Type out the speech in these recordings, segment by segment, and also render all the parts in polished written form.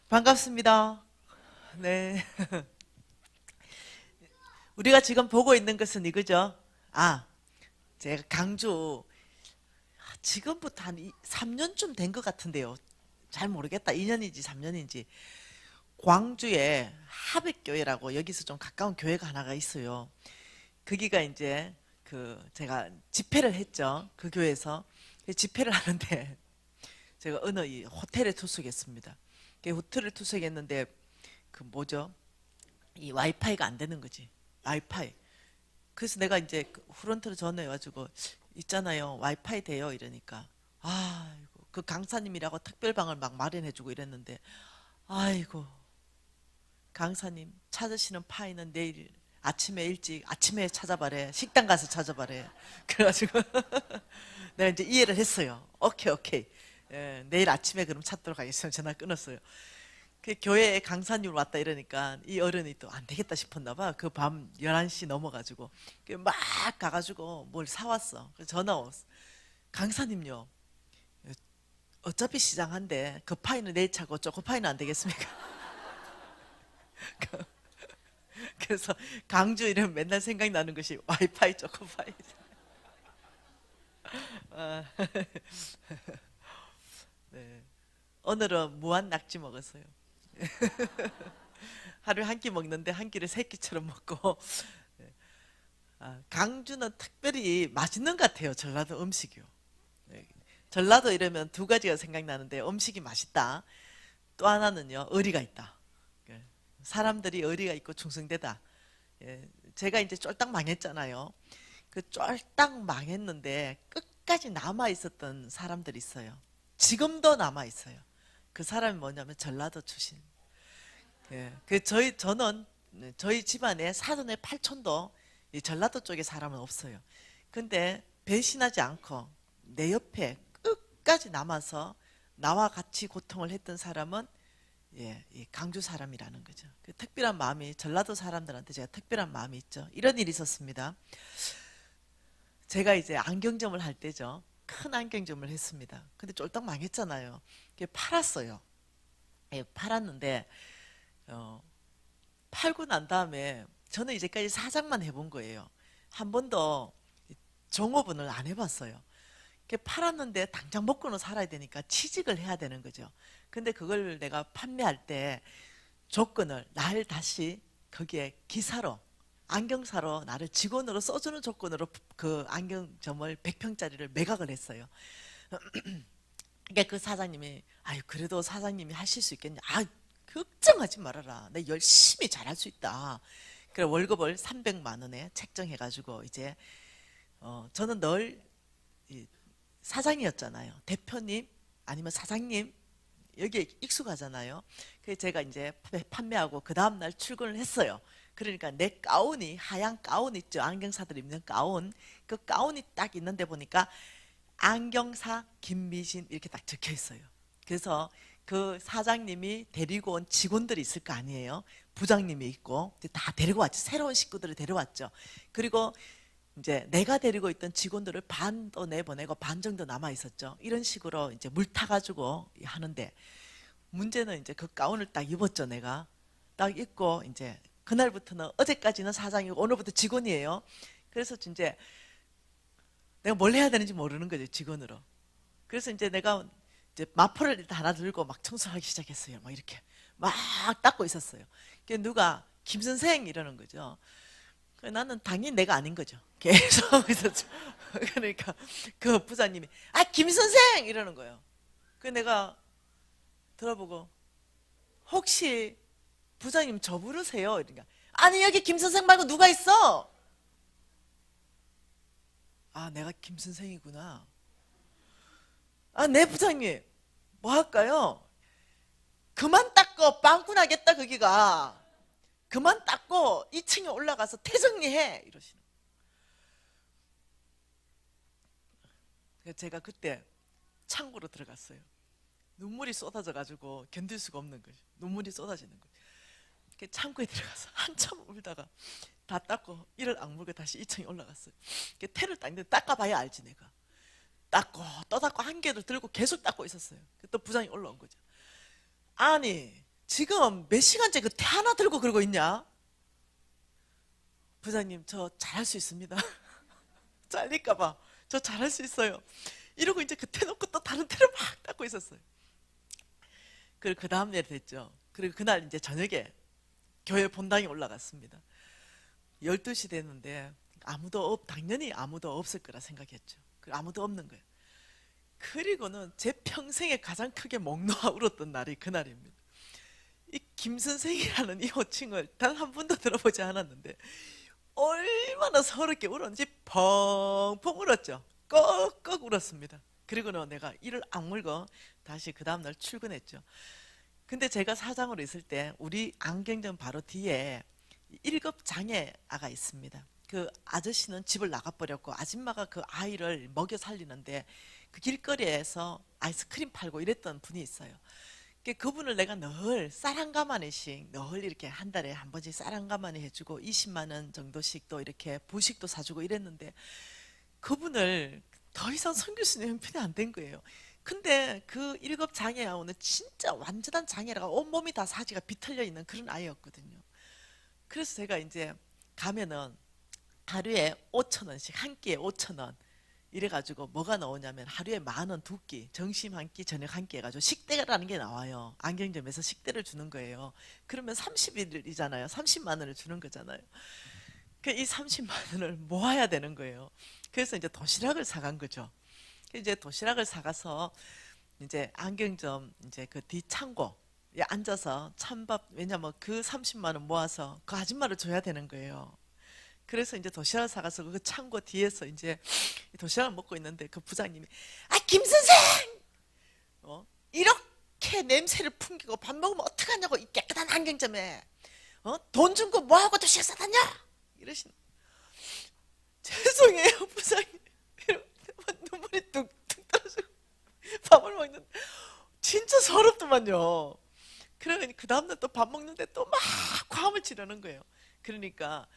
반갑습니다. 네. 우리가 지금 보고 있는 것은 이거죠. 제가 강주, 지금부터 한 3년쯤 된 것 같은데요. 잘 모르겠다. 2년인지 3년인지. 광주에 하백교회라고 여기서 좀 가까운 교회가 하나가 있어요. 거기가 이제 제가 집회를 했죠. 그 교회에서. 집회를 하는데 제가 어느 이 호텔에 투숙했습니다. 그 호텔을 투숙했는데 그 뭐죠? 이 와이파이가 안 되는 거지. 와이파이. 그래서 내가 이제 그 프론트로 전화해가지고 있잖아요. 와이파이 돼요. 이러니까 아이고 그 강사님이라고 특별방을 막 마련해주고 이랬는데 아이고 강사님 찾으시는 파이는 내일 아침에 일찍 아침에 찾아봐래. 식당 가서 찾아봐래. 그래가지고 내가 이제 이해를 했어요. 오케이 오케이. 예, 내일 아침에 그럼 찾도록 하겠습니다. 전화 끊었어요. 그 교회에 강사님 왔다 이러니까 이 어른이 또 안 되겠다 싶었나 봐. 그 밤 11시 넘어가지고 막 가가지고 뭘 사왔어. 그래서 전화 왔어. 강사님요. 어차피 시장한데 급파이는 내일 차고 초코파이는 안 되겠습니까? 그래서 강주 이러면 맨날 생각나는 것이 와이파이 초코파이. 아, 네. 오늘은 무한 낙지 먹었어요. 하루에 한 끼 먹는데 한 끼를 세 끼처럼 먹고 강주는 특별히 맛있는 것 같아요. 전라도 음식이요. 네. 전라도 이러면 두 가지가 생각나는데 음식이 맛있다. 또 하나는요. 의리가 있다. 예. 사람들이 의리가 있고 충성되다. 예. 제가 이제 쫄딱 망했잖아요. 그 쫄딱 망했는데 끝까지 남아 있었던 사람들이 있어요. 지금도 남아 있어요. 그 사람이 뭐냐면 전라도 출신. 예. 저는 저희 집안에 사돈의 팔촌도 이 전라도 쪽에 사람은 없어요. 근데 배신하지 않고 내 옆에 끝까지 남아서 나와 같이 고통을 했던 사람은 이 강주 사람이라는 거죠. 그 특별한 마음이 전라도 사람들한테 제가 특별한 마음이 있죠. 이런 일이 있었습니다. 제가 이제 안경점을 할 때죠. 큰 안경점을 했습니다. 근데 쫄딱 망했잖아요. 팔았어요. 예, 팔았는데 어, 팔고 난 다음에 저는 이제까지 사장만 해본 거예요. 한 번도 종업원을 안 해봤어요. 팔았는데 당장 먹고는 살아야 되니까 취직을 해야 되는 거죠. 근데 그걸 내가 판매할 때 조건을 날 다시 거기에 기사로 안경사로 나를 직원으로 써주는 조건으로 그 안경점을 100평짜리를 매각을 했어요. 그러니까 그 사장님이 아유 그래도 사장님이 하실 수 있겠냐. 걱정하지 말아라. 내 열심히 잘할 수 있다. 그래 월급을 300만 원에 책정해가지고 이제 저는 늘 사장이었잖아요. 대표님 아니면 사장님 여기에 익숙하잖아요. 그래서 제가 이제 판매하고 그 다음날 출근을 했어요. 그러니까 내 가운이 하얀 가운 있죠. 안경사들 입는 가운. 그 가운이 딱 있는데 보니까 안경사 김미신 이렇게 딱 적혀 있어요. 그래서 그 사장님이 데리고 온 직원들이 있을 거 아니에요. 부장님이 있고 다 데리고 왔죠. 새로운 식구들을 데려왔죠. 그리고 이제 내가 데리고 있던 직원들을 반도 내보내고 반 정도 남아 있었죠. 이런 식으로 이제 물 타가지고 하는데 문제는 이제 그 가운을 딱 입었죠. 내가 딱 입고 이제 그날부터는 어제까지는 사장이고 오늘부터 직원이에요. 그래서 이제 내가 뭘 해야 되는지 모르는 거죠. 직원으로. 그래서 이제 내가 이제 마포를 일단 하나 들고 막 청소하기 시작했어요. 막 이렇게 막 닦고 있었어요. 누가 김 선생 이러는 거죠. 나는 당연히 내가 아닌 거죠. 계속 있었죠. 그러니까 그 부장님이 김 선생 이러는 거예요. 내가 들어보고 혹시 부장님 저 부르세요? 이러니까 아니 여기 김 선생 말고 누가 있어? 내가 김 선생이구나. 네 부장님 뭐 할까요? 그만 닦고 빵꾸 나겠다 거기가. 그만 닦고 2층에 올라가서 태정리해 이러시는. 제가 그때 창고로 들어갔어요. 눈물이 쏟아져 가지고 견딜 수가 없는 거죠. 눈물이 쏟아지는 거죠. 창고에 들어가서 한참 울다가 다 닦고 이를 악물고 다시 2층에 올라갔어요. 테를 닦는데 닦아봐야 알지 내가. 닦고 또 닦고 한 개를 들고 계속 닦고 있었어요. 또 부장이 올라온 거죠. 아니 지금 몇 시간째 그 태 하나 들고 그러고 있냐? 부장님, 저 잘할 수 있습니다. 잘릴까봐. 저 잘할 수 있어요. 이러고 이제 그 태 놓고 또 다른 태를 막 닦고 있었어요. 그리고 그 다음날 됐죠. 그리고 그날 이제 저녁에 교회 본당에 올라갔습니다. 12시 됐는데 당연히 아무도 없을 거라 생각했죠. 아무도 없는 거예요. 그리고는 제 평생에 가장 크게 목 놓아 울었던 날이 그날입니다. 이 김선생이라는 이 호칭을 단 한 번도 들어보지 않았는데 얼마나 서럽게 울었는지 펑펑 울었죠. 꺽꺽 울었습니다. 그리고는 내가 이를 악물고 다시 그 다음날 출근했죠. 근데 제가 사장으로 있을 때 우리 안경점 바로 뒤에 1급 장애아가 있습니다. 그 아저씨는 집을 나가버렸고 아줌마가 그 아이를 먹여 살리는데 그 길거리에서 아이스크림 팔고 이랬던 분이 있어요. 그분을 내가 늘 쌀 한 가마니씩 늘 이렇게 한 달에 한 번씩 쌀 한 가마니 해주고 20만 원 정도씩 또 이렇게 부식도 사주고 이랬는데 그분을 더 이상 섬길 수 있는 형편이 안 된 거예요. 근데 그 1급 장애아우는 진짜 완전한 장애라가 온몸이 다 사지가 비틀려 있는 그런 아이였거든요. 그래서 제가 이제 가면은 하루에 5천 원씩 한 끼에 5천 원 이래가지고 뭐가 나오냐면 하루에 10,000원 두 끼, 점심 한 끼, 저녁 한 끼 해가지고 식대라는 게 나와요. 안경점에서 식대를 주는 거예요. 그러면 30일이잖아요. 30만 원을 주는 거잖아요. 그 이 30만 원을 모아야 되는 거예요. 그래서 이제 도시락을 사간 거죠. 이제 도시락을 사가서 이제 안경점 이제 그 뒷창고에 앉아서 찬밥, 왜냐면 그 30만 원 모아서 그 아줌마를 줘야 되는 거예요. 그래서 이제 도시락을 사가서 그 창고 뒤에서 이제 도시락을 먹고 있는데 그 부장님이 김 선생! 이렇게 냄새를 풍기고 밥 먹으면 어떡하냐고 이 깨끗한 안경점에 돈 준 거 뭐하고 도시락 사다냐? 이러신 죄송해요 부장님. 눈물이 뚝뚝 떨어지고 밥을 먹는데 진짜 서럽더만요. 그러니 그 다음날 또 밥 먹는데 또 막 화음을 지르는 거예요. 그러니까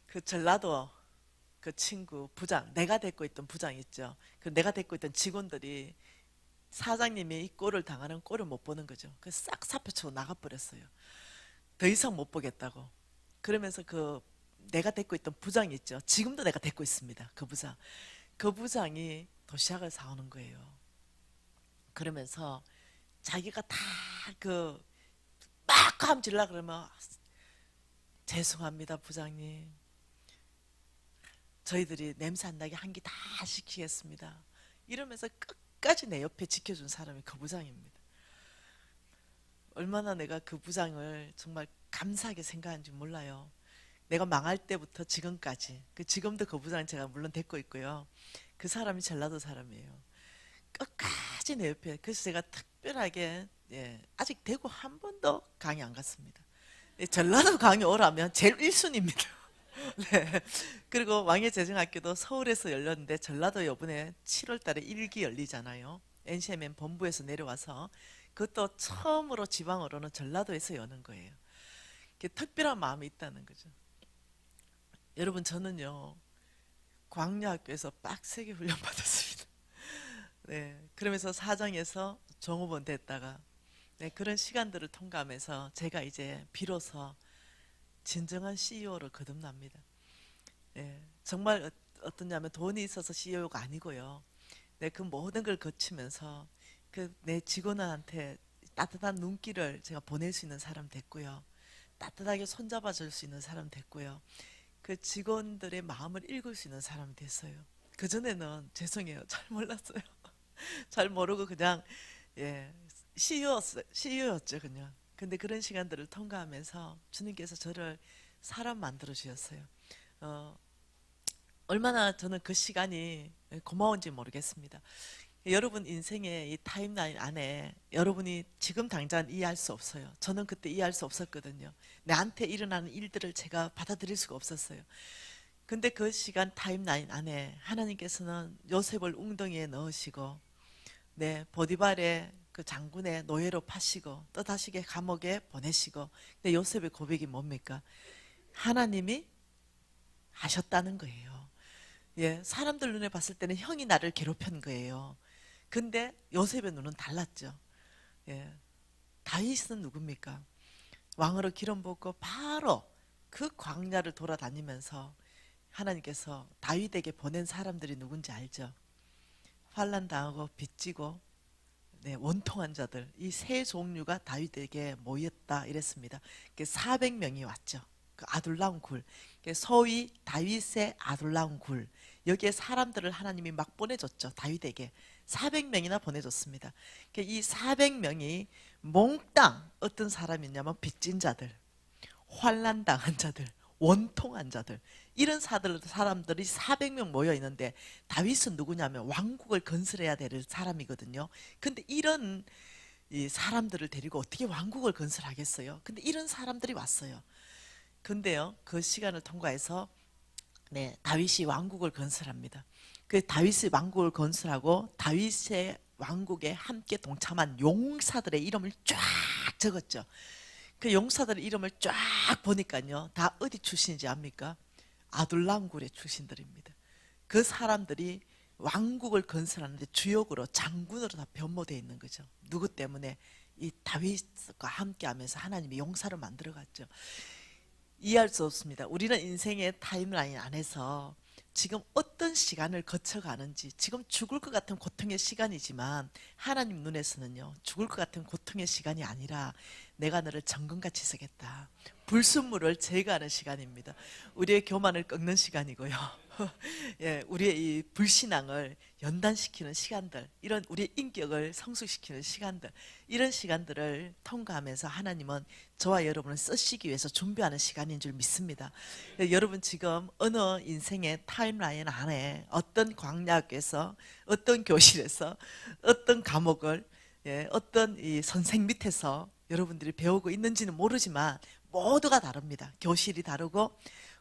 그 전라도 그 친구 부장, 내가 데리고 있던 부장 있죠. 그 내가 데리고 있던 직원들이 사장님이 이 꼴을 당하는 꼴을 못 보는 거죠. 그래서 싹 사표치고 나가버렸어요. 더 이상 못 보겠다고. 그러면서 그 내가 데리고 있던 부장 있죠. 지금도 내가 데리고 있습니다. 그 부장. 그 부장이 도시락을 사오는 거예요. 그러면서 자기가 다 그 막 감질라 그러면 죄송합니다 부장님. 저희들이 냄새 안 나게 한 끼 다 시키겠습니다. 이러면서 끝까지 내 옆에 지켜준 사람이 그 부장입니다. 얼마나 내가 그 부장을 정말 감사하게 생각하는지 몰라요. 내가 망할 때부터 지금까지 지금도 그 부장은 제가 물론 데리고 있고요. 그 사람이 전라도 사람이에요. 끝까지 내 옆에. 그래서 제가 특별하게 아직 대구 한 번도 강의 안 갔습니다. 전라도 강의 오라면 제일 1순위입니다. 네. 그리고 왕예재정학교도 서울에서 열렸는데 전라도 이번에 7월 달에 1기 열리잖아요. NCMN 본부에서 내려와서 그것도 처음으로 지방으로는 전라도에서 여는 거예요. 특별한 마음이 있다는 거죠. 여러분 저는요 광야학교에서 빡세게 훈련받았습니다. 네, 그러면서 사장에서 종업원 됐다가 그런 시간들을 통과하면서 제가 이제 비로소 진정한 CEO로 거듭납니다. 정말 어떠냐면 돈이 있어서 CEO가 아니고요. 그 모든 걸 거치면서 내 직원한테 따뜻한 눈길을 제가 보낼 수 있는 사람 됐고요. 따뜻하게 손잡아 줄 수 있는 사람 됐고요. 그 직원들의 마음을 읽을 수 있는 사람이 됐어요. 그전에는 죄송해요. 잘 몰랐어요. 잘 모르고 그냥 CEO였죠 그냥. 근데 그런 시간들을 통과하면서 주님께서 저를 사람 만들어 주셨어요. 얼마나 저는 그 시간이 고마운지 모르겠습니다. 여러분 인생의 이 타임라인 안에 여러분이 지금 당장 이해할 수 없어요. 저는 그때 이해할 수 없었거든요. 나한테 일어나는 일들을 제가 받아들일 수가 없었어요. 근데 그 시간 타임라인 안에 하나님께서는 요셉을 웅덩이에 넣으시고 보디발의 그 장군의 노예로 파시고 또 다시 감옥에 보내시고 근데 요셉의 고백이 뭡니까? 하나님이 하셨다는 거예요. 사람들 눈에 봤을 때는 형이 나를 괴롭힌 거예요. 근데 요셉의 눈은 달랐죠. 다윗은 누굽니까? 왕으로 기름 붓고 바로 그 광야를 돌아다니면서 하나님께서 다윗에게 보낸 사람들이 누군지 알죠? 환난 당하고 빚지고 원통한 자들, 이 세 종류가 다윗에게 모였다 이랬습니다. 400명이 왔죠. 그 아둘람 굴, 소위 다윗의 아둘람 굴, 여기에 사람들을 하나님이 막 보내줬죠. 다윗에게 400명이나 보내줬습니다. 이 400명이 몽땅 어떤 사람이냐면 빚진 자들, 환난 당한 자들, 원통한 자들, 이런 사람들이 400명 모여 있는데, 다윗은 누구냐면 왕국을 건설해야 될 사람이거든요. 근데 이런 이 사람들을 데리고 어떻게 왕국을 건설하겠어요? 근데 이런 사람들이 왔어요. 근데요, 그 시간을 통과해서 다윗이 왕국을 건설합니다. 그 다윗의 왕국을 건설하고 다윗의 왕국에 함께 동참한 용사들의 이름을 쫙 적었죠. 그 용사들의 이름을 쫙 보니까요, 다 어디 출신인지 압니까? 아둘람굴의 출신들입니다. 그 사람들이 왕국을 건설하는데 주역으로, 장군으로 다 변모되어 있는 거죠. 누구 때문에? 이 다윗과 함께 하면서 하나님이 용사를 만들어 갔죠. 이해할 수 없습니다. 우리는 인생의 타임라인 안에서 지금 어떤 시간을 거쳐가는지, 지금 죽을 것 같은 고통의 시간이지만 하나님 눈에서는요, 죽을 것 같은 고통의 시간이 아니라 내가 너를 정금같이 쓰겠다, 불순물을 제거하는 시간입니다. 우리의 교만을 꺾는 시간이고요. 예, 우리의 이 불신앙을 연단시키는 시간들, 이런 우리의 인격을 성숙시키는 시간들, 이런 시간들을 통과하면서 하나님은 저와 여러분을 쓰시기 위해서 준비하는 시간인 줄 믿습니다. 여러분 지금 어느 인생의 타임라인 안에 어떤 광야학교에서, 어떤 교실에서, 어떤 과목을, 어떤 이 선생 밑에서 여러분들이 배우고 있는지는 모르지만 모두가 다릅니다. 교실이 다르고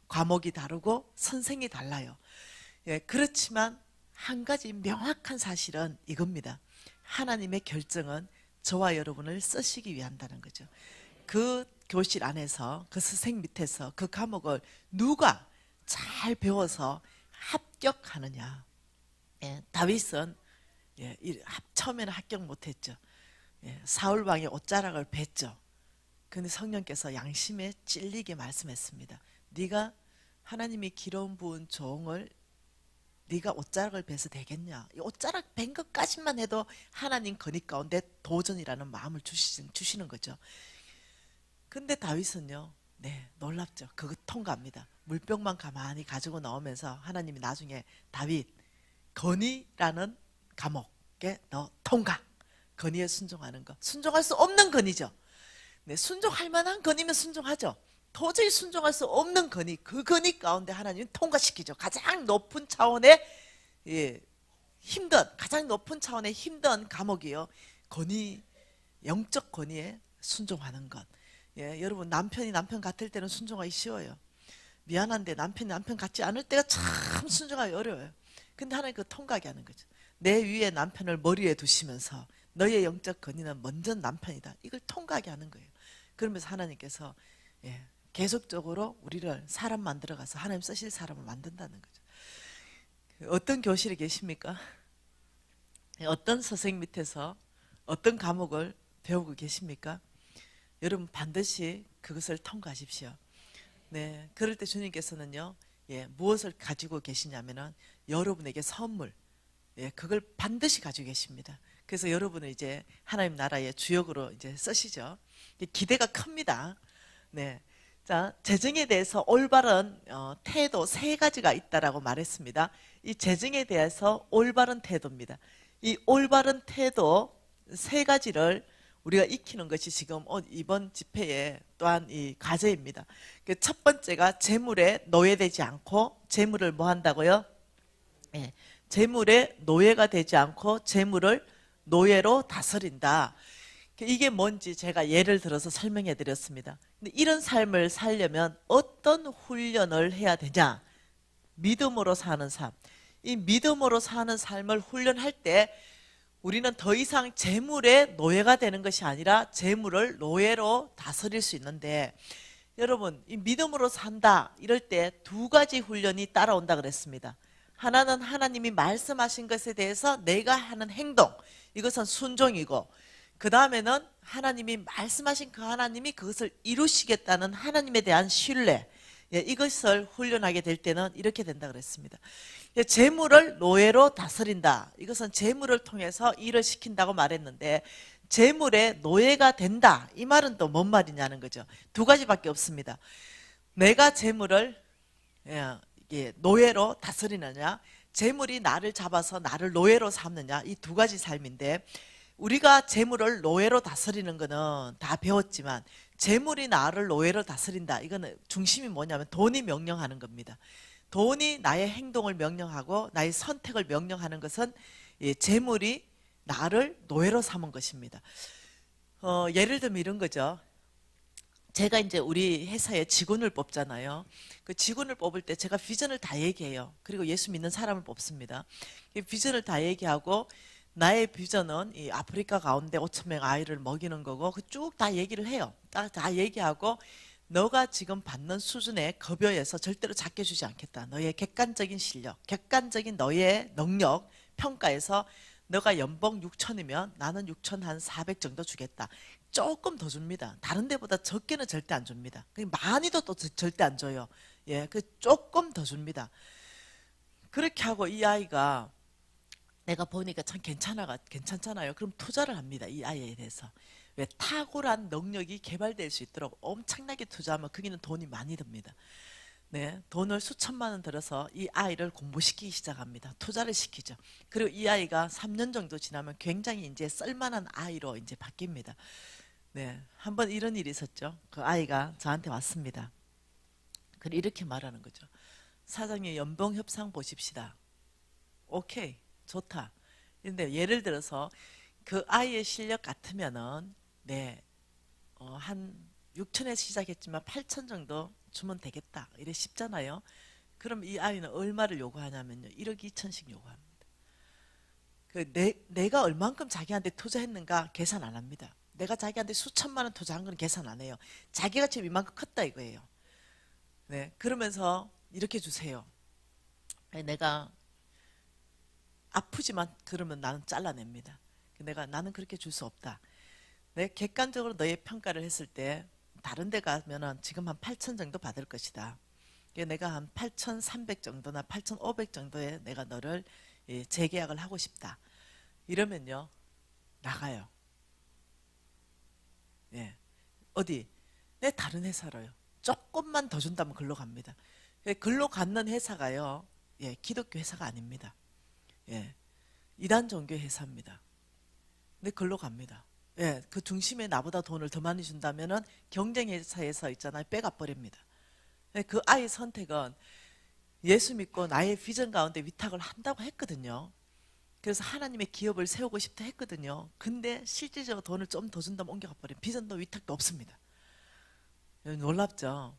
과목이 다르고 선생이 달라요. 그렇지만 한 가지 명확한 사실은 이겁니다. 하나님의 결정은 저와 여러분을 쓰시기 위한다는 거죠. 그 교실 안에서, 그 선생 밑에서 그 과목을 누가 잘 배워서 합격하느냐. 다윗은 처음에는 합격 못했죠. 사울 왕의 옷자락을 뱄죠. 근데 성령께서 양심에 찔리게 말씀했습니다. 네가 하나님이 기름 부은 종을 네가 옷자락을 베서 되겠냐? 이 옷자락 벤 것까지만 해도 하나님 건의 가운데 도전이라는 마음을 주시는 거죠. 근데 다윗은요, 놀랍죠. 그거 통과합니다. 물병만 가만히 가지고 나오면서 하나님이 나중에 다윗, 건의라는 과목에 너 통과. 건의에 순종하는 거. 순종할 수 없는 건의죠. 순종할 만한 건의면 순종하죠. 도저히 순종할 수 없는 건의, 그 건의 가운데 하나님은 통과시키죠. 가장 높은 차원의 가장 높은 차원의 힘든 과목이요, 건의, 영적 건의에 순종하는 것. 여러분, 남편이 남편 같을 때는 순종하기 쉬워요. 미안한데 남편이 남편 같지 않을 때가 참 순종하기 어려워요. 근데 하나님 그 통과하게 하는 거죠. 내 위에 남편을 머리에 두시면서 너의 영적 건의는 먼저 남편이다, 이걸 통과하게 하는 거예요. 그러면서 하나님께서 계속적으로 우리를 사람 만들어가서 하나님 쓰실 사람을 만든다는 거죠. 어떤 교실에 계십니까? 어떤 선생님 밑에서 어떤 과목을 배우고 계십니까? 여러분 반드시 그것을 통과하십시오. 그럴 때 주님께서는요, 무엇을 가지고 계시냐면은 여러분에게 선물, 그걸 반드시 가지고 계십니다. 그래서 여러분을 이제 하나님 나라의 주역으로 이제 쓰시죠. 기대가 큽니다. 자, 재정에 대해서 올바른 태도 3가지가 있다라고 말했습니다. 이 재정에 대해서 올바른 태도입니다. 이 올바른 태도 3가지를 우리가 익히는 것이 지금 이번 집회의 또한 이 과제입니다. 첫 번째가 재물에 노예되지 않고, 재물을 뭐 한다고요? 재물에 노예가 되지 않고 재물을 노예로 다스린다. 이게 뭔지 제가 예를 들어서 설명해 드렸습니다. 근데 이런 삶을 살려면 어떤 훈련을 해야 되냐? 믿음으로 사는 삶. 이 믿음으로 사는 삶을 훈련할 때 우리는 더 이상 재물의 노예가 되는 것이 아니라 재물을 노예로 다스릴 수 있는데, 여러분, 이 믿음으로 산다 이럴 때 2가지 훈련이 따라온다 그랬습니다. 하나는 하나님이 말씀하신 것에 대해서 내가 하는 행동, 이것은 순종이고, 그 다음에는 하나님이 말씀하신 그 하나님이 그것을 이루시겠다는 하나님에 대한 신뢰, 예, 이것을 훈련하게 될 때는 이렇게 된다 그랬습니다. 예, 재물을 노예로 다스린다. 이것은 재물을 통해서 일을 시킨다고 말했는데 재물의 노예가 된다. 이 말은 또 뭔 말이냐는 거죠. 두 가지밖에 없습니다. 내가 재물을 노예로 다스리느냐, 재물이 나를 잡아서 나를 노예로 삼느냐, 이 두 가지 삶인데 우리가 재물을 노예로 다스리는 거는 다 배웠지만 재물이 나를 노예로 다스린다. 이거는 중심이 뭐냐면 돈이 명령하는 겁니다. 돈이 나의 행동을 명령하고 나의 선택을 명령하는 것은 재물이 나를 노예로 삼은 것입니다. 예를 들면 이런 거죠. 제가 이제 우리 회사에 직원을 뽑잖아요. 그 직원을 뽑을 때 제가 비전을 다 얘기해요. 그리고 예수 믿는 사람을 뽑습니다. 비전을 다 얘기하고 나의 비전은 이 아프리카 가운데 5천 명 아이를 먹이는 거고 쭉 다 얘기를 해요. 다 얘기하고 너가 지금 받는 수준의 급여에서 절대로 작게 주지 않겠다. 너의 객관적인 실력, 객관적인 너의 능력 평가에서 너가 연봉 6천이면 나는 6천 한 400 정도 주겠다. 조금 더 줍니다. 다른 데보다 적게는 절대 안 줍니다. 많이도 또 절대 안 줘요. 예, 그 조금 더 줍니다. 그렇게 하고 이 아이가 내가 보니까 참 괜찮잖아요. 그럼 투자를 합니다. 이 아이에 대해서. 왜 탁월한 능력이 개발될 수 있도록 엄청나게 투자하면 거기는 돈이 많이 듭니다. 네, 돈을 수천만 원 들어서 이 아이를 공부시키기 시작합니다. 투자를 시키죠. 그리고 이 아이가 3년 정도 지나면 굉장히 이제 쓸만한 아이로 이제 바뀝니다. 네, 한번 이런 일이 있었죠. 그 아이가 저한테 왔습니다. 그리고 이렇게 말하는 거죠. 사장님 연봉 협상 보십시다. 오케이, 좋다. 근데 예를 들어서 그 아이의 실력 같으면은 네, 한 6천에 시작했지만 8천 정도 주면 되겠다. 이래 쉽잖아요. 그럼 이 아이는 얼마를 요구하냐면요. 1억 2천씩 요구합니다. 내가 얼만큼 자기한테 투자했는가 계산 안 합니다. 내가 자기한테 수천만 원 투자한 건 계산 안 해요. 자기가 지금 이만큼 컸다 이거예요. 네, 그러면서 이렇게 주세요. 내가 아프지만 그러면 나는 잘라냅니다. 나는 그렇게 줄 수 없다. 내 객관적으로 너의 평가를 했을 때 다른 데 가면은 지금 한 8천 정도 받을 것이다. 내가 한 8,300 정도나 8,500 정도에 내가 너를 재계약을 하고 싶다. 이러면요 나가요. 예. 어디? 내 다른 회사로요. 조금만 더 준다면 글로 갑니다. 글로 갖는 회사가요. 예, 기독교 회사가 아닙니다. 예. 이단 종교 회사입니다. 근데 글로 갑니다. 예, 그 중심에 나보다 돈을 더 많이 준다면은 경쟁 회사에서 있잖아요. 빼가 버립니다. 예, 그 아이 선택은 예수 믿고 나의 비전 가운데 위탁을 한다고 했거든요. 그래서 하나님의 기업을 세우고 싶다 했거든요. 근데 실질적으로 돈을 좀 더 준다면 옮겨가 버린 비전도 위탁도 없습니다. 놀랍죠?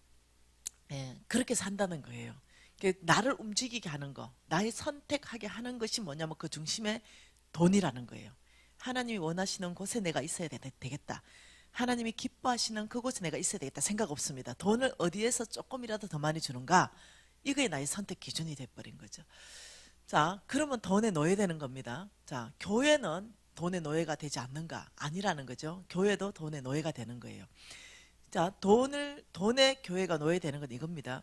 예, 그렇게 산다는 거예요. 나를 움직이게 하는 거, 나의 선택하게 하는 것이 뭐냐면 그 중심에 돈이라는 거예요. 하나님이 원하시는 곳에 내가 있어야 되겠다. 하나님이 기뻐하시는 그곳에 내가 있어야 되겠다. 생각 없습니다. 돈을 어디에서 조금이라도 더 많이 주는가? 이게 나의 선택 기준이 돼버린 거죠. 자, 그러면 돈의 노예되는 겁니다. 자, 교회는 돈의 노예가 되지 않는가? 아니라는 거죠. 교회도 돈의 노예가 되는 거예요. 자, 돈의 교회가 노예되는 건 이겁니다.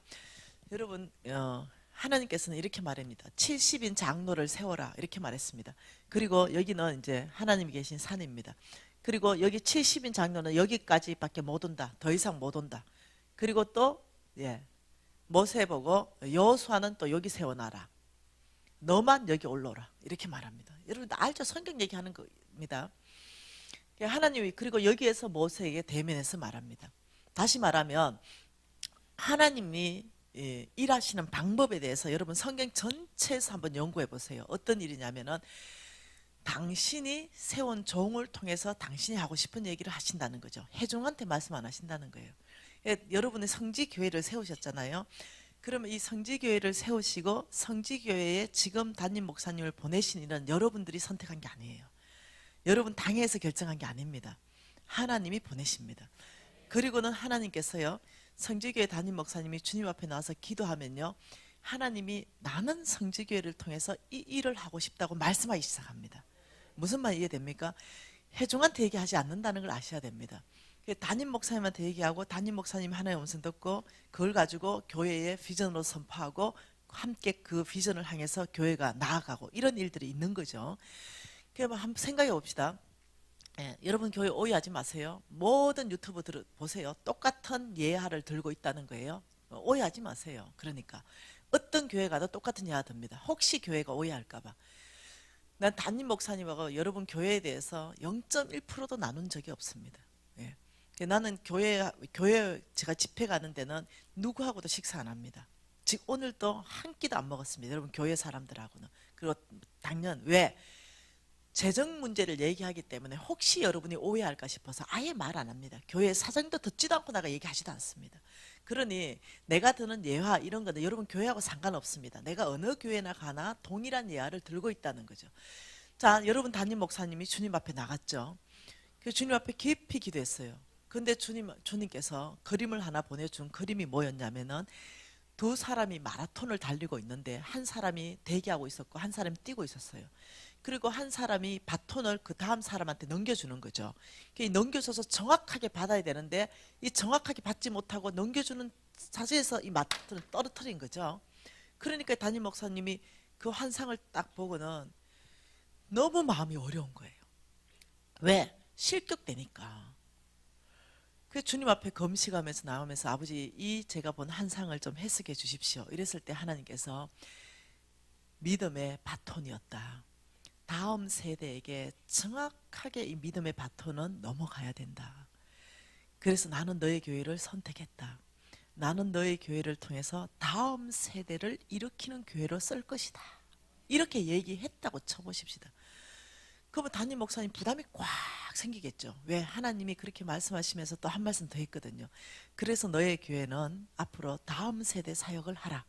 여러분, 하나님께서는 이렇게 말합니다. 70인 장로를 세워라. 이렇게 말했습니다. 그리고 여기는 이제 하나님이 계신 산입니다. 그리고 여기 70인 장로는 여기까지밖에 못 온다. 더 이상 못 온다. 그리고 또, 모세 보고 여호수아는 또 여기 세워놔라. 너만 여기 올라오라. 이렇게 말합니다. 여러분 알죠? 성경 얘기하는 겁니다. 하나님이 그리고 여기에서 모세에게 대면해서 말합니다. 다시 말하면 하나님이 일하시는 방법에 대해서 여러분 성경 전체에서 한번 연구해 보세요. 어떤 일이냐면은 당신이 세운 종을 통해서 당신이 하고 싶은 얘기를 하신다는 거죠. 회중한테 말씀 안 하신다는 거예요. 여러분의 성지교회를 세우셨잖아요. 그러면 이 성지교회를 세우시고 성지교회에 지금 담임 목사님을 보내신 일은 여러분들이 선택한 게 아니에요. 여러분 당회에서 결정한 게 아닙니다. 하나님이 보내십니다. 그리고는 하나님께서요. 성지교회 담임 목사님이 주님 앞에 나와서 기도하면요. 하나님이 나는 성지교회를 통해서 이 일을 하고 싶다고 말씀하기 시작합니다. 무슨 말 이해됩니까? 회중한테 얘기하지 않는다는 걸 아셔야 됩니다. 담임 목사님한테 얘기하고 담임 목사님이 하나의 음성 듣고 그걸 가지고 교회의 비전으로 선포하고 함께 그 비전을 향해서 교회가 나아가고 이런 일들이 있는 거죠. 그럼 한번 생각해 봅시다. 예, 여러분 교회 오해하지 마세요. 모든 유튜브 보세요. 똑같은 예화를 들고 있다는 거예요. 오해하지 마세요. 그러니까 어떤 교회 가도 똑같은 예화 듭니다. 혹시 교회가 오해할까 봐. 난 담임 목사님하고 여러분 교회에 대해서 0.1%도 나눈 적이 없습니다. 예. 나는 교회 제가 집회 가는 데는 누구하고도 식사 안 합니다. 즉 오늘도 한 끼도 안 먹었습니다. 여러분 교회 사람들하고는. 그리고 당연 왜? 재정 문제를 얘기하기 때문에 혹시 여러분이 오해할까 싶어서 아예 말 안 합니다. 교회 사정도 듣지도 않고 나가 얘기하지도 않습니다. 그러니 내가 드는 예화 이런 거는 여러분 교회하고 상관없습니다. 내가 어느 교회나 가나 동일한 예화를 들고 있다는 거죠. 자, 여러분 담임 목사님이 주님 앞에 나갔죠. 그래서 주님 앞에 깊이 기도했어요. 근데 주님께서 그림을 하나 보내준 그림이 뭐였냐면은 두 사람이 마라톤을 달리고 있는데 한 사람이 대기하고 있었고 한 사람이 뛰고 있었어요. 그리고 한 사람이 바톤을 그 다음 사람한테 넘겨주는 거죠. 넘겨줘서 정확하게 받아야 되는데 이 정확하게 받지 못하고 넘겨주는 자세에서 이 마라톤을 떨어뜨린 거죠. 그러니까 담임 목사님이 그 환상을 딱 보고는 너무 마음이 어려운 거예요. 왜? 실격되니까. 그 주님 앞에 금식하면서 나오면서 아버지 이 제가 본 환상을 좀 해석해 주십시오. 이랬을 때 하나님께서 믿음의 바톤이었다. 다음 세대에게 정확하게 이 믿음의 바톤은 넘어가야 된다. 그래서 나는 너의 교회를 선택했다. 나는 너의 교회를 통해서 다음 세대를 일으키는 교회로 쓸 것이다. 이렇게 얘기했다고 쳐보십시다. 그러면 담임 목사님 부담이 꽉 생기겠죠. 왜? 하나님이 그렇게 말씀하시면서 또 한 말씀 더 했거든요. 그래서 너의 교회는 앞으로 다음 세대 사역을 하라.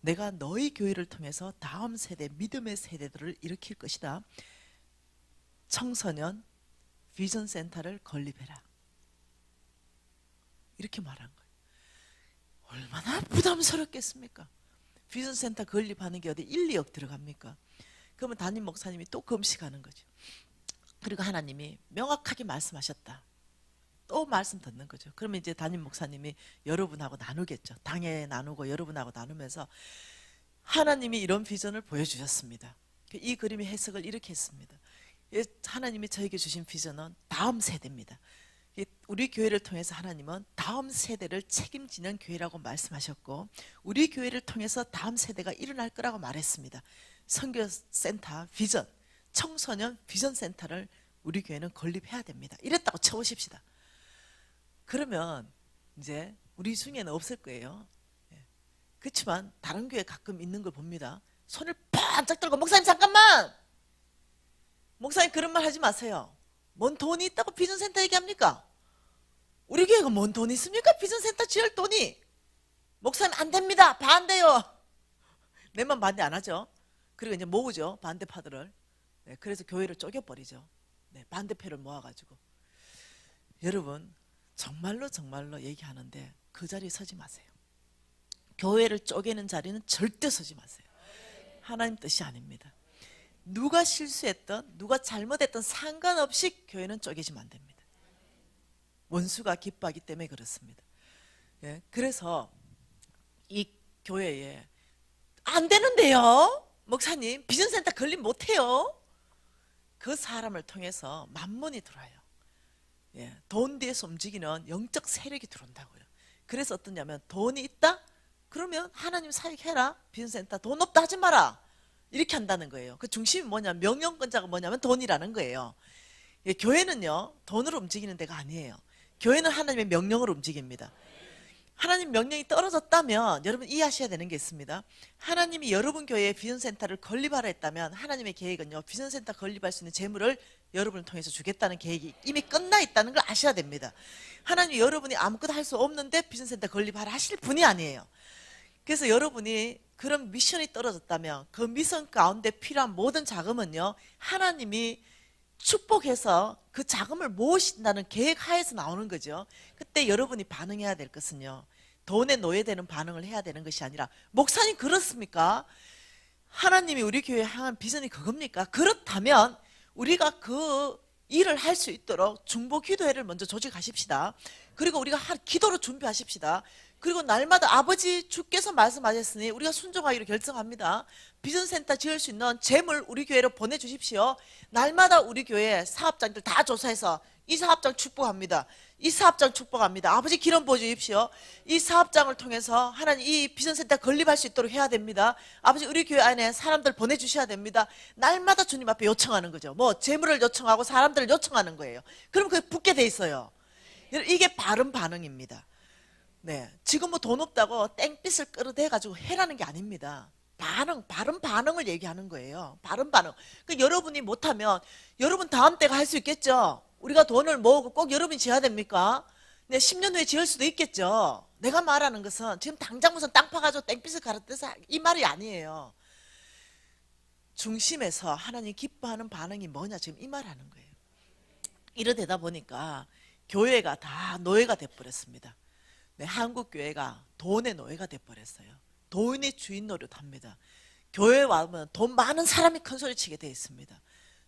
내가 너희 교회를 통해서 다음 세대, 믿음의 세대들을 일으킬 것이다. 청소년 비전센터를 건립해라. 이렇게 말한 거예요. 얼마나 부담스럽겠습니까? 비전센터 건립하는 게 어디 1, 2억 들어갑니까? 그러면 담임 목사님이 또 금식하는 거죠. 그리고 하나님이 명확하게 말씀하셨다. 또 말씀 듣는 거죠. 그러면 이제 담임 목사님이 여러분하고 나누겠죠. 당에 나누고 여러분하고 나누면서 하나님이 이런 비전을 보여주셨습니다. 이 그림의 해석을 이렇게 했습니다. 하나님이 저에게 주신 비전은 다음 세대입니다. 우리 교회를 통해서 하나님은 다음 세대를 책임지는 교회라고 말씀하셨고 우리 교회를 통해서 다음 세대가 일어날 거라고 말했습니다. 선교센터 비전, 청소년 비전센터를 우리 교회는 건립해야 됩니다. 이랬다고 쳐보십시다. 그러면 이제 우리 중에는 없을 거예요. 그렇지만 다른 교회 가끔 있는 걸 봅니다. 손을 반짝 들고 목사님 잠깐만! 목사님 그런 말 하지 마세요. 뭔 돈이 있다고 비전센터 얘기합니까? 우리 교회가 뭔 돈이 있습니까? 비전센터 지을 돈이. 목사님 안 됩니다. 반대요. 내만 반대 안 하죠. 그리고 이제 모으죠. 반대파들을. 네, 그래서 교회를 쪼개버리죠. 네, 반대표를 모아가지고. 여러분 정말로 얘기하는데 그 자리에 서지 마세요. 교회를 쪼개는 자리는 절대 서지 마세요. 하나님 뜻이 아닙니다. 누가 실수했던 누가 잘못했던 상관없이 교회는 쪼개지면 안 됩니다. 원수가 기뻐하기 때문에 그렇습니다. 예, 그래서 이 교회에 안 되는데요? 목사님 비전센터 건립 못해요? 그 사람을 통해서 만문이 들어와요. 예, 돈 뒤에서 움직이는 영적 세력이 들어온다고요. 그래서 어떠냐면 돈이 있다? 그러면 하나님 사역해라. 비전센터 돈 없다 하지 마라. 이렇게 한다는 거예요. 그 중심이 뭐냐면 명령권자가 뭐냐면 돈이라는 거예요. 예, 교회는요 돈으로 움직이는 데가 아니에요. 교회는 하나님의 명령으로 움직입니다. 하나님 명령이 떨어졌다면 여러분 이해하셔야 되는 게 있습니다. 하나님이 여러분 교회에 비전센터를 건립하라 했다면 하나님의 계획은요 비전센터 건립할 수 있는 재물을 여러분을 통해서 주겠다는 계획이 이미 끝나 있다는 걸 아셔야 됩니다. 하나님이 여러분이 아무것도 할 수 없는데 비전센터 건립하라 하실 분이 아니에요. 그래서 여러분이 그런 미션이 떨어졌다면 그 미션 가운데 필요한 모든 자금은요 하나님이 축복해서 그 자금을 모으신다는 계획 하에서 나오는 거죠. 그때 여러분이 반응해야 될 것은요 돈에 노예되는 반응을 해야 되는 것이 아니라 목사님 그렇습니까? 하나님이 우리 교회에 향한 비전이 그겁니까? 그렇다면 우리가 그 일을 할 수 있도록 중보 기도회를 먼저 조직하십시다. 그리고 우리가 기도로 준비하십시다. 그리고 날마다 아버지 주께서 말씀하셨으니 우리가 순종하기로 결정합니다. 비전센터 지을 수 있는 재물 우리 교회로 보내주십시오. 날마다 우리 교회 사업장들 다 조사해서 이 사업장 축복합니다. 이 사업장 축복합니다. 아버지 기름 부어주십시오. 이 사업장을 통해서 하나님 이 비전센터 건립할 수 있도록 해야 됩니다. 아버지 우리 교회 안에 사람들 보내주셔야 됩니다. 날마다 주님 앞에 요청하는 거죠. 뭐 재물을 요청하고 사람들을 요청하는 거예요. 그럼 그게 붙게 돼 있어요. 이게 바른 반응입니다. 네, 지금 뭐 돈 없다고 땡빛을 끌어대가지고 해라는 게 아닙니다. 바른 반응을 얘기하는 거예요. 바른 반응. 그 여러분이 못하면 여러분 다음 때가 할 수 있겠죠. 우리가 돈을 모으고 꼭 여러분이 지어야 됩니까? 네, 10년 후에 지을 수도 있겠죠. 내가 말하는 것은 지금 당장 무슨 땅 파가지고 땡빛을 갈아떼서 이 말이 아니에요. 중심에서 하나님 기뻐하는 반응이 뭐냐 지금 이 말하는 거예요. 이러되다 보니까 교회가 다 노예가 돼버렸습니다. 네, 한국 교회가 돈의 노예가 돼버렸어요. 돈이 주인 노릇합니다. 교회 와면 돈 많은 사람이 큰 소리 치게 돼 있습니다.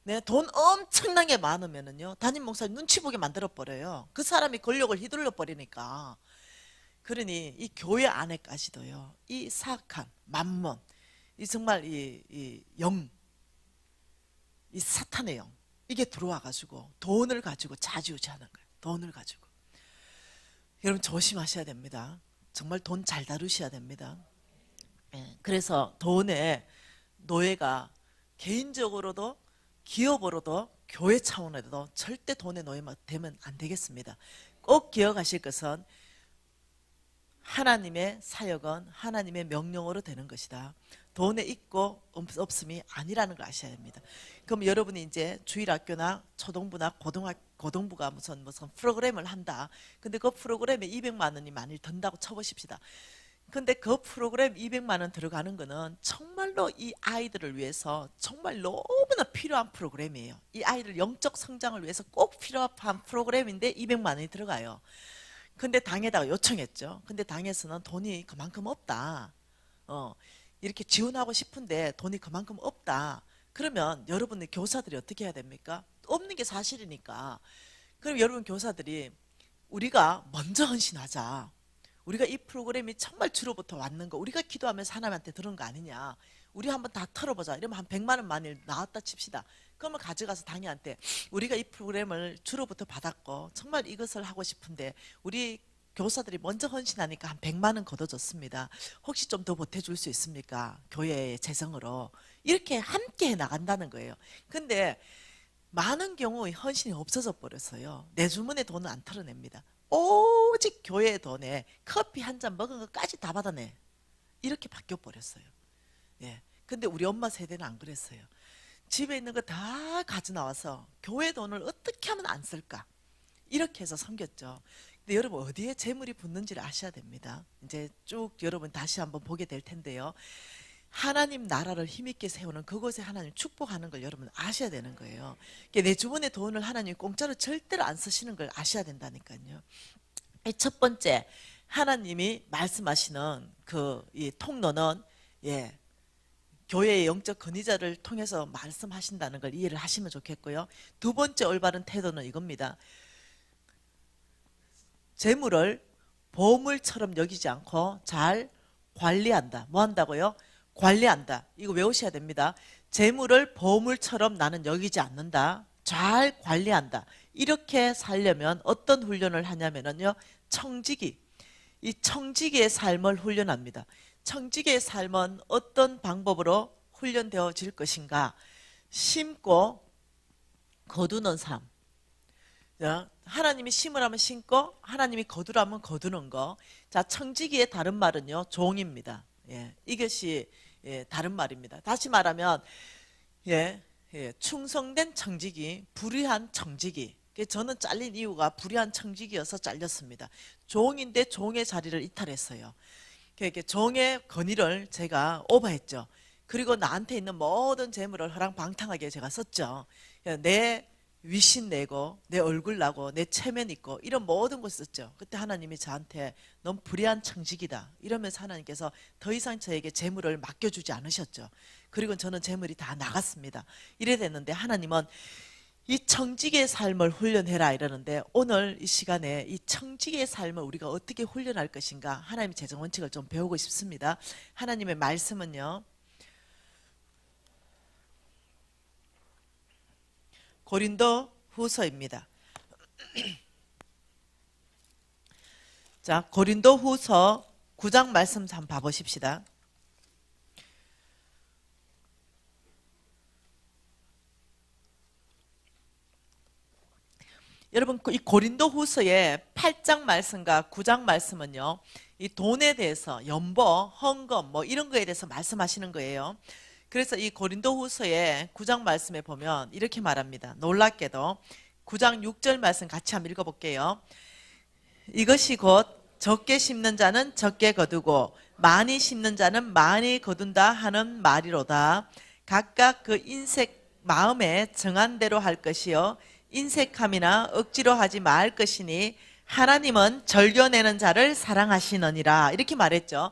네, 돈 엄청나게 많으면은요 담임 목사님 눈치 보게 만들어 버려요. 그 사람이 권력을 휘둘러 버리니까. 그러니 이 교회 안에까지도요 이 사악한 만몬, 이 정말 이 사탄의 영 이게 들어와 가지고 돈을 가지고 좌지우지하는 거예요. 돈을 가지고. 여러분 조심하셔야 됩니다. 정말 돈 잘 다루셔야 됩니다. 그래서 돈의 노예가 개인적으로도 기업으로도 교회 차원에도 절대 돈의 노예가 되면 안 되겠습니다. 꼭 기억하실 것은 하나님의 사역은 하나님의 명령으로 되는 것이다. 돈에 있고 없음이 아니라는 걸 아셔야 됩니다. 그럼 여러분이 이제 주일학교나 초등부나 고등부가 무슨 프로그램을 한다. 근데 그 프로그램에 200만 원이 만일 든다고 쳐보십시다. 근데 그 프로그램 200만 원 들어가는 거는 정말로 이 아이들을 위해서 정말 너무나 필요한 프로그램이에요. 이 아이들 영적 성장을 위해서 꼭 필요한 프로그램인데 200만 원이 들어가요. 근데 당에다가 요청했죠. 근데 당에서는 돈이 그만큼 없다. 이렇게 지원하고 싶은데 돈이 그만큼 없다. 그러면 여러분 교사들이 어떻게 해야 됩니까? 없는 게 사실이니까. 그럼 여러분 교사들이 우리가 먼저 헌신하자. 우리가 이 프로그램이 정말 주로부터 왔는 거 우리가 기도하면서 하나님한테 들은 거 아니냐. 우리 한번 다 털어보자. 이러면 한 100만 원 만일 나왔다 칩시다. 그러면 가져가서 당이한테 우리가 이 프로그램을 주로부터 받았고 정말 이것을 하고 싶은데 우리 교사들이 먼저 헌신하니까 한 100만 원 걷어줬습니다. 혹시 좀 더 보태줄 수 있습니까? 교회의 재정으로. 이렇게 함께 나간다는 거예요. 근데 많은 경우 헌신이 없어져 버렸어요. 내 주머니에 돈은 안 털어냅니다. 오직 교회의 돈에 커피 한 잔 먹은 것까지 다 받아내. 이렇게 바뀌어 버렸어요. 예. 근데 우리 엄마 세대는 안 그랬어요. 집에 있는 거 다 가져 나와서 교회 돈을 어떻게 하면 안 쓸까? 이렇게 해서 섬겼죠. 근데 여러분 어디에 재물이 붙는지를 아셔야 됩니다. 이제 쭉 여러분 다시 한번 보게 될 텐데요. 하나님 나라를 힘있게 세우는 그곳에 하나님 축복하는 걸 여러분 아셔야 되는 거예요. 내 주머니에 돈을 하나님 공짜로 절대로 안 쓰시는 걸 아셔야 된다니까요. 첫 번째 하나님이 말씀하시는 이 통로는 교회의 영적 권위자를 통해서 말씀하신다는 걸 이해를 하시면 좋겠고요. 두 번째 올바른 태도는 이겁니다. 재물을 보물처럼 여기지 않고 잘 관리한다. 뭐 한다고요? 관리한다. 이거 외우셔야 됩니다. 재물을 보물처럼 나는 여기지 않는다. 잘 관리한다. 이렇게 살려면 어떤 훈련을 하냐면요. 청지기. 이 청지기의 삶을 훈련합니다. 청지기의 삶은 어떤 방법으로 훈련되어질 것인가? 심고 거두는 삶. 하나님이 심으라면 심고 하나님이 거두라면 거두는 거. 자, 청지기의 다른 말은요. 종입니다. 이것이 다른 말입니다. 다시 말하면 충성된 청지기, 불의한 청지기. 저는 잘린 이유가 불의한 청지기여서 잘렸습니다. 종인데 종의 자리를 이탈했어요. 종의 권위를 제가 오버했죠. 그리고 나한테 있는 모든 재물을 허랑방탕하게 제가 썼죠. 내 위신 내고 내 얼굴 나고 내 체면 있고 이런 모든 걸 썼죠. 그때 하나님이 저한테 넌 불의한 청지기다 이러면서 하나님께서 더 이상 저에게 재물을 맡겨주지 않으셨죠. 그리고 저는 재물이 다 나갔습니다. 이래 됐는데 하나님은 이 청지기의 삶을 훈련해라 이러는데 오늘 이 시간에 이 청지기의 삶을 우리가 어떻게 훈련할 것인가 하나님의 재정 원칙을 좀 배우고 싶습니다. 하나님의 말씀은요. 고린도 후서입니다. 자, 고린도 후서 9장 말씀 한번 봐보십시다. 여러분 이 고린도 후서의 8장 말씀과 9장 말씀은요. 이 돈에 대해서 연보, 헌금 뭐 이런 거에 대해서 말씀하시는 거예요. 그래서 이 고린도 후서의 9장 말씀에 보면 이렇게 말합니다. 놀랍게도 9장 6절 말씀 같이 한번 읽어볼게요. 이것이 곧 적게 심는 자는 적게 거두고 많이 심는 자는 많이 거둔다 하는 말이로다. 각각 그 인색 마음에 정한 대로 할 것이요 인색함이나 억지로 하지 말 것이니 하나님은 절겨내는 자를 사랑하시느니라. 이렇게 말했죠.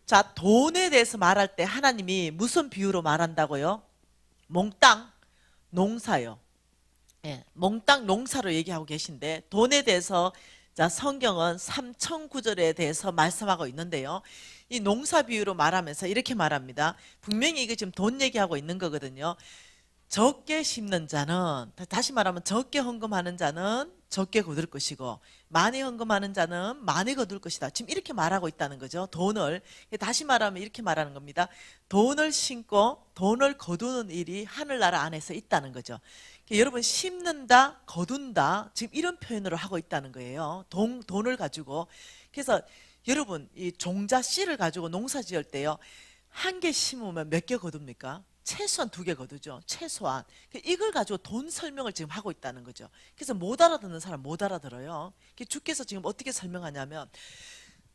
자, 돈에 대해서 말할 때 하나님이 무슨 비유로 말한다고요? 몽땅 농사요. 예, 몽땅 농사로 얘기하고 계신데 돈에 대해서 자, 성경은 3천 구절에 대해서 말씀하고 있는데요. 이 농사 비유로 말하면서 이렇게 말합니다. 분명히 이게 지금 돈 얘기하고 있는 거거든요. 적게 심는 자는, 다시 말하면 적게 헌금하는 자는 적게 거둘 것이고 많이 헌금하는 자는 많이 거둘 것이다. 지금 이렇게 말하고 있다는 거죠. 돈을. 다시 말하면 이렇게 말하는 겁니다. 돈을 심고 돈을 거두는 일이 하늘나라 안에서 있다는 거죠. 여러분 심는다, 거둔다 지금 이런 표현으로 하고 있다는 거예요. 돈을 가지고. 그래서 여러분 이 종자 씨를 가지고 농사 지을 때요. 한 개 심으면 몇 개 거둡니까? 최소한 2개 거두죠. 최소한. 이걸 가지고 돈 설명을 지금 하고 있다는 거죠. 그래서 못 알아듣는 사람 못 알아들어요. 주께서 지금 어떻게 설명하냐면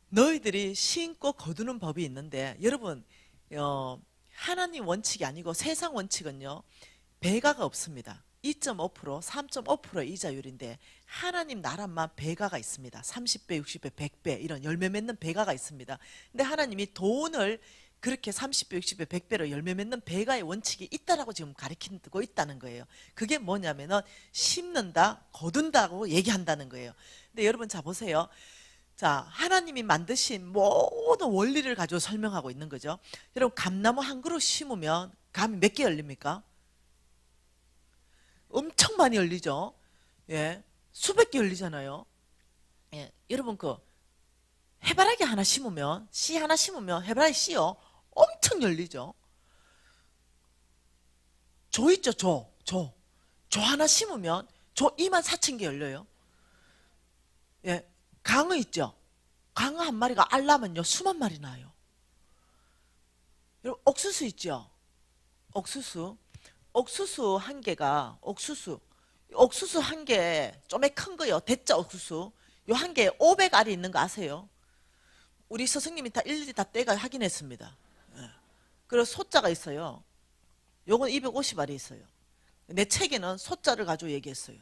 너희들이 심고 거두는 법이 있는데 여러분 하나님 원칙이 아니고 세상 원칙은요. 배가가 없습니다. 2.5%, 3.5% 이자율인데 하나님 나라만 배가가 있습니다. 30배, 60배, 100배 이런 열매 맺는 배가가 있습니다. 근데 하나님이 돈을 그렇게 30배, 60배, 100배로 열매 맺는 배가의 원칙이 있다라고 지금 가르치고 있다는 거예요. 그게 뭐냐면은 심는다, 거둔다고 얘기한다는 거예요. 근데 여러분 자 보세요. 자, 하나님이 만드신 모든 원리를 가지고 설명하고 있는 거죠. 여러분 감나무 한 그루 심으면 감이 몇 개 열립니까? 엄청 많이 열리죠. 예, 수백 개 열리잖아요. 예, 여러분 그 해바라기 하나 심으면 씨 하나 심으면 해바라기 씨요 엄청 열리죠. 조 있죠. 조 하나 심으면 조 24,000개 열려요. 예, 강어 있죠. 강어 한 마리가 알라면요 수만 마리 나요. 여러분 옥수수 있죠. 옥수수 한 개가 옥수수 한 개 좀에 큰 거요. 대짜 옥수수 요 한 개에 500알이 있는 거 아세요? 우리 스승님이 다 일일이 다 떼가 확인했습니다. 예. 그리고 소자가 있어요. 요건 250알이 있어요. 내 책에는 소자를 가지고 얘기했어요.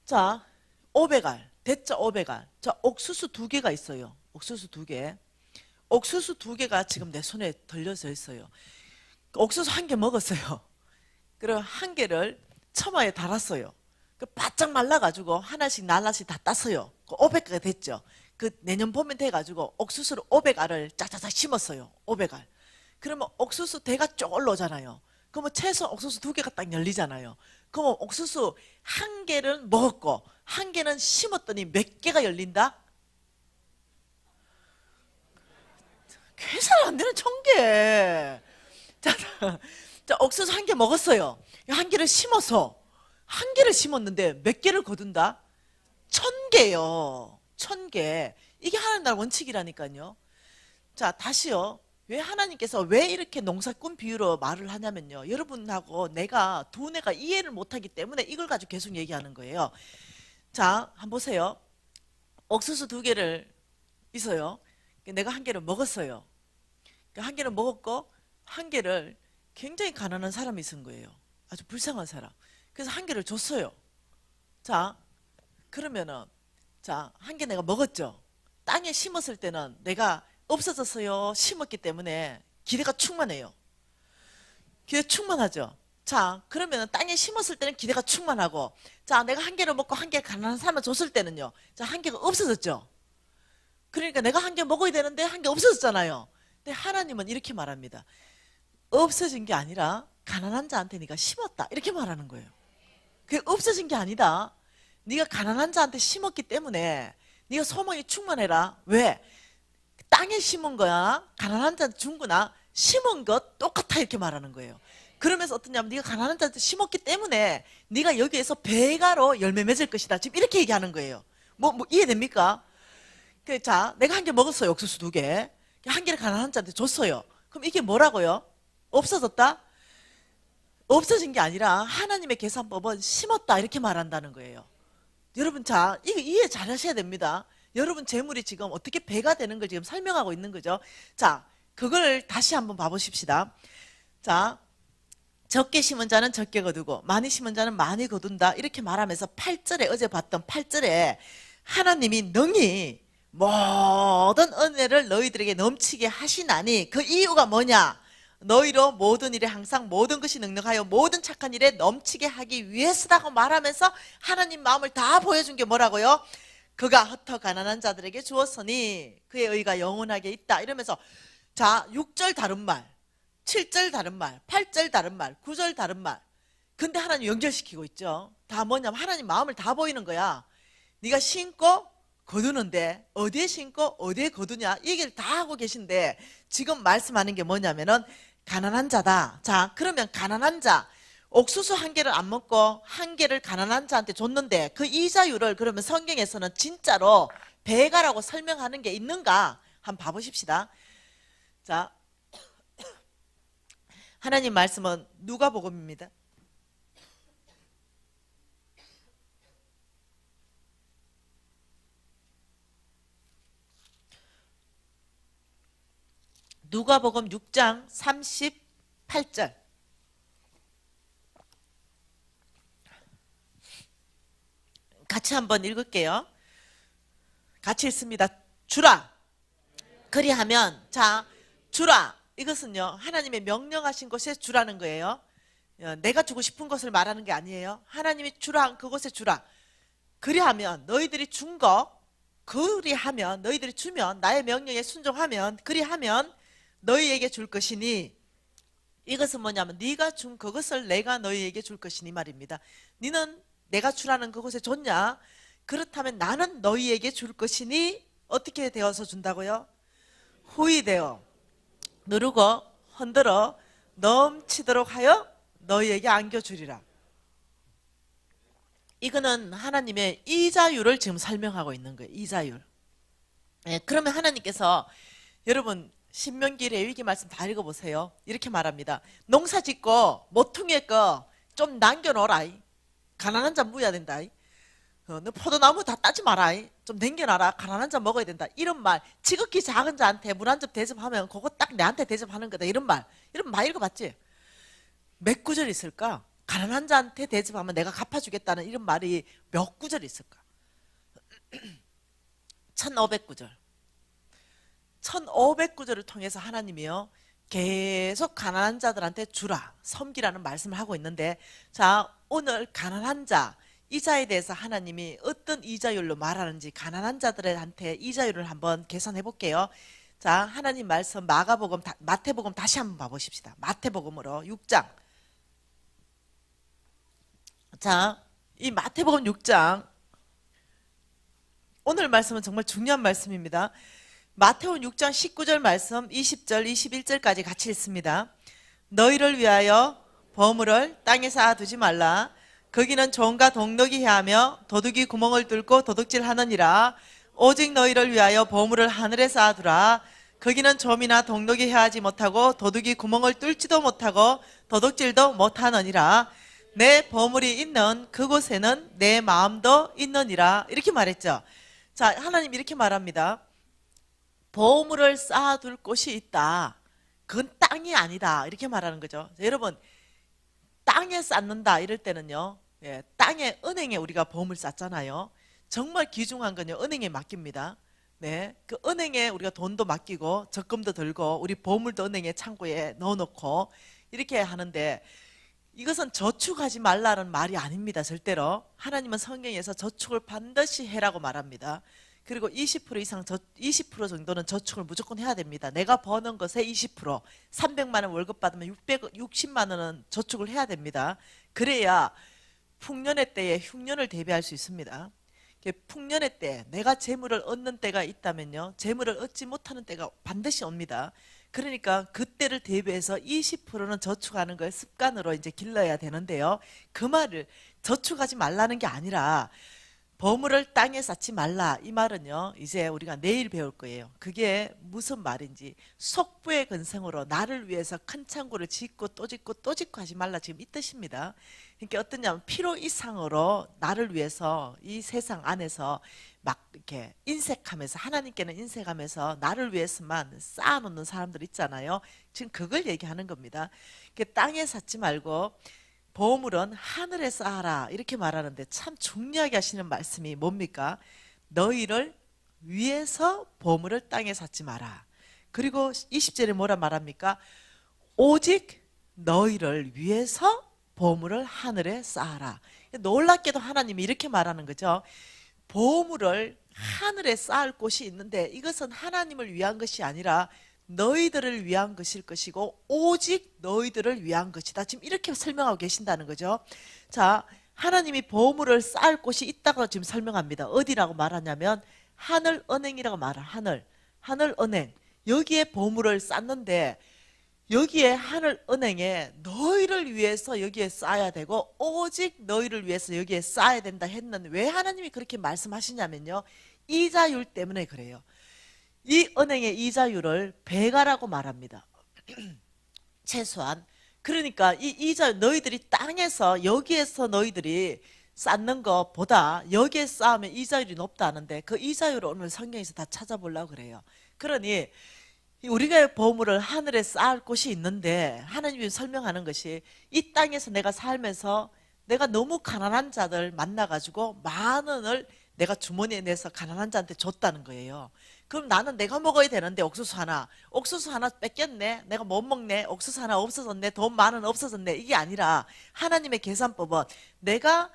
자, 500알, 대짜 500알. 자, 옥수수 2개가 있어요. 옥수수 2개. 옥수수 2개가 지금 내 손에 들려져 있어요. 옥수수 한 개 먹었어요. 그리고 한 개를 처마에 달았어요. 그 바짝 말라가지고 하나씩 날라씩 다 땄어요. 그 500개가 됐죠. 그 내년 봄에 돼가지고 옥수수를 500알을 짝짝짝 심었어요. 500알. 그러면 옥수수 대가 쭉 올라오잖아요. 그러면 최소 옥수수 2개가 딱 열리잖아요. 그러면 옥수수 한 개를 먹었고 한 개는 심었더니 몇 개가 열린다? 계산 안 되는 1000개. 자, 옥수수 한 개 먹었어요. 한 개를 심어서 한 개를 심었는데 몇 개를 거둔다? 1000개요. 1000개. 이게 하나님 나라 원칙이라니까요. 자, 다시요. 왜 하나님께서 왜 이렇게 농사꾼 비유로 말을 하냐면요. 여러분하고 내가 두뇌가 이해를 못하기 때문에 이걸 가지고 계속 얘기하는 거예요. 자, 한번 보세요. 옥수수 2개를 있어요. 내가 한 개를 먹었어요. 한 개를 먹었고 한 개를 굉장히 가난한 사람이 있은 거예요. 아주 불쌍한 사람. 그래서 한 개를 줬어요. 자, 그러면은 자, 한 개 내가 먹었죠. 땅에 심었을 때는 내가 없어졌어요. 심었기 때문에 기대가 충만해요. 기대 충만하죠. 자, 그러면 땅에 심었을 때는 기대가 충만하고, 자, 내가 한 개를 먹고 한 개 가난한 사람을 줬을 때는요, 자, 한 개가 없어졌죠. 그러니까 내가 한 개 먹어야 되는데 한 개 없어졌잖아요. 근데 하나님은 이렇게 말합니다. 없어진 게 아니라 가난한 자한테 네가 심었다, 이렇게 말하는 거예요. 그게 없어진 게 아니다. 네가 가난한 자한테 심었기 때문에 네가 소망이 충만해라. 왜? 땅에 심은 거야, 가난한 자한테 준 거나 심은 것 똑같아, 이렇게 말하는 거예요. 그러면서 어떠냐면 네가 가난한 자한테 심었기 때문에 네가 여기에서 배가로 열매 맺을 것이다, 지금 이렇게 얘기하는 거예요. 뭐 이해됩니까? 자, 내가 한 개 먹었어요. 옥수수 2개. 한 개를 가난한 자한테 줬어요. 그럼 이게 뭐라고요? 없어졌다? 없어진 게 아니라 하나님의 계산법은 심었다, 이렇게 말한다는 거예요. 여러분, 자, 이거 이해 잘 하셔야 됩니다. 여러분 재물이 지금 어떻게 배가 되는 걸 지금 설명하고 있는 거죠. 자, 그걸 다시 한번 봐보십시다. 자, 적게 심은 자는 적게 거두고 많이 심은 자는 많이 거둔다, 이렇게 말하면서 8절에, 어제 봤던 8절에 하나님이 능히 모든 은혜를 너희들에게 넘치게 하시나니 그 이유가 뭐냐? 너희로 모든 일에 항상 모든 것이 능력하여 모든 착한 일에 넘치게 하기 위해서라고 말하면서 하나님 마음을 다 보여준 게 뭐라고요? 그가 흩어 가난한 자들에게 주었으니 그의 의가 영원하게 있다, 이러면서, 자, 6절 다른 말, 7절 다른 말, 8절 다른 말, 9절 다른 말. 근데 하나님 연결시키고 있죠. 다 뭐냐면 하나님 마음을 다 보이는 거야. 네가 심고 거두는데 어디에 심고 어디에 거두냐, 이 얘기를 다 하고 계신데 지금 말씀하는 게 뭐냐면은 가난한 자다. 자, 그러면 가난한 자, 옥수수 한 개를 안 먹고 한 개를 가난한 자한테 줬는데 그 이자율을 그러면 성경에서는 진짜로 배가라고 설명하는 게 있는가 한번 봐보십시다. 자, 하나님 말씀은 누가복음입니다. 누가복음 6장 38절. 같이 한번 읽을게요. 같이 읽습니다. 주라. 그리하면, 자, 주라. 이것은요, 하나님의 명령하신 곳에 주라는 거예요. 내가 주고 싶은 것을 말하는 게 아니에요. 하나님이 주라 한 그곳에 주라. 그리하면 너희들이 준 거, 그리하면 너희들이 주면, 나의 명령에 순종하면, 그리하면 너희에게 줄 것이니, 이것은 뭐냐면 네가 준 그것을 내가 너희에게 줄 것이니 말입니다. 너는 내가 주라는 그곳에 줬냐? 그렇다면 나는 너희에게 줄 것이니 어떻게 되어서 준다고요? 후히되어 누르고 흔들어 넘치도록 하여 너희에게 안겨주리라. 이거는 하나님의 이자율을 지금 설명하고 있는 거예요. 이자율. 네, 그러면 하나님께서, 여러분 신명기 레위기 말씀 다 읽어보세요. 이렇게 말합니다. 농사 짓고 모퉁이에 거 좀 남겨놓으라. 가난한 자 무야 된다. 너 포도나무 다 따지 마라. 좀 남겨놔라. 가난한 자 먹어야 된다. 이런 말, 지극히 작은 자한테 물 한 점 대접하면 그거 딱 내한테 대접하는 거다, 이런 말. 이런 말 읽어봤지? 몇 구절 있을까? 가난한 자한테 대접하면 내가 갚아주겠다는 이런 말이 몇 구절 있을까? 1500구절. 1500구절을 통해서 하나님이요, 계속 가난한 자들한테 주라, 섬기라는 말씀을 하고 있는데, 자, 오늘 가난한 자, 이자에 대해서 하나님이 어떤 이자율로 말하는지 가난한 자들한테 이자율을 한번 계산해 볼게요. 자, 하나님 말씀 마가복음, 마태복음 다시 한번 봐보십시다. 마태복음으로 6장. 자, 이 마태복음 6장, 오늘 말씀은 정말 중요한 말씀입니다. 마태복음 6장 19절 말씀, 20절, 21절까지 같이 읽습니다. 너희를 위하여 보물을 땅에 쌓아두지 말라. 거기는 종과 동록이 해하며 도둑이 구멍을 뚫고 도둑질하느니라. 오직 너희를 위하여 보물을 하늘에 쌓아두라. 거기는 좀이나 동록이 해하지 못하고 도둑이 구멍을 뚫지도 못하고 도둑질도 못하느니라. 내 보물이 있는 그곳에는 내 마음도 있느니라. 이렇게 말했죠. 자, 하나님 이렇게 말합니다. 보물을 쌓아둘 곳이 있다. 그건 땅이 아니다, 이렇게 말하는 거죠. 여러분, 땅에 쌓는다 이럴 때는요, 예, 땅에, 은행에 우리가 보물 쌓잖아요. 정말 귀중한 건요, 은행에 맡깁니다. 네, 그 은행에 우리가 돈도 맡기고 적금도 들고 우리 보물도 은행에 창고에 넣어놓고 이렇게 하는데, 이것은 저축하지 말라는 말이 아닙니다. 절대로. 하나님은 성경에서 저축을 반드시 해라고 말합니다. 그리고 20% 이상 20% 정도는 저축을 무조건 해야 됩니다. 내가 버는 것의 20%, 300만 원 월급 받으면 660만 원은 저축을 해야 됩니다. 그래야 풍년의 때에 흉년을 대비할 수 있습니다. 풍년의 때 내가 재물을 얻는 때가 있다면요, 재물을 얻지 못하는 때가 반드시 옵니다. 그러니까 그때를 대비해서 20%는 저축하는 걸 습관으로 이제 길러야 되는데요, 그 말을 저축하지 말라는 게 아니라 보물을 땅에 쌓지 말라, 이 말은요 이제 우리가 내일 배울 거예요. 그게 무슨 말인지, 속부의 근성으로 나를 위해서 큰 창고를 짓고 또 짓고 또 짓고 하지 말라, 지금 이 뜻입니다. 그러니까 어떠냐면 필요 이상으로 나를 위해서 이 세상 안에서 막 이렇게 인색하면서, 하나님께는 인색하면서 나를 위해서만 쌓아놓는 사람들 있잖아요. 지금 그걸 얘기하는 겁니다. 땅에 쌓지 말고 보물은 하늘에 쌓아라, 이렇게 말하는데 참 중요하게 하시는 말씀이 뭡니까? 너희를 위해서 보물을 땅에 쌓지 마라. 그리고 20절에 뭐라 말합니까? 오직 너희를 위해서 보물을 하늘에 쌓아라. 놀랍게도 하나님이 이렇게 말하는 거죠. 보물을 하늘에 쌓을 곳이 있는데 이것은 하나님을 위한 것이 아니라 너희들을 위한 것일 것이고 오직 너희들을 위한 것이다. 지금 이렇게 설명하고 계신다는 거죠. 자, 하나님이 보물을 쌓을 곳이 있다고 지금 설명합니다. 어디라고 말하냐면 하늘은행이라고 말해요. 하늘은행. 여기에 보물을 쌓는데 여기에 하늘은행에 너희를 위해서 여기에 쌓아야 되고 오직 너희를 위해서 여기에 쌓아야 된다 했는데, 왜 하나님이 그렇게 말씀하시냐면요, 이자율 때문에 그래요. 이 은행의 이자율을 배가라고 말합니다. 최소한. 그러니까 이 이자율, 너희들이 땅에서 여기에서 너희들이 쌓는 것보다 여기에 쌓으면 이자율이 높다는데 그 이자율을 오늘 성경에서 다 찾아보려고 그래요. 그러니 우리가 보물을 하늘에 쌓을 곳이 있는데 하나님이 설명하는 것이, 이 땅에서 내가 살면서 내가 너무 가난한 자들 만나가지고 만 원을 내가 주머니에 내서 가난한 자한테 줬다는 거예요. 그럼 나는 내가 먹어야 되는데 옥수수 하나 뺏겼네, 내가 못 먹네, 옥수수 하나 없어졌네, 돈 많은 없어졌네, 이게 아니라 하나님의 계산법은 내가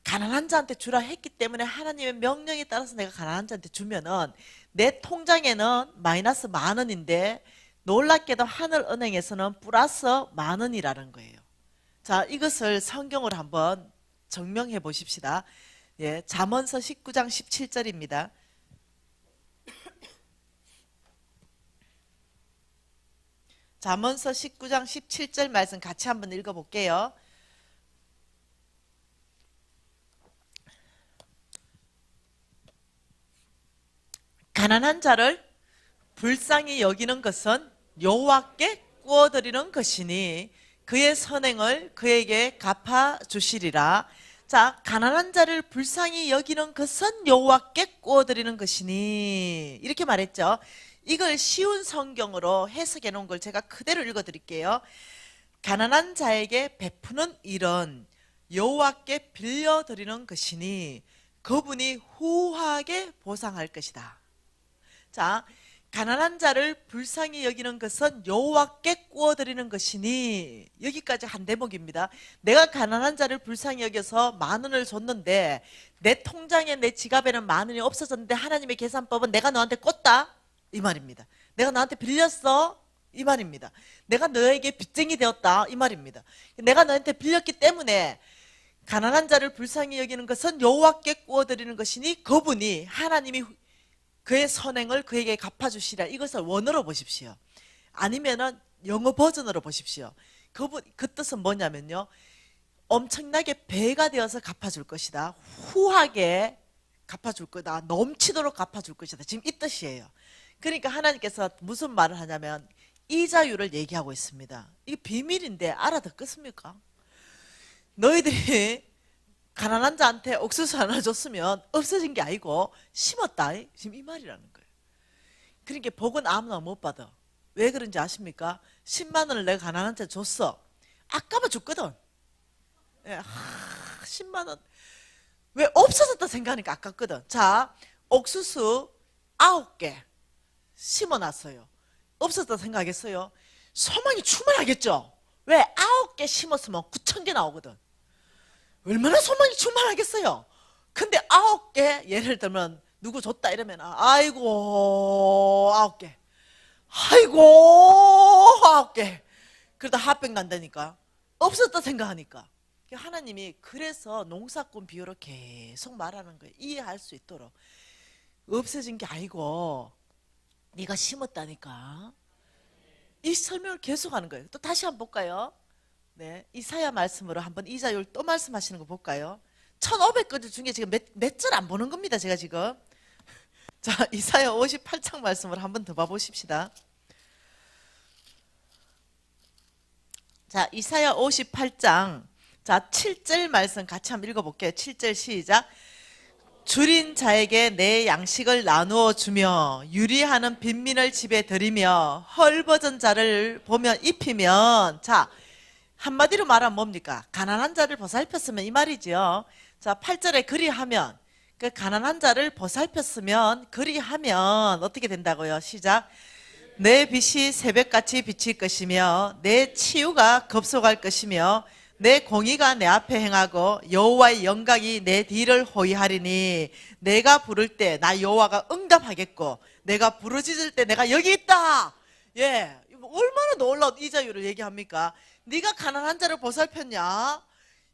가난한 자한테 주라 했기 때문에 하나님의 명령에 따라서 내가 가난한 자한테 주면은 내 통장에는 마이너스 만 원인데 놀랍게도 하늘은행에서는 플러스 만 원이라는 거예요. 자, 이것을 성경으로 한번 증명해 보십시다. 예, 잠언서 19장 17절입니다. 잠언서 19장 17절 말씀 같이 한번 읽어볼게요. 가난한 자를 불쌍히 여기는 것은 여호와께 구워드리는 것이니 그의 선행을 그에게 갚아주시리라. 자, 가난한 자를 불쌍히 여기는 것은 여호와께 구워드리는 것이니, 이렇게 말했죠. 이걸 쉬운 성경으로 해석해 놓은 걸 제가 그대로 읽어드릴게요. 가난한 자에게 베푸는 일은 여호와께 빌려드리는 것이니 그분이 후하게 보상할 것이다. 자, 가난한 자를 불쌍히 여기는 것은 여호와께 구워드리는 것이니, 여기까지 한 대목입니다. 내가 가난한 자를 불쌍히 여겨서 만 원을 줬는데 내 통장에, 내 지갑에는 만 원이 없어졌는데 하나님의 계산법은 내가 너한테 꽂다, 이 말입니다. 내가 너한테 빌렸어, 이 말입니다. 내가 너에게 빚쟁이 되었다, 이 말입니다. 내가 너한테 빌렸기 때문에 가난한 자를 불쌍히 여기는 것은 여호와께 구워드리는 것이니 그분이, 하나님이 그의 선행을 그에게 갚아주시라. 이것을 원어로 보십시오. 아니면은 영어 버전으로 보십시오. 그 뜻은 뭐냐면요, 엄청나게 배가 되어서 갚아줄 것이다, 후하게 갚아줄 거다, 넘치도록 갚아줄 것이다, 지금 이 뜻이에요. 그러니까 하나님께서 무슨 말을 하냐면 이자율을 얘기하고 있습니다. 이게 비밀인데 알아듣겠습니까? 너희들이 가난한 자한테 옥수수 하나 줬으면 없어진 게 아니고 심었다, 지금 이 말이라는 거예요. 그러니까 복은 아무나 못 받아. 왜 그런지 아십니까? 10만 원을 내가 가난한 자한테 줬어. 아까봐 줬거든. 10만 원 왜 없어졌다 생각하니까 아깝거든. 자, 옥수수 9개 심어놨어요. 없어졌다 생각하겠어요? 소망이 충만하겠죠? 왜? 9개 심었으면 9천 개 나오거든. 얼마나 소망이 충만하겠어요. 근데 9개, 예를 들면 누구 줬다 이러면 아이고 9개, 아이고 9개, 그러다 합병 난다니까. 없었다 생각하니까. 하나님이 그래서 농사꾼 비유로 계속 말하는 거예요. 이해할 수 있도록. 없어진 게 아니고 네가 심었다니까. 이 설명을 계속하는 거예요. 또 다시 한번 볼까요? 네, 이사야 말씀으로 한번 이자율 또 말씀하시는 거 볼까요? 1500글 중에 지금 몇 절 안 보는 겁니다, 제가 지금. 자, 이사야 58장 말씀을 한번 더 봐보십시다. 자, 이사야 58장, 자, 7절 말씀 같이 한번 읽어볼게요. 7절 시작. 줄인 자에게 내 양식을 나누어 주며 유리하는 빈민을 집에 들이며 헐벗은 자를 보며 입히면, 자, 한마디로 말하면 뭡니까? 가난한 자를 보살폈으면 이 말이죠. 자, 8절에 그리하면, 그 가난한 자를 보살폈으면, 그리하면 어떻게 된다고요? 시작. 내 빛이 새벽같이 비칠 것이며 내 치유가 급속할 것이며 내 공의가 내 앞에 행하고 여호와의 영광이 내 뒤를 호위하리니 내가 부를 때 나 여호와가 응답하겠고 내가 부르짖을 때 내가 여기 있다. 예, 얼마나 놀라운 이자율을 얘기합니까? 네가 가난한 자를 보살폈냐?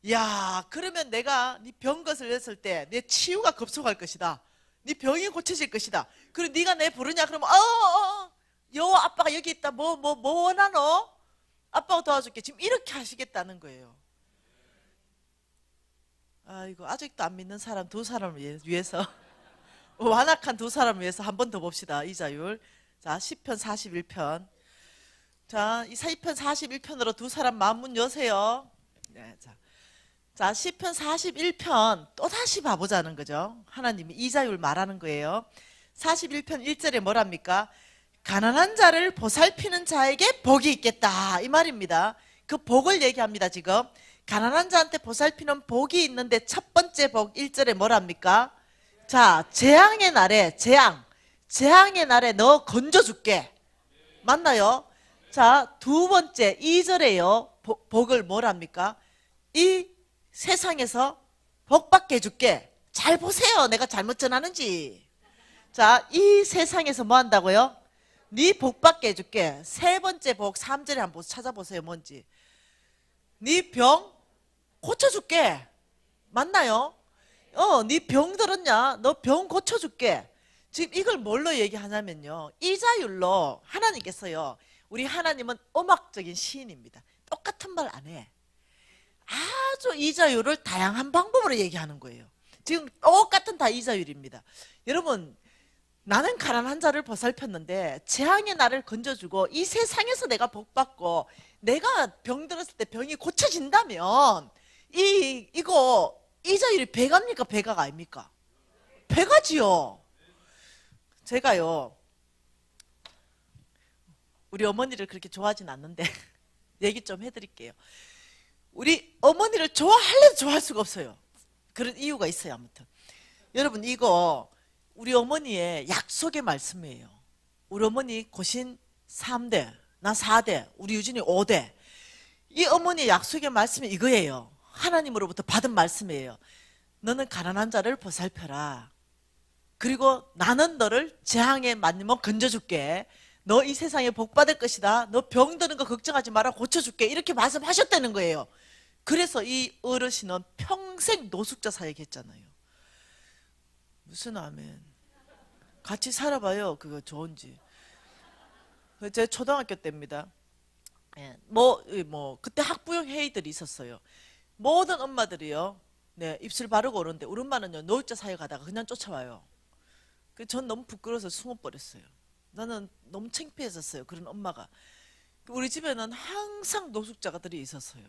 야, 그러면 내가 네 병것을 냈을 때 내 치유가 급속할 것이다. 네 병이 고쳐질 것이다. 그리고 네가 내 부르냐? 그러면 여호와 아빠가 여기 있다. 뭐 원하노? 아빠가 도와줄게. 지금 이렇게 하시겠다는 거예요. 아이고, 아직도 안 믿는 사람 두 사람을 위해서 완악한 두 사람을 위해서 한 번 더 봅시다. 이자율. 자, 시편 41편. 자, 이 시편 41편으로 두 사람 마음 문 여세요. 네, 자, 시편 41편 또 다시 봐보자는 거죠. 하나님이 이자율 말하는 거예요. 41편 1절에 뭐랍니까? 가난한 자를 보살피는 자에게 복이 있겠다, 이 말입니다. 그 복을 얘기합니다. 지금 가난한 자한테 보살피는 복이 있는데 첫 번째 복 1절에 뭐랍니까? 자, 재앙의 날에, 재앙의 날에 너 건져줄게. 맞나요? 자, 두 번째 2절에요 복을 뭐랍니까? 이 세상에서 복받게 해줄게. 잘 보세요, 내가 잘못 전하는지. 자, 이 세상에서 뭐 한다고요? 네 복받게 해줄게. 세 번째 복 3절에 한번 찾아보세요. 뭔지. 네 병 고쳐줄게. 맞나요? 네 병 들었냐? 너 병 고쳐줄게. 지금 이걸 뭘로 얘기하냐면요, 이자율로 하나님께서요, 우리 하나님은 음악적인 시인입니다. 똑같은 말 안 해. 아주 이자율을 다양한 방법으로 얘기하는 거예요. 지금 똑같은 다 이자율입니다. 여러분, 나는 가난한 자를 보살폈는데 재앙의 나를 건져주고 이 세상에서 내가 복받고 내가 병 들었을 때 병이 고쳐진다면 이거 이자율이 배갑니까? 배가가 아닙니까? 배가지요. 제가요, 우리 어머니를 그렇게 좋아하진 않는데 얘기 좀 해드릴게요. 우리 어머니를 좋아할래도 좋아할 수가 없어요. 그런 이유가 있어요. 아무튼 여러분, 이거 우리 어머니의 약속의 말씀이에요. 우리 어머니 고신 3대, 나 4대, 우리 유진이 5대. 이 어머니의 약속의 말씀이 이거예요. 하나님으로부터 받은 말씀이에요. 너는 가난한 자를 보살펴라. 그리고 나는 너를 재앙에 맞으면 건져줄게. 너 이 세상에 복 받을 것이다. 너 병 드는 거 걱정하지 마라. 고쳐줄게. 이렇게 말씀하셨다는 거예요. 그래서 이 어르신은 평생 노숙자 사역했잖아요. 무슨 아멘. 같이 살아봐요. 그거 좋은지. 제 초등학교 때입니다. 그때 학부형 회의들이 있었어요. 모든 엄마들이요, 네, 입술 바르고 오는데 우리 엄마는요, 노숙자 사역하다가 그냥 쫓아와요. 전 너무 부끄러워서 숨어버렸어요. 나는 너무 창피했었어요. 그런 엄마가. 우리 집에는 항상 노숙자들이 있었어요.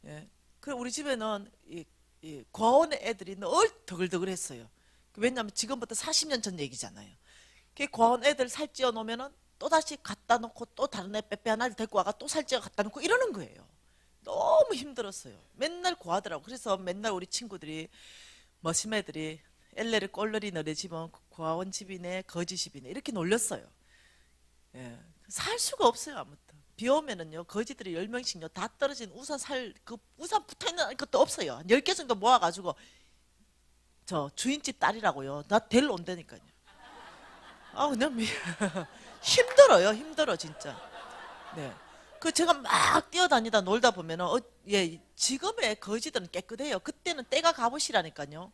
예. 그리고 우리 집에는 이 고아원의 애들이 늘 더글더글했어요. 왜냐하면 지금부터 40년 전 얘기잖아요. 그 고아원 애들 살찌워 놓으면은 또 다시 갖다 놓고 또 다른 애 빼빼 하나 데리고 와가 또 살찌워 갖다 놓고 이러는 거예요. 너무 힘들었어요. 맨날 고하더라고. 그래서 맨날 우리 친구들이, 머시매들이 엘레르 꼴러리 너네 집은 고아원 집이네, 거지 집이네, 이렇게 놀렸어요. 예. 살 수가 없어요. 아무튼 비 오면은요, 거지들이 10명씩요, 다 떨어진 우산 그 우산 붙어 있는 것도 없어요. 한 10개 정도 모아가지고, 저 주인집 딸이라고요. 나 데리러 온다니까요. 그냥 힘들어요, 힘들어, 진짜. 네. 그 제가 막 뛰어다니다 놀다 보면은, 예, 지금의 거지들은 깨끗해요. 그때는 때가 가보시라니까요.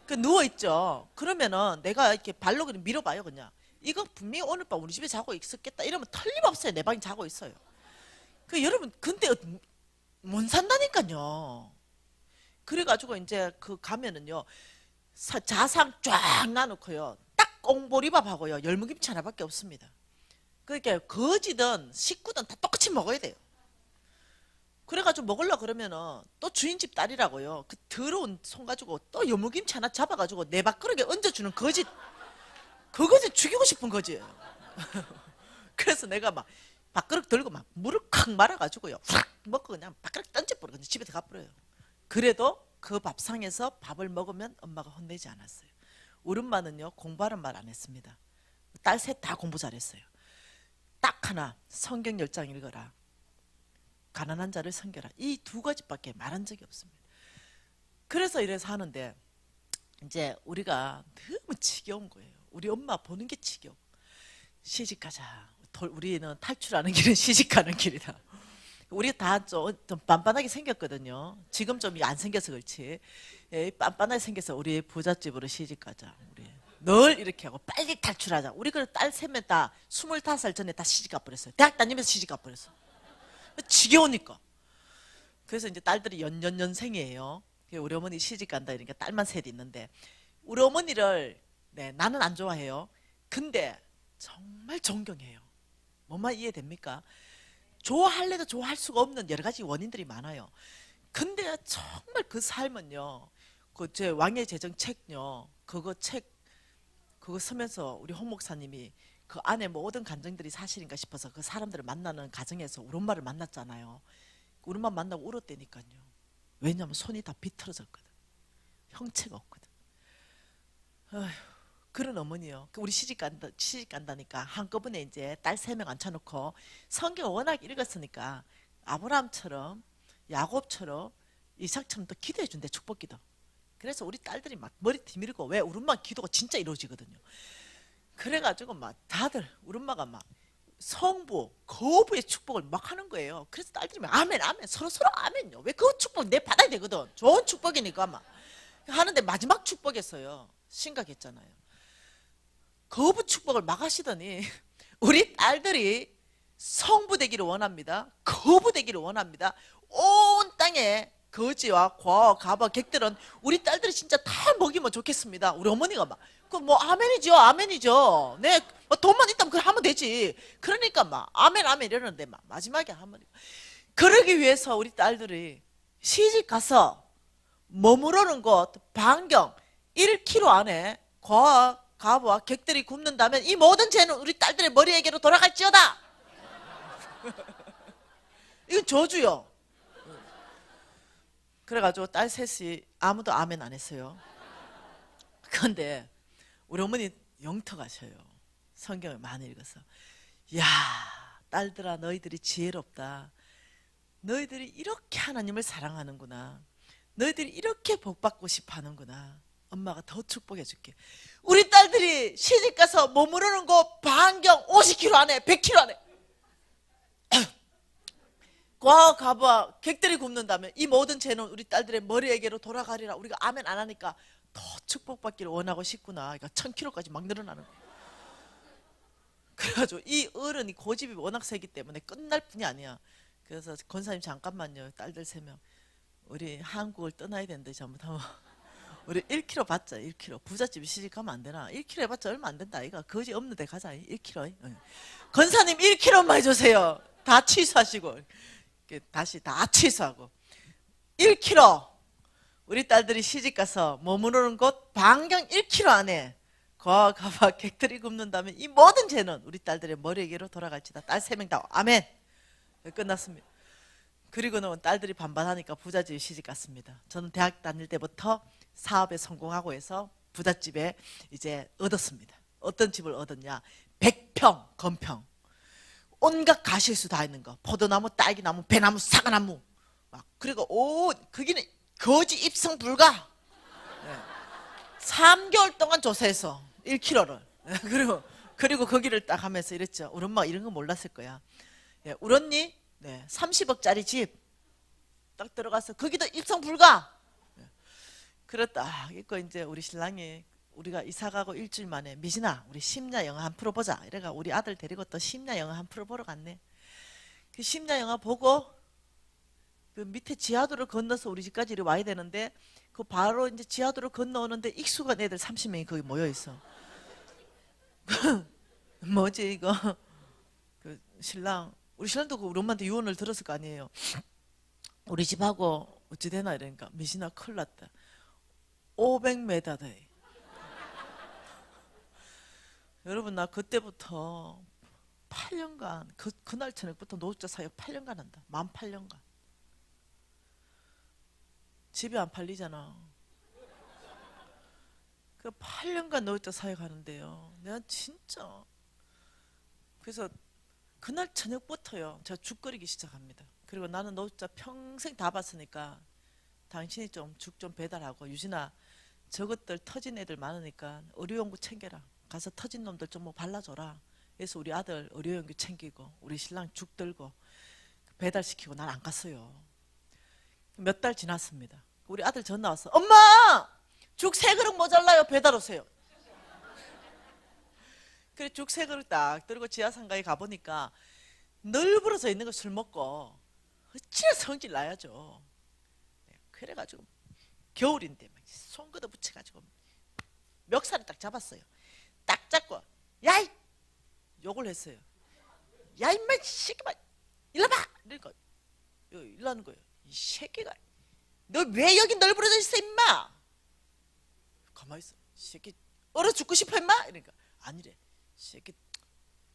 그 누워있죠. 그러면은 내가 이렇게 발로 그냥 밀어봐요, 그냥. 이거 분명히 오늘 밤 우리 집에 자고 있었겠다. 이러면 틀림없어요. 내 방에 자고 있어요. 그 여러분, 근데 못 산다니까요. 그래가지고 이제 그 가면은요, 자상 쫙 놔놓고요. 딱 꽁보리밥하고요. 열무김치 하나밖에 없습니다. 그러니까 거지든 식구든 다 똑같이 먹어야 돼요. 그래가지고 먹으려 그러면은 또 주인집 딸이라고요. 그 더러운 손 가지고 또 열무김치 하나 잡아가지고 내 밥그릇에 얹어주는 거지. 그거지 죽이고 싶은 거지. 그래서 내가 막 밥그릇 들고 막 물을 콱 말아가지고요. 확 먹고 그냥 밥그릇 던져버려. 그냥 집에 가버려요. 그래도 그 밥상에서 밥을 먹으면 엄마가 혼내지 않았어요. 우리 엄마는요, 공부하는 말 안 했습니다. 딸 셋 다 공부 잘했어요. 딱 하나, 성경 10장 읽어라. 가난한 자를 섬겨라. 이 두 가지밖에 말한 적이 없습니다. 그래서 이래서 하는데, 이제 우리가 너무 지겨운 거예요. 우리 엄마 보는 게 지겨워. 시집 가자. 우리는 탈출하는 길은 시집 가는 길이다. 우리 다 좀 빤빤하게 생겼거든요. 지금 좀 안 생겨서 그렇지. 예, 빤빤하게 생겨서 우리 부잣집으로 시집 가자. 우리 늘 이렇게 하고 빨리 탈출하자. 우리 그 딸 셋면 다 25살 전에 다 시집 가버렸어요. 대학 다니면서 시집 가버렸어. 지겨우니까. 그래서 이제 딸들이 연년생이에요. 우리 어머니 시집 간다 이러니까 딸만 셋 있는데, 우리 어머니를, 네, 나는 안 좋아해요. 근데 정말 존경해요. 뭐만 이해됩니까? 좋아할래도 좋아할 수가 없는 여러 가지 원인들이 많아요. 근데 정말 그 삶은요, 그 제 왕의 재정 책요, 그거 쓰면서 우리 홍 목사님이 그 안에 모든 감정들이 사실인가 싶어서 그 사람들을 만나는 과정에서 우리 엄마를 만났잖아요. 우리 엄마 만나고 울었다니까요. 왜냐면 손이 다 비틀어졌거든. 형체가 없거든. 어휴, 그런 어머니요. 우리 시집 간다니까 한꺼번에 이제 딸 3명 앉혀놓고 성경 워낙 읽었으니까 아브라함처럼, 야곱처럼, 이삭처럼 또 기도해 준대, 축복기도. 그래서 우리 딸들이 막 머리 뒤밀고, 왜 우리 엄마 기도가 진짜 이루어지거든요. 그래가지고 막 다들 우리 엄마가 막 성부, 거부의 축복을 막 하는 거예요. 그래서 딸들이 막 아멘, 아멘, 서로 아멘요. 왜 그 축복 내 받아야 되거든. 좋은 축복이니까 막 하는데 마지막 축복에서요, 심각했잖아요. 거부 축복을 막 하시더니 우리 딸들이 성부 되기를 원합니다. 거부 되기를 원합니다. 온 땅에 거지와 과와 가바 객들은 우리 딸들이 진짜 다 먹이면 좋겠습니다. 우리 어머니가 막 그 뭐 아멘이죠, 아멘이죠. 네, 뭐 돈만 있다면 그래 하면 되지. 그러니까 막 아멘, 아멘 이러는데 막 마지막에 한번 그러기 위해서 우리 딸들이 시집 가서 머무르는 곳 반경 1km 안에 과와 가부와 객들이 굶는다면 이 모든 죄는 우리 딸들의 머리에게로 돌아갈지어다. 이건 저주요. 그래가지고 딸 셋이 아무도 아멘 안 했어요. 그런데 우리 어머니 영터 가셔요. 성경을 많이 읽어서. 야, 딸들아, 너희들이 지혜롭다. 너희들이 이렇게 하나님을 사랑하는구나. 너희들이 이렇게 복받고 싶어 하는구나. 엄마가 더 축복해 줄게. 우리 딸들이 시집가서 머무르는 곳 반경 50km 안에, 100km 안에 과 가봐 객들이 굶는다면 이 모든 죄는 우리 딸들의 머리에게로 돌아가리라. 우리가 아멘 안 하니까 더 축복받기를 원하고 싶구나. 그러니까 1000km까지 막 늘어나는 거예요. 그래가지고 이 어른이 고집이 워낙 세기 때문에 끝날 뿐이 아니야. 그래서 권사님 잠깐만요. 딸들 3명 우리 한국을 떠나야 되는데 잘못하면 우리 1km 받자. 1km 부잣집에 시집가면 안 되나? 1km 해봤자 얼마 안 된다. 이거 거지 없는 데 가자. 1km. 권사님 1km만 해주세요. 다 취소하시고 다시 다 취소하고 1km 우리 딸들이 시집가서 머무르는 곳 반경 1km 안에 거와 가봐 객들이 굶는다면 이 모든 죄는 우리 딸들의 머리에게로 돌아갈지다. 딸 3명 다 아멘. 끝났습니다. 그리고는 딸들이 반반하니까 부잣집에 시집갔습니다. 저는 대학 다닐 때부터 사업에 성공하고 해서 부잣집에 이제 얻었습니다. 어떤 집을 얻었냐? 100평 건평. 온갖 가실수 다 있는 거. 포도나무, 딸기나무, 배나무, 사과나무. 막 그리고 거기는 거지 입성 불가. 3개월 동안 조사해서 1kg를. 그리고 거기를 딱 하면서 이랬죠. 우리 엄마가 이런 거 몰랐을 거야. 우리 언니 30억짜리 집 딱 들어가서 거기도 입성 불가. 그랬다. 이거 이제 우리 신랑이 우리가 이사 가고 일주일 만에 미진아 우리 심야 영화 한 프로 보자. 이래가 우리 아들 데리고 또 심야 영화 한 프로 보러 갔네. 그 심야 영화 보고 그 밑에 지하도를 건너서 우리 집까지 이리 와야 되는데 그 바로 이제 지하도를 건너오는데 익숙한 애들 30명이 거기 모여 있어. 뭐지 이거? 그 우리 신랑도 우리 엄마한테 유언을 들었을 거 아니에요. 우리 집하고 어찌 되나 이러니까 미진아 큰일 났다. 500m 돼. 여러분 나 그때부터 8년간 그날 저녁부터 노숙자 사역 8년간 한다. 만 8년간. 집이 안 팔리잖아. 그 8년간 노숙자 사역하는데요. 내가 진짜 그래서 그날 저녁부터요. 제가 죽 끓이기 시작합니다. 그리고 나는 노숙자 평생 다 봤으니까 당신이 좀 죽 좀 배달하고 유진아 저것들 터진 애들 많으니까 의료용구 챙겨라. 가서 터진 놈들 좀 뭐 발라줘라. 그래서 우리 아들 의료용구 챙기고 우리 신랑 죽 들고 배달시키고 난 안 갔어요. 몇 달 지났습니다. 우리 아들 전화 왔어. 엄마! 죽 3그릇 모자라요. 배달 오세요. 그래 죽 3그릇 딱 들고 지하상가에 가보니까 널브러져 있는 거 술 먹고 어찌나 성질 나야죠. 그래가지고 겨울인데 막 손 걷어 붙여가지고 멱살을 딱 잡았어요. 딱 잡고 야이! 욕을 했어요. 야 임마 새끼마 일로 봐! 이러니까 일로 하는 거예요. 이 새끼가 너 왜 여기 널브러져 있어 임마! 가만히 있어. 새끼 얼어 죽고 싶어 임마! 이러니까 아니래. 새끼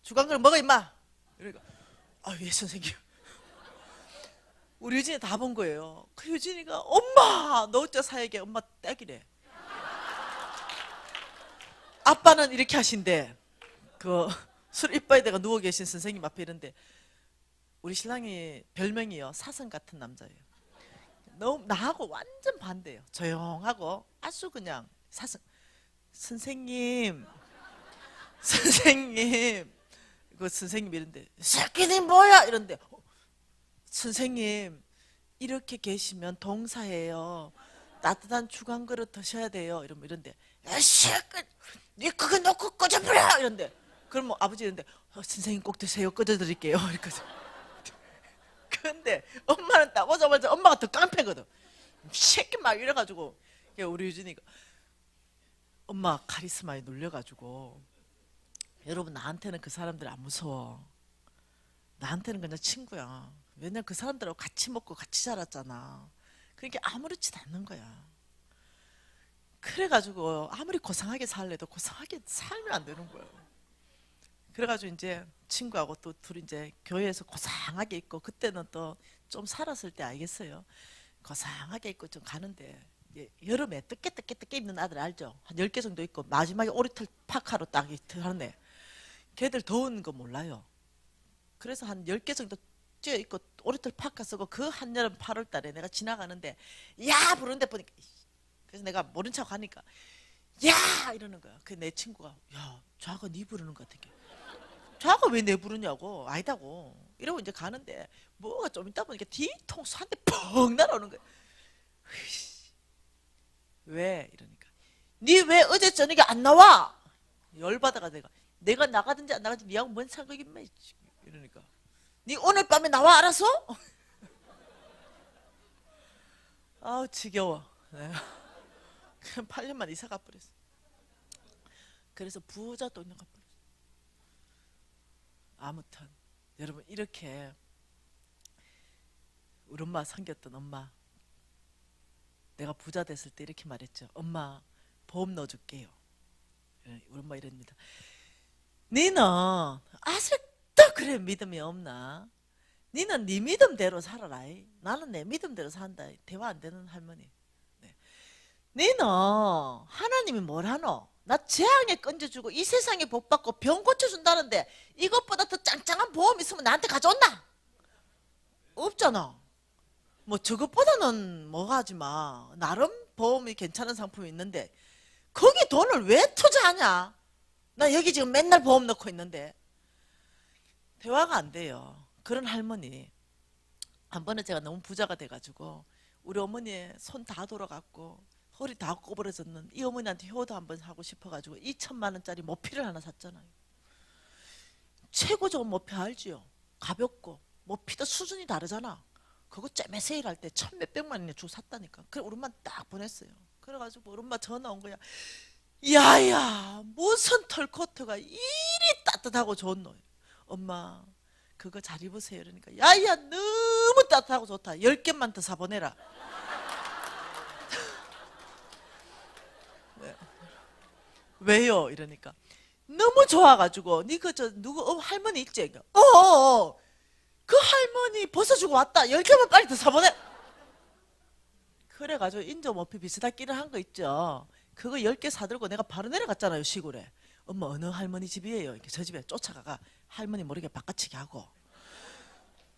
죽은 걸 먹어 임마! 이러니까 예 선생님. 우리 유진이 다 본 거예요. 그 유진이가 엄마 노숙자 사역에 엄마 떼기래. 아빠는 이렇게 하신대. 그 술 이빠이 대가 누워 계신 선생님 앞에 이런데 우리 신랑이 별명이요 사슴 같은 남자예요. 너무 나하고 완전 반대예요. 조용하고 아주 그냥 사슴. 선생님 그 선생님 이런데 새끼니 뭐야 이런데 선생님 이렇게 계시면 동사예요. 따뜻한 죽 한 그릇 드셔야 돼요. 이러면 이런데 새끼 니 그거 놓고 꺼져버려 이런데 그럼 뭐 아버지 이런데 선생님 꼭 드세요. 꺼져드릴게요. 이렇게. 근데 엄마는 딱 오자마자 엄마가 더 깡패거든. 새끼 막 이래가지고 우리 유진이가 엄마 카리스마에 놀려가지고 여러분 나한테는 그 사람들 안 무서워. 나한테는 그냥 친구야. 왜냐면 그 사람들하고 같이 먹고 같이 자랐잖아. 그러니까 아무렇지도 않는 거야. 그래가지고 아무리 고상하게 살래도 고상하게 살면 안 되는 거예요. 그래가지고 이제 친구하고 또 둘이 이제 교회에서 고상하게 있고 그때는 또 좀 살았을 때 알겠어요. 고상하게 있고 좀 가는데 여름에 뜨게 입는 아들 알죠? 한 10개 정도 있고 마지막에 오리털 파카로 딱 하네. 걔들 더운 거 몰라요. 그래서 한 10개 정도 쪄 있고 오리털 파카 쓰고 그 한여름 8월 달에 내가 지나가는데 야 부르는데 보니까 그래서 내가 모른 척 하니까 야 이러는 거야. 그 내 친구가 야 좌가 네 부르는 것 같은 게 좌가 왜 내 부르냐고 아니다고 이러고 이제 가는데 뭐가 좀 있다 보니까 뒤통수 한 대 펑 날아오는 거야. 왜 이러니까 니 왜 어제 저녁에 안 나와? 열받아가 내가 나가든지 안 나가든지 니하고 뭔 상관이겠마 이러니까 니 오늘 밤에 나와 알아서? 아우 지겨워. 그냥 8년만 이사 가버렸어. 그래서 부자 동네 가버렸어. 아무튼 여러분 이렇게 우리 엄마 섬겼던 엄마 내가 부자 됐을 때 이렇게 말했죠. 엄마 보험 넣어줄게요. 우리 엄마 이랬습니다. 니는 아직도 그래 믿음이 없나? 니는 네 믿음대로 살아라. 나는 내 믿음대로 산다. 대화 안 되는 할머니. 네. 니는 하나님이 뭘 하노? 나 재앙에 건져주고 이 세상에 복받고 병 고쳐준다는데 이것보다 더 짱짱한 보험 있으면 나한테 가져온나? 없잖아. 뭐 저것보다는 뭐 하지마. 나름 보험이 괜찮은 상품이 있는데 거기 돈을 왜 투자하냐? 나 여기 지금 맨날 보험 넣고 있는데. 대화가 안 돼요. 그런 할머니. 한 번은 제가 너무 부자가 돼가지고 우리 어머니의 손 다 돌아갔고 허리 다 꼬부러졌는 이 어머니한테 효도 한번 하고 싶어가지고 2천만 원짜리 모피를 하나 샀잖아요. 최고 좋은 모피 알지요? 가볍고 모피도 수준이 다르잖아. 그거 쨈매 세일할 때 천 몇백만 원에 주고 샀다니까. 그래 우리 엄마 딱 보냈어요. 그래가지고 우리 엄마 전화 온 거야. 야야 무슨 털코트가 이리 따뜻하고 좋은 너. 엄마 그거 잘 입으세요. 그러니까 야야 너무 따뜻하고 좋다. 10개만 더 사보내라. 네. 왜요? 이러니까 너무 좋아가지고 니 그 저 누구 할머니 있지? 그 할머니 벗어주고 왔다. 10개만 빨리 더 사보내. 그래가지고 인조 모피 비슷하기는 한 거 있죠. 그거 10개 사들고 내가 바로 내려갔잖아요. 시골에. 엄마 어느 할머니 집이에요? 이렇게 저 집에 쫓아가가 할머니 모르게 바꿔치기 하고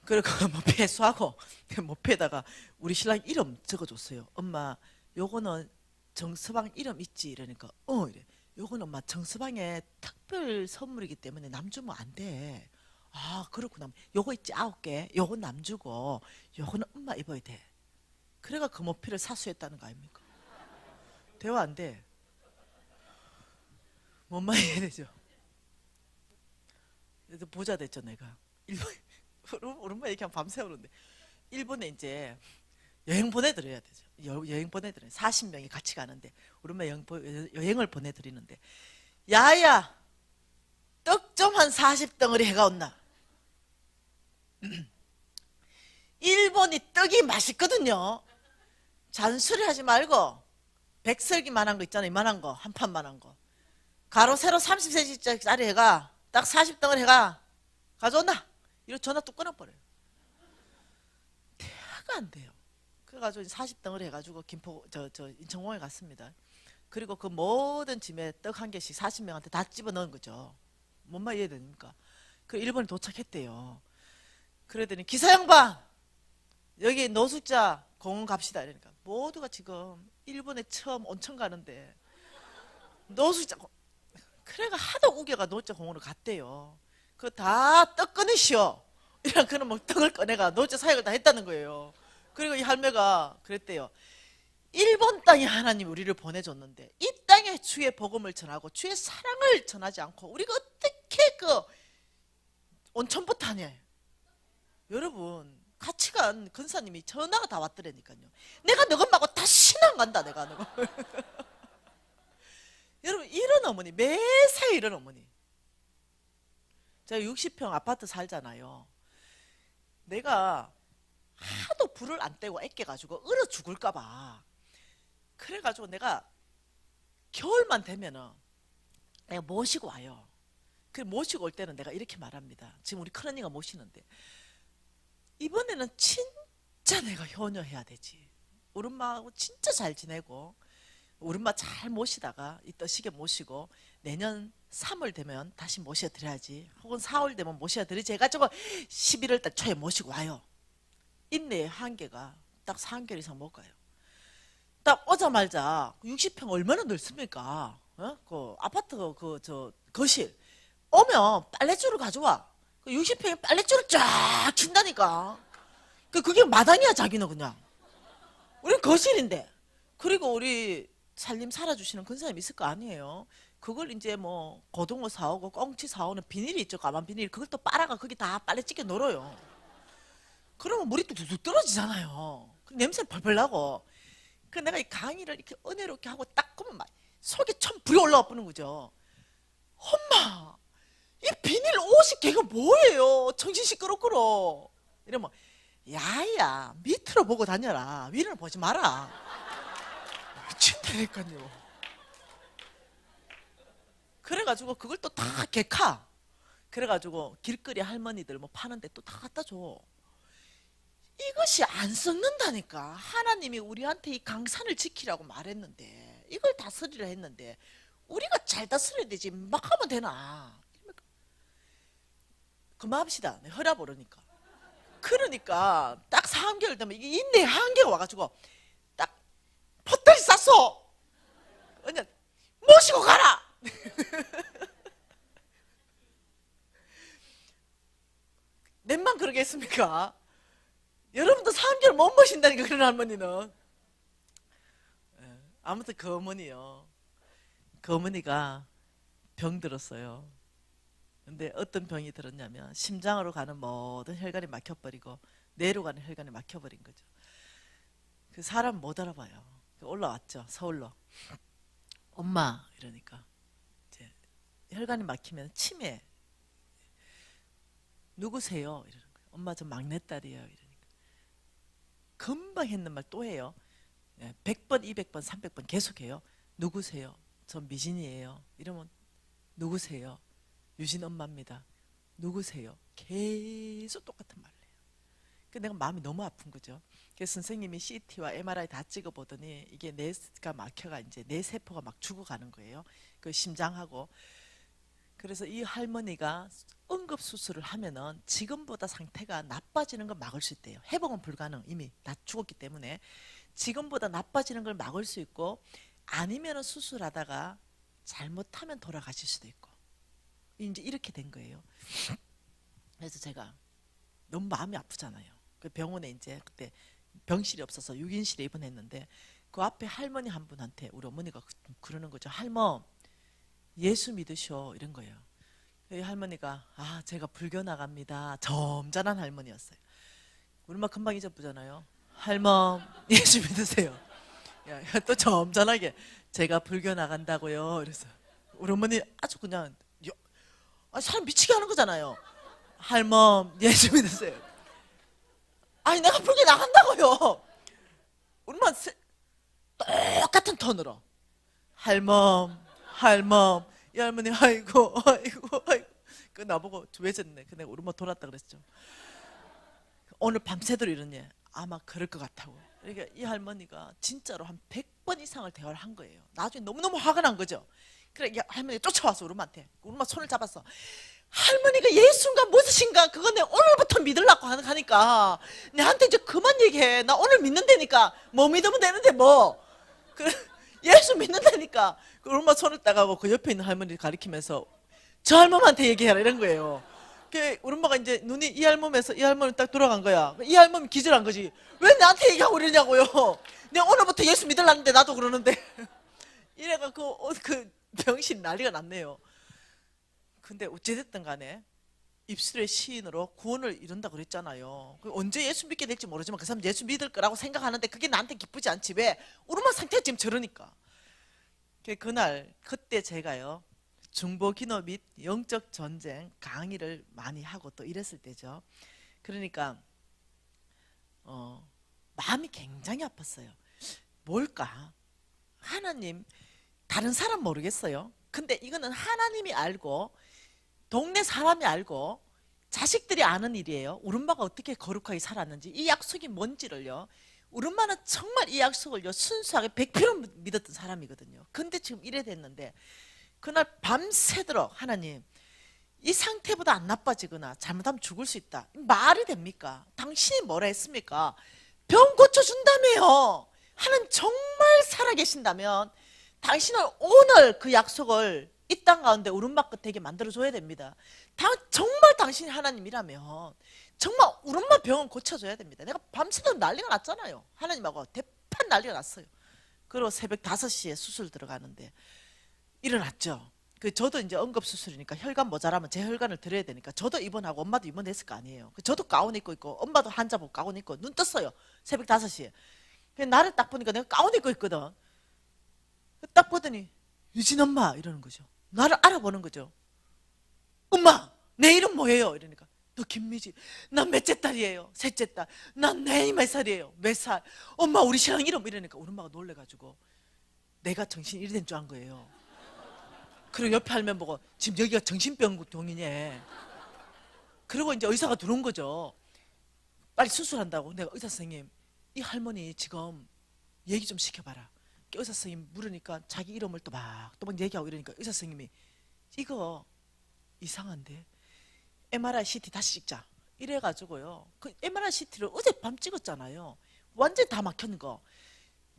그리고 모피에 수하고 모피에다가 우리 신랑 이름 적어줬어요. 엄마 요거는 정서방 이름 있지? 이러니까 이래. 요거는 엄마 정서방의 특별 선물이기 때문에 남 주면 안 돼. 아 그렇구나. 요거 있지 9개. 요건 남 주고 요거는 엄마 입어야 돼. 그래가 그 모피를 사수했다는 거 아닙니까? 대화 안 돼. 뭔 말이 해야 되죠? 그래서 부자 됐죠 내가. 일본 우리 엄마 얘기하면 밤새우는데 일본에 이제 여행 보내드려야 되죠. 여행 보내드려요. 40명이 같이 가는데 우리 엄마 여행을 보내드리는데 야야 떡 좀 한 40덩어리 해가 온나. 일본이 떡이 맛있거든요. 잔소리 하지 말고 백설기만한 거 있잖아. 이만한 거 한 판만한 거 가로 세로 30cm짜리 해가 딱 40덩어리 해가 가져온나. 이러 전화 뚝 끊어버려요. 대화가 안 돼요. 그래가지고 40덩어리 해가지고 김포 저 인천공항에 갔습니다. 그리고 그 모든 짐에 떡 한 개씩 40명한테 다 집어넣은 거죠. 뭔 말 이해됩니까? 그 일본에 도착했대요. 그러더니 기사 양반 여기 노숙자 공원 갑시다. 이러니까 모두가 지금 일본에 처음 온천 가는데 노숙자 그래가 하도 우겨가 노숙자 공원으로 갔대요. 그거 다 떡 꺼내시오. 이런 그런 뭐 떡을 꺼내가 노숙자 사역을 다 했다는 거예요. 그리고 이 할매가 그랬대요. 일본 땅에 하나님 우리를 보내줬는데 이 땅에 주의 복음을 전하고 주의 사랑을 전하지 않고 우리가 어떻게 그 온천부터 하냐. 여러분 같이 간 근사님이 전화가 다 왔더라니까요. 내가 너것 말고 다시는 안 간다 내가 너거. 여러분 이런 어머니 매사에 이런 어머니. 제가 60평 아파트 살잖아요. 내가 하도 불을 안 떼고 애껴가지고 얼어 죽을까봐 그래가지고 내가 겨울만 되면은 내가 모시고 와요. 그 모시고 올 때는 내가 이렇게 말합니다. 지금 우리 큰언니가 모시는데 이번에는 진짜 내가 효녀해야 되지. 우리 엄마하고 진짜 잘 지내고 우리 엄마 잘 모시다가 이 떠시게 모시고 내년 3월 되면 다시 모셔드려야지. 혹은 4월 되면 모셔드리지 해가지고 11월 달 초에 모시고 와요. 인내의 한계가 딱 4개월 이상 못 가요. 딱 오자마자 60평 얼마나 넓습니까? 그 아파트 거실 오면 빨랫줄을 가져와. 그 60평에 빨랫줄을 쫙 친다니까. 그게 마당이야 자기는 그냥. 우린 거실인데. 그리고 우리 살림 살아주시는 근사님 있을 거 아니에요. 그걸 이제 뭐 고등어 사오고 꽁치 사오는 비닐이 있죠. 가만 비닐. 그걸 또 빨아가 거기 다 빨래 찢겨 놀아요. 그러면 물이 뚝뚝 떨어지잖아요. 그 냄새 펄펄 나고. 그 내가 이 강의를 이렇게 은혜롭게 하고 딱 보면 막 속이 참 불이 올라와 버는 거죠. 엄마 이 비닐 옷이 걔가 뭐예요? 정신 시끄럽구러. 이러면 야야 밑으로 보고 다녀라. 위를 보지 마라. 미친다니까요. 그래가지고 그걸 또 다 개카. 그래가지고 길거리 할머니들 뭐 파는데 또 다 갖다 줘. 이것이 안 썩는다니까. 하나님이 우리한테 이 강산을 지키라고 말했는데 이걸 다스리려 했는데 우리가 잘 다스려야 되지 막 하면 되나. 그만합시다. 혈압 오르니까. 그러니까 딱 3개월 되면 이게 인내의 한계가 와가지고 딱 포털이 쌌어. 그냥 모시고 가라. 낸만 그러겠습니까? 여러분도 3개월 못 모신다니까 그런 할머니는. 아무튼 그 어머니요. 그 어머니가 병들었어요. 근데 어떤 병이 들었냐면 심장으로 가는 모든 혈관이 막혀버리고 뇌로 가는 혈관이 막혀버린 거죠. 그 사람 못 알아봐요. 올라왔죠. 서울로. 엄마 이러니까 이제 혈관이 막히면 치매. 누구세요? 이러는 거예요. 엄마 저 막내딸이에요. 이러니까 금방 했는 말 또 해요. 100번, 200번, 300번 계속해요. 누구세요? 저 미진이에요. 이러면 누구세요? 유진 엄마입니다. 누구세요? 계속 똑같은 말을 해요. 내가 마음이 너무 아픈 거죠. 그래서 선생님이 CT와 MRI 다 찍어보더니 이게 뇌가 막혀가 이제 뇌 세포가 막 죽어가는 거예요. 그 심장하고. 그래서 이 할머니가 응급수술을 하면은 지금보다 상태가 나빠지는 걸 막을 수 있대요. 회복은 불가능. 이미 다 죽었기 때문에. 지금보다 나빠지는 걸 막을 수 있고 아니면은 수술하다가 잘못하면 돌아가실 수도 있고. 이제 이렇게 된 거예요. 그래서 제가 너무 마음이 아프잖아요. 그 병원에 이제 그때 병실이 없어서 6인실에 입원했는데 그 앞에 할머니 한 분한테 우리 어머니가 그러는 거죠. 할머 예수 믿으셔 이런 거예요. 이 할머니가 아 제가 불교 나갑니다. 점잖은 할머니였어요. 우리 엄마 금방 잊어보잖아요. 할머 예수 믿으세요. 야, 또 점잖하게 제가 불교 나간다고요. 그래서 우리 어머니 아주 그냥 사람 미치게 하는 거잖아요. 할멈 예수 믿으세요. 아니 내가 불교 나간다고요. 우리 엄마 똑같은 톤으로 할멈 이 할머니 아이고 그 나보고 왜 졌네. 그 내가 우리 엄마 돌았다 그랬죠. 오늘 밤새도록 이러니 아마 그럴 것 같다고. 그러니까 이 할머니가 진짜로 한 100번 이상을 대화를 한 거예요. 나중에 너무너무 화가 난 거죠. 그래 이 할머니가 쫓아와서 우리 엄마한테 우리 엄마 손을 잡았어. 할머니가 예수인가 무엇인가 그거 내 오늘부터 믿으려고 하니까 내한테 이제 그만 얘기해. 나 오늘 믿는다니까. 뭐 믿으면 되는데 뭐. 예수 믿는다니까. 우리 엄마 손을 따가고 그 옆에 있는 할머니 가리키면서 저 할머니한테 얘기해라 이런 거예요. 우리 엄마가 이제 눈이 이 할머니에서 이 할머니 딱 돌아간 거야. 이 할머니 기절한 거지. 왜 나한테 얘기하고 이러냐고요. 내가 오늘부터 예수 믿으려는데 나도 그러는데. 이래갖고 그 병신 난리가 났네요. 근데 어찌됐든 간에 입술의 시인으로 구원을 이룬다 그랬잖아요. 언제 예수 믿게 될지 모르지만 그 사람 예수 믿을 거라고 생각하는데 그게 나한테 기쁘지 않지. 왜? 우리 엄마 상태가 지금 저러니까. 그날 그때 제가요 중보기도 및 영적 전쟁 강의를 많이 하고 또 이랬을 때죠. 그러니까 마음이 굉장히 아팠어요. 뭘까? 하나님 다른 사람 모르겠어요. 근데 이거는 하나님이 알고 동네 사람이 알고 자식들이 아는 일이에요. 우리 엄마가 어떻게 거룩하게 살았는지 이 약속이 뭔지를요. 우리 엄마는 정말 이 약속을요 순수하게 100% 믿었던 사람이거든요. 근데 지금 이래 됐는데 그날 밤새도록 하나님 이 상태보다 안 나빠지거나 잘못하면 죽을 수 있다. 말이 됩니까? 당신이 뭐라 했습니까? 병 고쳐준다며요. 하나님 정말 살아계신다면 당신은 오늘 그 약속을 이 땅 가운데 우름막 끝에게 만들어줘야 됩니다. 정말 당신이 하나님이라면 정말 우리 엄마 병은 고쳐줘야 됩니다. 내가 밤새도록 난리가 났잖아요. 하나님하고 대판 난리가 났어요. 그리고 새벽 5시에 수술 들어가는데 일어났죠. 저도 이제 응급수술이니까 혈관 모자라면 제 혈관을 드려야 되니까 저도 입원하고 엄마도 입원했을 거 아니에요. 저도 가운 입고 있고 엄마도 환자복 가운 입고 눈 떴어요. 새벽 5시에. 나를 딱 보니까 내가 가운 입고 있거든. 딱 보더니 유진 엄마 이러는 거죠. 나를 알아보는 거죠. 엄마 내 이름 뭐예요? 이러니까 너 김미지. 난 몇째 딸이에요? 셋째 딸. 난 내일 몇 살이에요? 몇 살? 엄마 우리 신랑 이름 이러니까 우리 엄마가 놀래가지고 내가 정신이 이리 된 줄 안 거예요. 그리고 옆에 할머니 보고 지금 여기가 정신병동이네. 그리고 이제 의사가 들어온 거죠. 빨리 수술한다고. 내가 의사 선생님 이 할머니 지금 얘기 좀 시켜봐라. 의사 선생님 물으니까 자기 이름을 또 막 얘기하고 이러니까 의사 선생님이 이거 이상한데 MRI CT 다시 찍자 이래가지고요. 그 MRI CT를 어젯밤 찍었잖아요. 완전히 다 막혔는 거.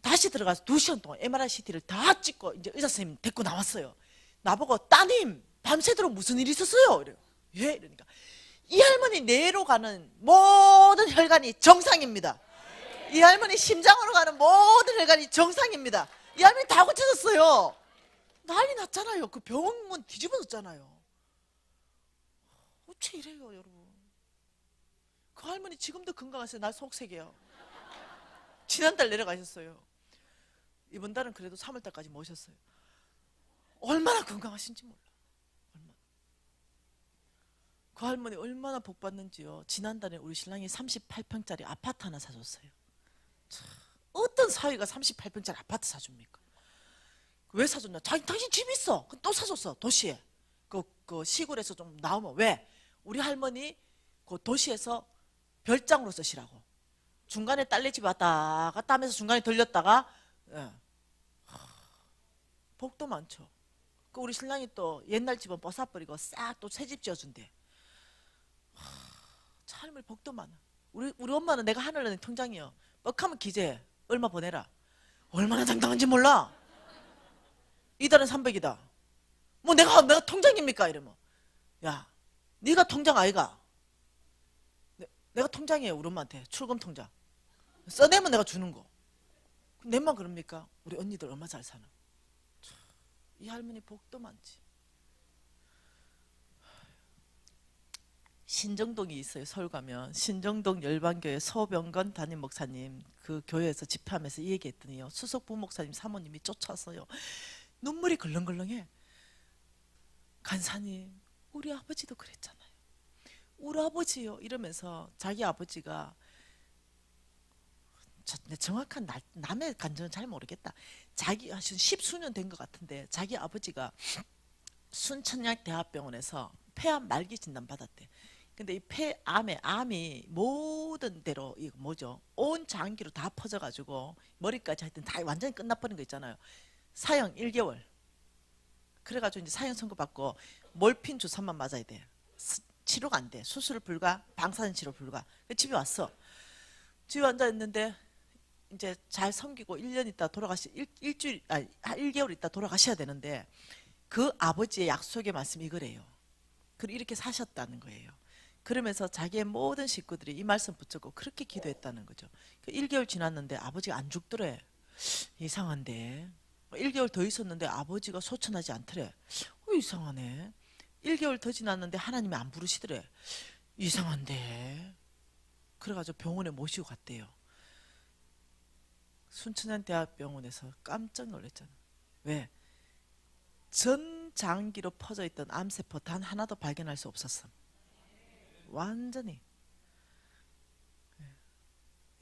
다시 들어가서 2시간 동안 MRI CT를 다 찍고 이제 의사 선생님 데리고 나왔어요. 나보고 따님 밤새도록 무슨 일이 있었어요? 이래요. 예? 이러니까 이 할머니 뇌로 가는 모든 혈관이 정상입니다. 이 할머니 심장으로 가는 모든 혈관이 정상입니다. 이 할머니 다 고쳐졌어요. 난리 났잖아요. 그 병원 뒤집어졌잖아요. 어째 이래요 여러분. 그 할머니 지금도 건강하세요. 나 속색이에요. 지난달 내려가셨어요. 이번 달은 그래도 3월달까지 모셨어요. 얼마나 건강하신지 몰라. 그 할머니 얼마나 복 받는지요. 지난달에 우리 신랑이 38평짜리 아파트 하나 사줬어요. 참, 어떤 사위가 38평짜리 아파트 사줍니까? 왜 사줬냐? 당신 집 있어. 또 사줬어. 도시에. 그 시골에서 좀 나오면 왜? 우리 할머니 그 도시에서 별장으로 쓰시라고. 중간에 딸네 집 왔다 갔다 하면서 중간에 들렸다가 예. 복도 많죠. 그 우리 신랑이 또 옛날 집은 벗어버리고 싹 또 새 집 지어준대. 할머니 복도 많아. 우리 엄마는 내가 하늘나는 통장이요. 뻑하면 기재 얼마 보내라. 얼마나 당당한지 몰라. 이달은 300이다. 뭐 내가 통장입니까? 이러면 야 네가 통장 아이가? 내가 통장이에요. 우리 엄마한테 출금 통장. 써내면 내가 주는 거. 내만 그럽니까? 우리 언니들 얼마 잘 사나. 이 할머니 복도 많지. 신정동이 있어요. 서울 가면 신정동 열방교회 소병건 담임 목사님 그 교회에서 집회하면서 이 얘기했더니요. 수석 부목사님 사모님이 쫓아서요. 눈물이 걸렁걸렁해. 간사님 우리 아버지도 그랬잖아요. 우리 아버지요 이러면서 자기 아버지가 정확한 남의 간증은 잘 모르겠다. 자기 하신 10수년 된 것 같은데 자기 아버지가 순천향 대학병원에서 폐암 말기 진단 받았대. 근데 이 암이 모든 데로 이거 뭐죠? 온 장기로 다 퍼져가지고 머리까지 하여튼 다 완전히 끝나버린 거 있잖아요. 사형 1개월. 그래가지고 이제 사형 선고받고 몰핀 주사만 맞아야 돼. 치료가 안 돼. 수술 불가, 방사선 치료 불가. 집에 왔어. 집에 앉아 있는데 이제 잘 섬기고 1년 있다 일주일 1개월 있다 돌아가셔야 되는데 그 아버지의 약속의 말씀이 이거래요. 그리고 이렇게 사셨다는 거예요. 그러면서 자기의 모든 식구들이 이 말씀 붙잡고 그렇게 기도했다는 거죠. 1개월 지났는데 아버지가 안 죽더래. 이상한데 1개월 더 있었는데 아버지가 소천하지 않더래. 이상하네. 1개월 더 지났는데 하나님이 안 부르시더래. 이상한데. 그래가지고 병원에 모시고 갔대요. 순천향대학병원에서 깜짝 놀랐잖아. 왜? 전 장기로 퍼져있던 암세포 단 하나도 발견할 수 없었어. 완전히.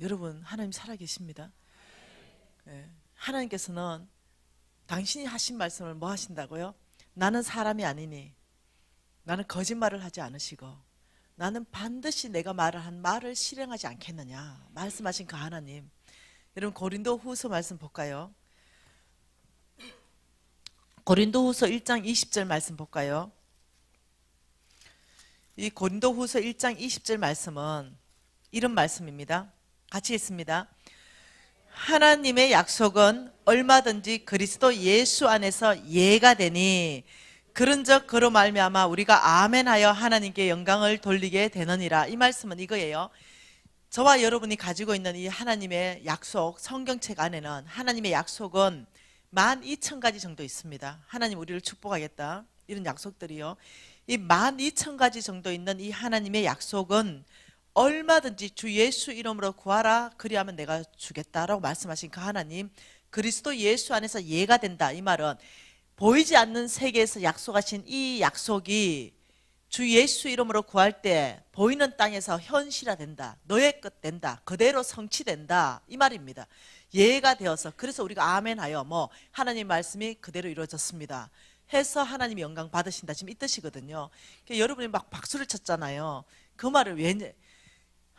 여러분 하나님 살아계십니다. 하나님께서는 당신이 하신 말씀을 뭐 하신다고요? 나는 사람이 아니니 나는 거짓말을 하지 않으시고 나는 반드시 내가 한 말을 실행하지 않겠느냐 말씀하신 그 하나님. 여러분 고린도후서 말씀 볼까요? 고린도후서 1장 20절 말씀 볼까요? 이 고린도후서 1장 20절 말씀은 이런 말씀입니다. 같이 읽습니다. 하나님의 약속은 얼마든지 그리스도 예수 안에서 예가 되니 그런즉 그로 말미암아 우리가 아멘하여 하나님께 영광을 돌리게 되느니라. 이 말씀은 이거예요. 저와 여러분이 가지고 있는 이 하나님의 약속, 성경책 안에는 하나님의 약속은 12,000가지 정도 있습니다. 하나님 우리를 축복하겠다 이런 약속들이요. 이 12,000가지 정도 있는 이 하나님의 약속은 얼마든지 주 예수 이름으로 구하라 그리하면 내가 주겠다라고 말씀하신 그 하나님, 그리스도 예수 안에서 예가 된다. 이 말은 보이지 않는 세계에서 약속하신 이 약속이 주 예수 이름으로 구할 때 보이는 땅에서 현실화된다. 너의 것 된다. 그대로 성취된다. 이 말입니다. 예가 되어서 그래서 우리가 아멘하여 뭐 하나님 말씀이 그대로 이루어졌습니다 해서 하나님이 영광 받으신다. 지금 이 뜻이거든요. 그러니까 여러분이 막 박수를 쳤잖아요. 그 말을 왜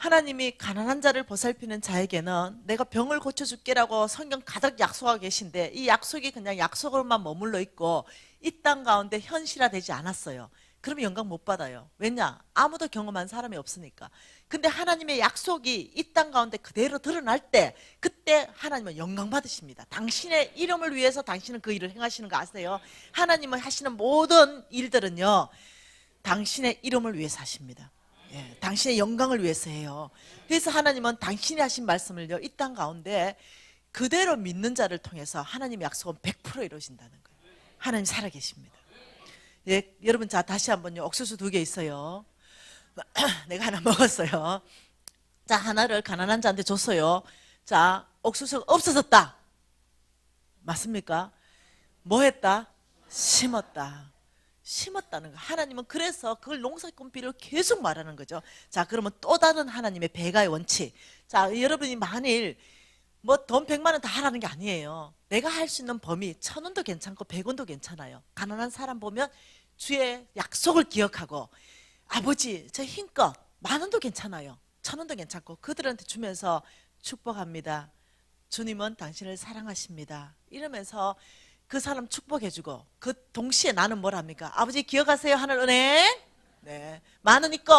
하나님이 가난한 자를 보살피는 자에게는 내가 병을 고쳐줄게라고 성경 가득 약속하고 계신데 이 약속이 그냥 약속으로만 머물러 있고 이 땅 가운데 현실화되지 않았어요. 그러면 영광 못 받아요. 왜냐? 아무도 경험한 사람이 없으니까. 근데 하나님의 약속이 이 땅 가운데 그대로 드러날 때 그때 하나님은 영광 받으십니다. 당신의 이름을 위해서 당신은 그 일을 행하시는 거 아세요? 하나님은 하시는 모든 일들은요 당신의 이름을 위해서 하십니다. 예, 당신의 영광을 위해서 해요. 그래서 하나님은 당신이 하신 말씀을요 이 땅 가운데 그대로 믿는 자를 통해서 하나님의 약속은 100% 이루어진다는 거예요. 하나님 살아계십니다. 예, 여러분 자 다시 한번요. 옥수수 2개 있어요. 내가 하나 먹었어요. 자, 하나를 가난한 자한테 줬어요. 자, 옥수수가 없어졌다. 맞습니까? 뭐 했다? 심었다. 심었다는 거. 하나님은 그래서 그걸 농사꾼비를 계속 말하는 거죠. 자, 그러면 또 다른 하나님의 배가의 원칙. 자, 여러분이 만일 뭐 돈 100만 원 다 하라는 게 아니에요. 내가 할 수 있는 범위 1,000원도 괜찮고 100원도 괜찮아요. 가난한 사람 보면 주의 약속을 기억하고 아버지 저 힘껏 10,000원도 괜찮아요. 1,000원도 괜찮고 그들한테 주면서 축복합니다. 주님은 당신을 사랑하십니다. 이러면서 그 사람 축복해주고 그 동시에 나는 뭘 합니까? 아버지 기억하세요 하늘은행 네, 10,000원 있고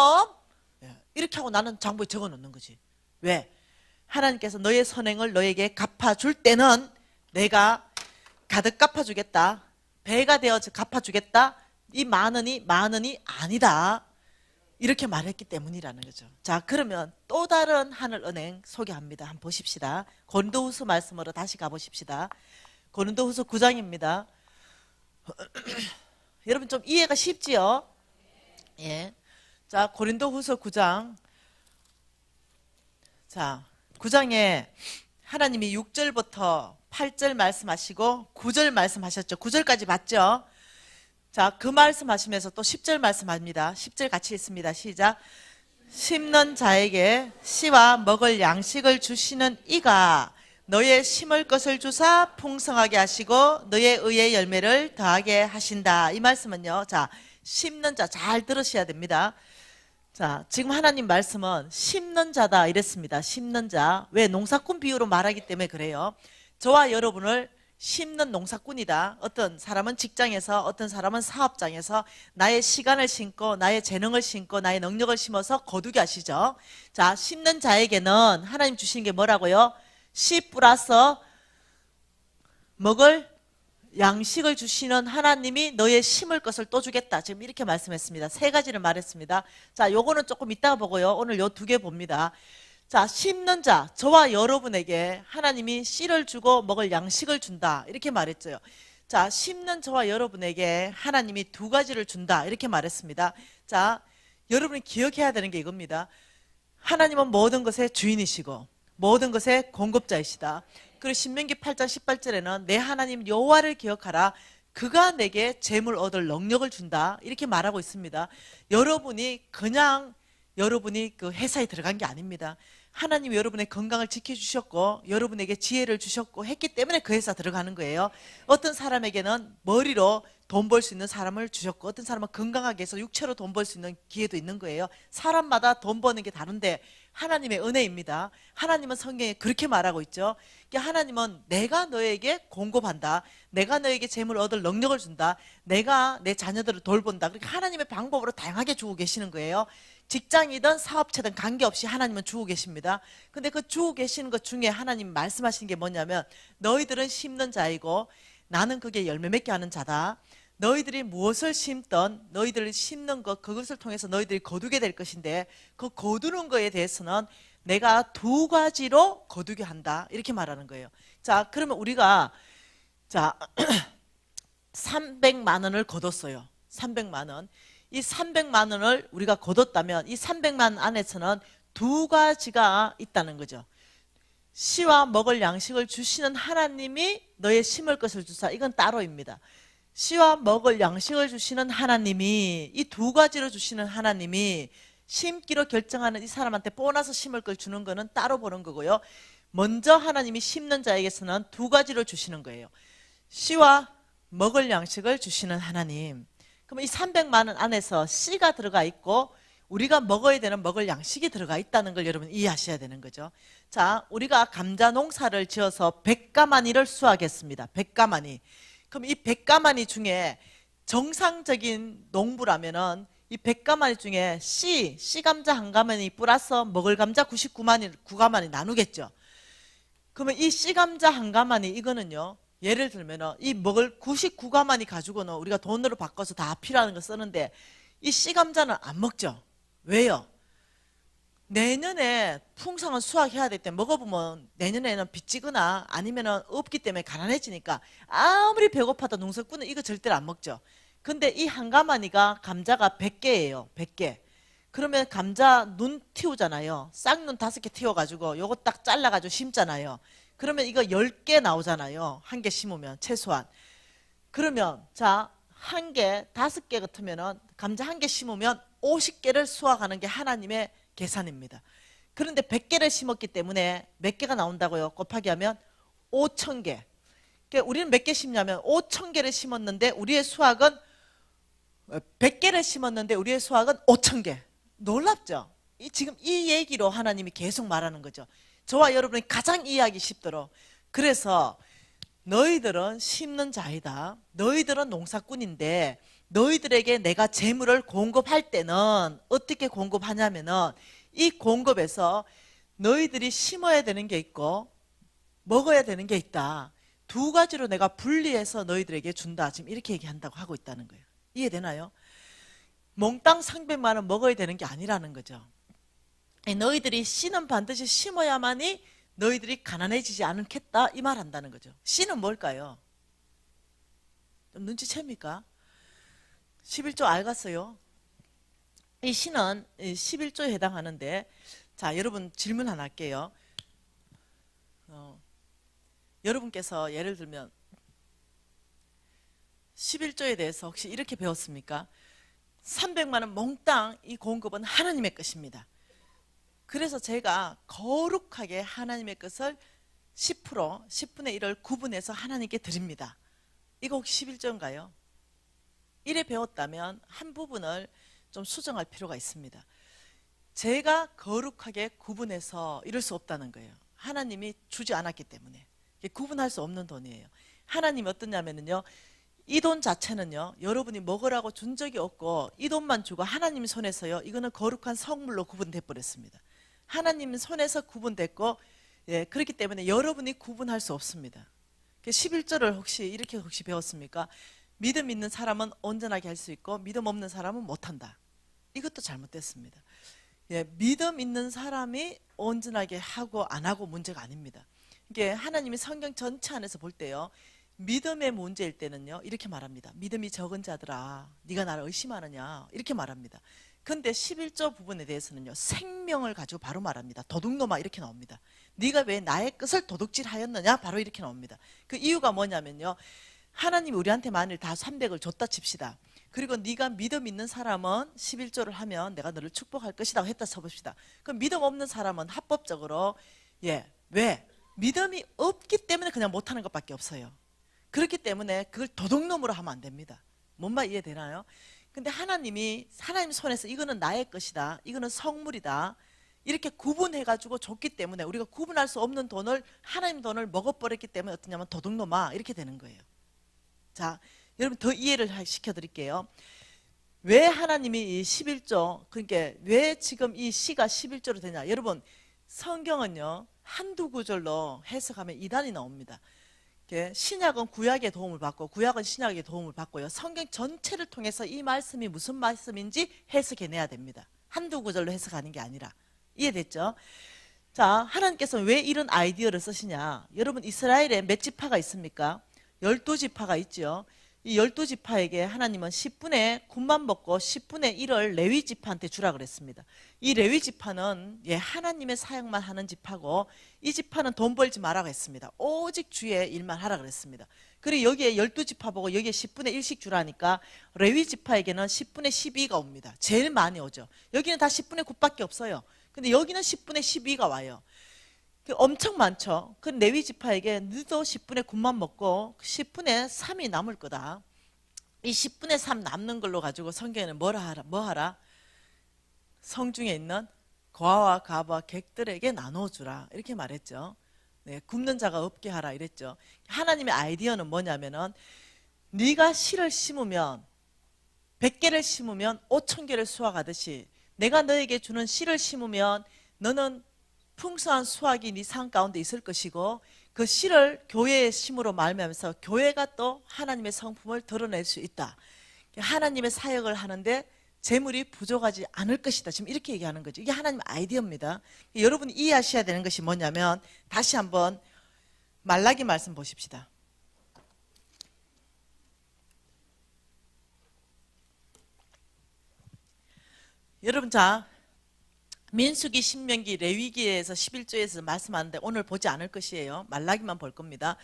네, 이렇게 하고 나는 장부에 적어놓는 거지. 왜? 하나님께서 너의 선행을 너에게 갚아줄 때는 내가 가득 갚아주겠다. 배가 되어서 갚아주겠다. 이 10,000원이 아니다. 이렇게 말했기 때문이라는 거죠. 자, 그러면 또 다른 하늘은행 소개합니다. 한번 보십시다. 고린도후서 말씀으로 다시 가보십시다. 고린도후서 9장입니다. 여러분 좀 이해가 쉽지요? 예. 자, 고린도후서 9장. 자, 9장에 하나님이 6절부터 8절 말씀하시고 9절 말씀하셨죠. 9절까지 봤죠? 자, 그 말씀하시면서 또 10절 말씀합니다. 10절 같이 읽습니다. 시작. 심는 자에게 씨와 먹을 양식을 주시는 이가 너의 심을 것을 주사 풍성하게 하시고 너의 의의 열매를 더하게 하신다. 이 말씀은요. 자, 심는 자 잘 들으셔야 됩니다. 자, 지금 하나님 말씀은 심는 자다 이랬습니다. 심는 자. 왜? 농사꾼 비유로 말하기 때문에 그래요. 저와 여러분을 심는 농사꾼이다. 어떤 사람은 직장에서 어떤 사람은 사업장에서 나의 시간을 심고 나의 재능을 심고 나의 능력을 심어서 거두게 하시죠. 자, 심는 자에게는 하나님 주시는 게 뭐라고요? 씨 뿌라서 먹을 양식을 주시는 하나님이 너의 심을 것을 또 주겠다. 지금 이렇게 말씀했습니다. 3가지를 말했습니다. 자, 요거는 조금 이따가 보고요. 오늘 요 2개 봅니다. 자, 심는 자, 저와 여러분에게 하나님이 씨를 주고 먹을 양식을 준다. 이렇게 말했죠. 자, 심는 저와 여러분에게 하나님이 2가지를 준다. 이렇게 말했습니다. 자, 여러분이 기억해야 되는 게 이겁니다. 하나님은 모든 것의 주인이시고 모든 것의 공급자이시다. 그리고 신명기 8장 18절에는 내 하나님 여호와를 기억하라. 그가 내게 재물 얻을 능력을 준다. 이렇게 말하고 있습니다. 여러분이 그냥 여러분이 그 회사에 들어간 게 아닙니다. 하나님이 여러분의 건강을 지켜주셨고 여러분에게 지혜를 주셨고 했기 때문에 그 회사 들어가는 거예요. 어떤 사람에게는 머리로 돈 벌 수 있는 사람을 주셨고 어떤 사람은 건강하게 해서 육체로 돈 벌 수 있는 기회도 있는 거예요. 사람마다 돈 버는 게 다른데 하나님의 은혜입니다. 하나님은 성경에 그렇게 말하고 있죠. 하나님은 내가 너에게 공급한다. 내가 너에게 재물 얻을 능력을 준다. 내가 내 자녀들을 돌본다. 그렇게 하나님의 방법으로 다양하게 주고 계시는 거예요. 직장이든 사업체든 관계없이 하나님은 주고 계십니다. 근데 그 주고 계시는 것 중에 하나님 말씀하시는 게 뭐냐면 너희들은 심는 자이고 나는 그게 열매 맺게 하는 자다. 너희들이 무엇을 심던 너희들이 심는 것 그것을 통해서 너희들이 거두게 될 것인데 그 거두는 거에 대해서는 내가 2가지로 거두게 한다. 이렇게 말하는 거예요. 자, 그러면 우리가 자 300만 원을 거뒀어요. 300만 원. 이 300만 원을 우리가 거뒀다면 이 300만 원 안에서는 2가지가 있다는 거죠. 씨와 먹을 양식을 주시는 하나님이 너의 심을 것을 주사. 이건 따로입니다. 씨와 먹을 양식을 주시는 하나님이 이 2가지로 주시는 하나님이 심기로 결정하는 이 사람한테 보너스 심을 걸 주는 거는 따로 보는 거고요. 먼저 하나님이 심는 자에게서는 2가지를 주시는 거예요. 씨와 먹을 양식을 주시는 하나님. 그럼 이 300만 원 안에서 씨가 들어가 있고 우리가 먹어야 되는 먹을 양식이 들어가 있다는 걸 여러분 이해하셔야 되는 거죠. 자, 우리가 감자 농사를 지어서 100가마니를 수확했습니다. 100가마니. 그럼 이 100가마니 중에 정상적인 농부라면은 이 100가마니 중에 씨감자 한 가마니 플러스 먹을 감자 9가마니 나누겠죠. 그러면 이 씨감자 한 가마니 이거는요, 예를 들면은 이 먹을 99가마니 가지고는 우리가 돈으로 바꿔서 다 필요한 거 쓰는데 이 씨감자는 안 먹죠. 왜요? 내년에 풍성한 수확해야 될 때 먹어보면 내년에는 빚지거나 아니면은 없기 때문에 가난해지니까 아무리 배고파도 농사꾼은 이거 절대로 안 먹죠. 근데 이 한 가마니가 감자가 100개예요. 100개. 그러면 감자 눈 틔우잖아요. 쌍눈 5개 틔워가지고 요거 딱 잘라가지고 심잖아요. 그러면 이거 10개 나오잖아요. 한 개 심으면 최소한. 그러면 자, 한 개, 5개 같으면은 감자 한 개 심으면 50개를 수확하는 게 하나님의 계산입니다. 그런데 100개를 심었기 때문에 몇 개가 나온다고요? 곱하기 하면 5,000개. 그러니까 우리는 몇 개 심냐면 5,000개를 심었는데 우리의 수확은 100개를 심었는데 우리의 수확은 5,000개. 놀랍죠? 지금 이 얘기로 하나님이 계속 말하는 거죠. 저와 여러분이 가장 이해하기 쉽도록. 그래서 너희들은 심는 자이다. 너희들은 농사꾼인데 너희들에게 내가 재물을 공급할 때는 어떻게 공급하냐면은 이 공급에서 너희들이 심어야 되는 게 있고 먹어야 되는 게 있다. 두 가지로 내가 분리해서 너희들에게 준다. 지금 이렇게 얘기한다고 하고 있다는 거예요. 이해되나요? 몽땅 300만 원 먹어야 되는 게 아니라는 거죠. 너희들이 씨는 반드시 심어야만이 너희들이 가난해지지 않겠다 이 말 한다는 거죠. 씨는 뭘까요? 좀 눈치챕니까? 11조 알겠어요? 이 씨는 11조에 해당하는데, 자, 여러분 질문 하나 할게요. 여러분께서 예를 들면 11조에 대해서 혹시 이렇게 배웠습니까? 300만 원 몽땅 이 공급은 하나님의 것입니다. 그래서 제가 거룩하게 하나님의 것을 10%, 10분의 1을 구분해서 하나님께 드립니다. 이거 혹시 11조인가요? 이래 배웠다면 한 부분을 좀 수정할 필요가 있습니다. 제가 거룩하게 구분해서 이럴 수 없다는 거예요. 하나님이 주지 않았기 때문에. 구분할 수 없는 돈이에요. 하나님이 어떠냐면요, 이 돈 자체는요, 여러분이 먹으라고 준 적이 없고 이 돈만 주고 하나님 손에서요, 이거는 거룩한 성물로 구분돼 버렸습니다. 하나님 손에서 구분됐고, 예, 그렇기 때문에 여러분이 구분할 수 없습니다. 11절을 혹시 배웠습니까? 믿음 있는 사람은 온전하게 할 수 있고 믿음 없는 사람은 못한다. 이것도 잘못됐습니다. 예, 믿음 있는 사람이 온전하게 하고 안 하고 문제가 아닙니다. 이게 하나님이 성경 전체 안에서 볼 때요, 믿음의 문제일 때는요 이렇게 말합니다. 믿음이 적은 자들아, 네가 나를 의심하느냐, 이렇게 말합니다. 근데 11조 부분에 대해서는요 생명을 가지고 바로 말합니다. 도둑놈아, 이렇게 나옵니다. 네가 왜 나의 것을 도둑질하였느냐, 바로 이렇게 나옵니다. 그 이유가 뭐냐면요, 하나님이 우리한테 만일 다 300을 줬다 칩시다. 그리고 네가 믿음 있는 사람은 11조를 하면 내가 너를 축복할 것이라고 했다 쳐봅시다. 그럼 믿음 없는 사람은 합법적으로, 예, 왜? 믿음이 없기 때문에 그냥 못하는 것밖에 없어요. 그렇기 때문에 그걸 도둑놈으로 하면 안 됩니다. 뭔 말 이해되나요? 근데 하나님 손에서 이거는 나의 것이다, 이거는 성물이다, 이렇게 구분해가지고 줬기 때문에 우리가 구분할 수 없는 돈을, 하나님 돈을 먹어버렸기 때문에 어떠냐면 도둑놈아, 이렇게 되는 거예요. 자, 여러분 더 이해를 시켜드릴게요. 왜 하나님이 이 11조, 그러니까 왜 지금 이 시가 11조로 되냐. 여러분, 성경은요 한두 구절로 해석하면 이단이 나옵니다. 신약은 구약의 도움을 받고 구약은 신약의 도움을 받고요, 성경 전체를 통해서 이 말씀이 무슨 말씀인지 해석해내야 됩니다. 한두 구절로 해석하는 게 아니라. 이해됐죠? 자, 하나님께서 왜 이런 아이디어를 쓰시냐. 여러분, 이스라엘에 몇 지파가 있습니까? 12지파가 있죠. 이 12지파에게 하나님은 10분의 9만 먹고 10분의 1을 레위 지파한테 주라 그랬습니다. 이 레위 지파는, 예, 하나님의 사역만 하는 지파고 이 지파는 돈 벌지 마라고 했습니다. 오직 주의 일만 하라 그랬습니다. 그리고 여기에 12지파 보고 여기에 10분의 1씩 주라니까 레위 지파에게는 10분의 12가 옵니다. 제일 많이 오죠. 여기는 다 10분의 9밖에 없어요. 근데 여기는 10분의 12가 와요. 엄청 많죠. 그 레위 지파에게 너도 10분의 9만 먹고 10분의 3이 남을 거다. 이 10분의 3 남는 걸로 가지고 성경에는 뭐 하라? 성중에 있는 고아와 가부와 객들에게 나눠주라 이렇게 말했죠. 네, 굶는 자가 없게 하라 이랬죠. 하나님의 아이디어는 뭐냐면은 네가 씨를 심으면 100개를 심으면 5,000개를 수확하듯이 내가 너에게 주는 씨를 심으면 너는 풍성한 수확이 네 삶 가운데 있을 것이고 그 씨를 교회의 심으로 말미암아서 교회가 또 하나님의 성품을 드러낼 수 있다. 하나님의 사역을 하는데 재물이 부족하지 않을 것이다. 지금 이렇게 얘기하는 거죠. 이게 하나님의 아이디어입니다. 여러분이 이해하셔야 되는 것이 뭐냐면 다시 한번 말라기 말씀 보십시다. 여러분 자 민수기, 신명기, 레위기에서 11조에서 말씀하는데 오늘 보지 않을 것이에요. 말라기만 볼 겁니다.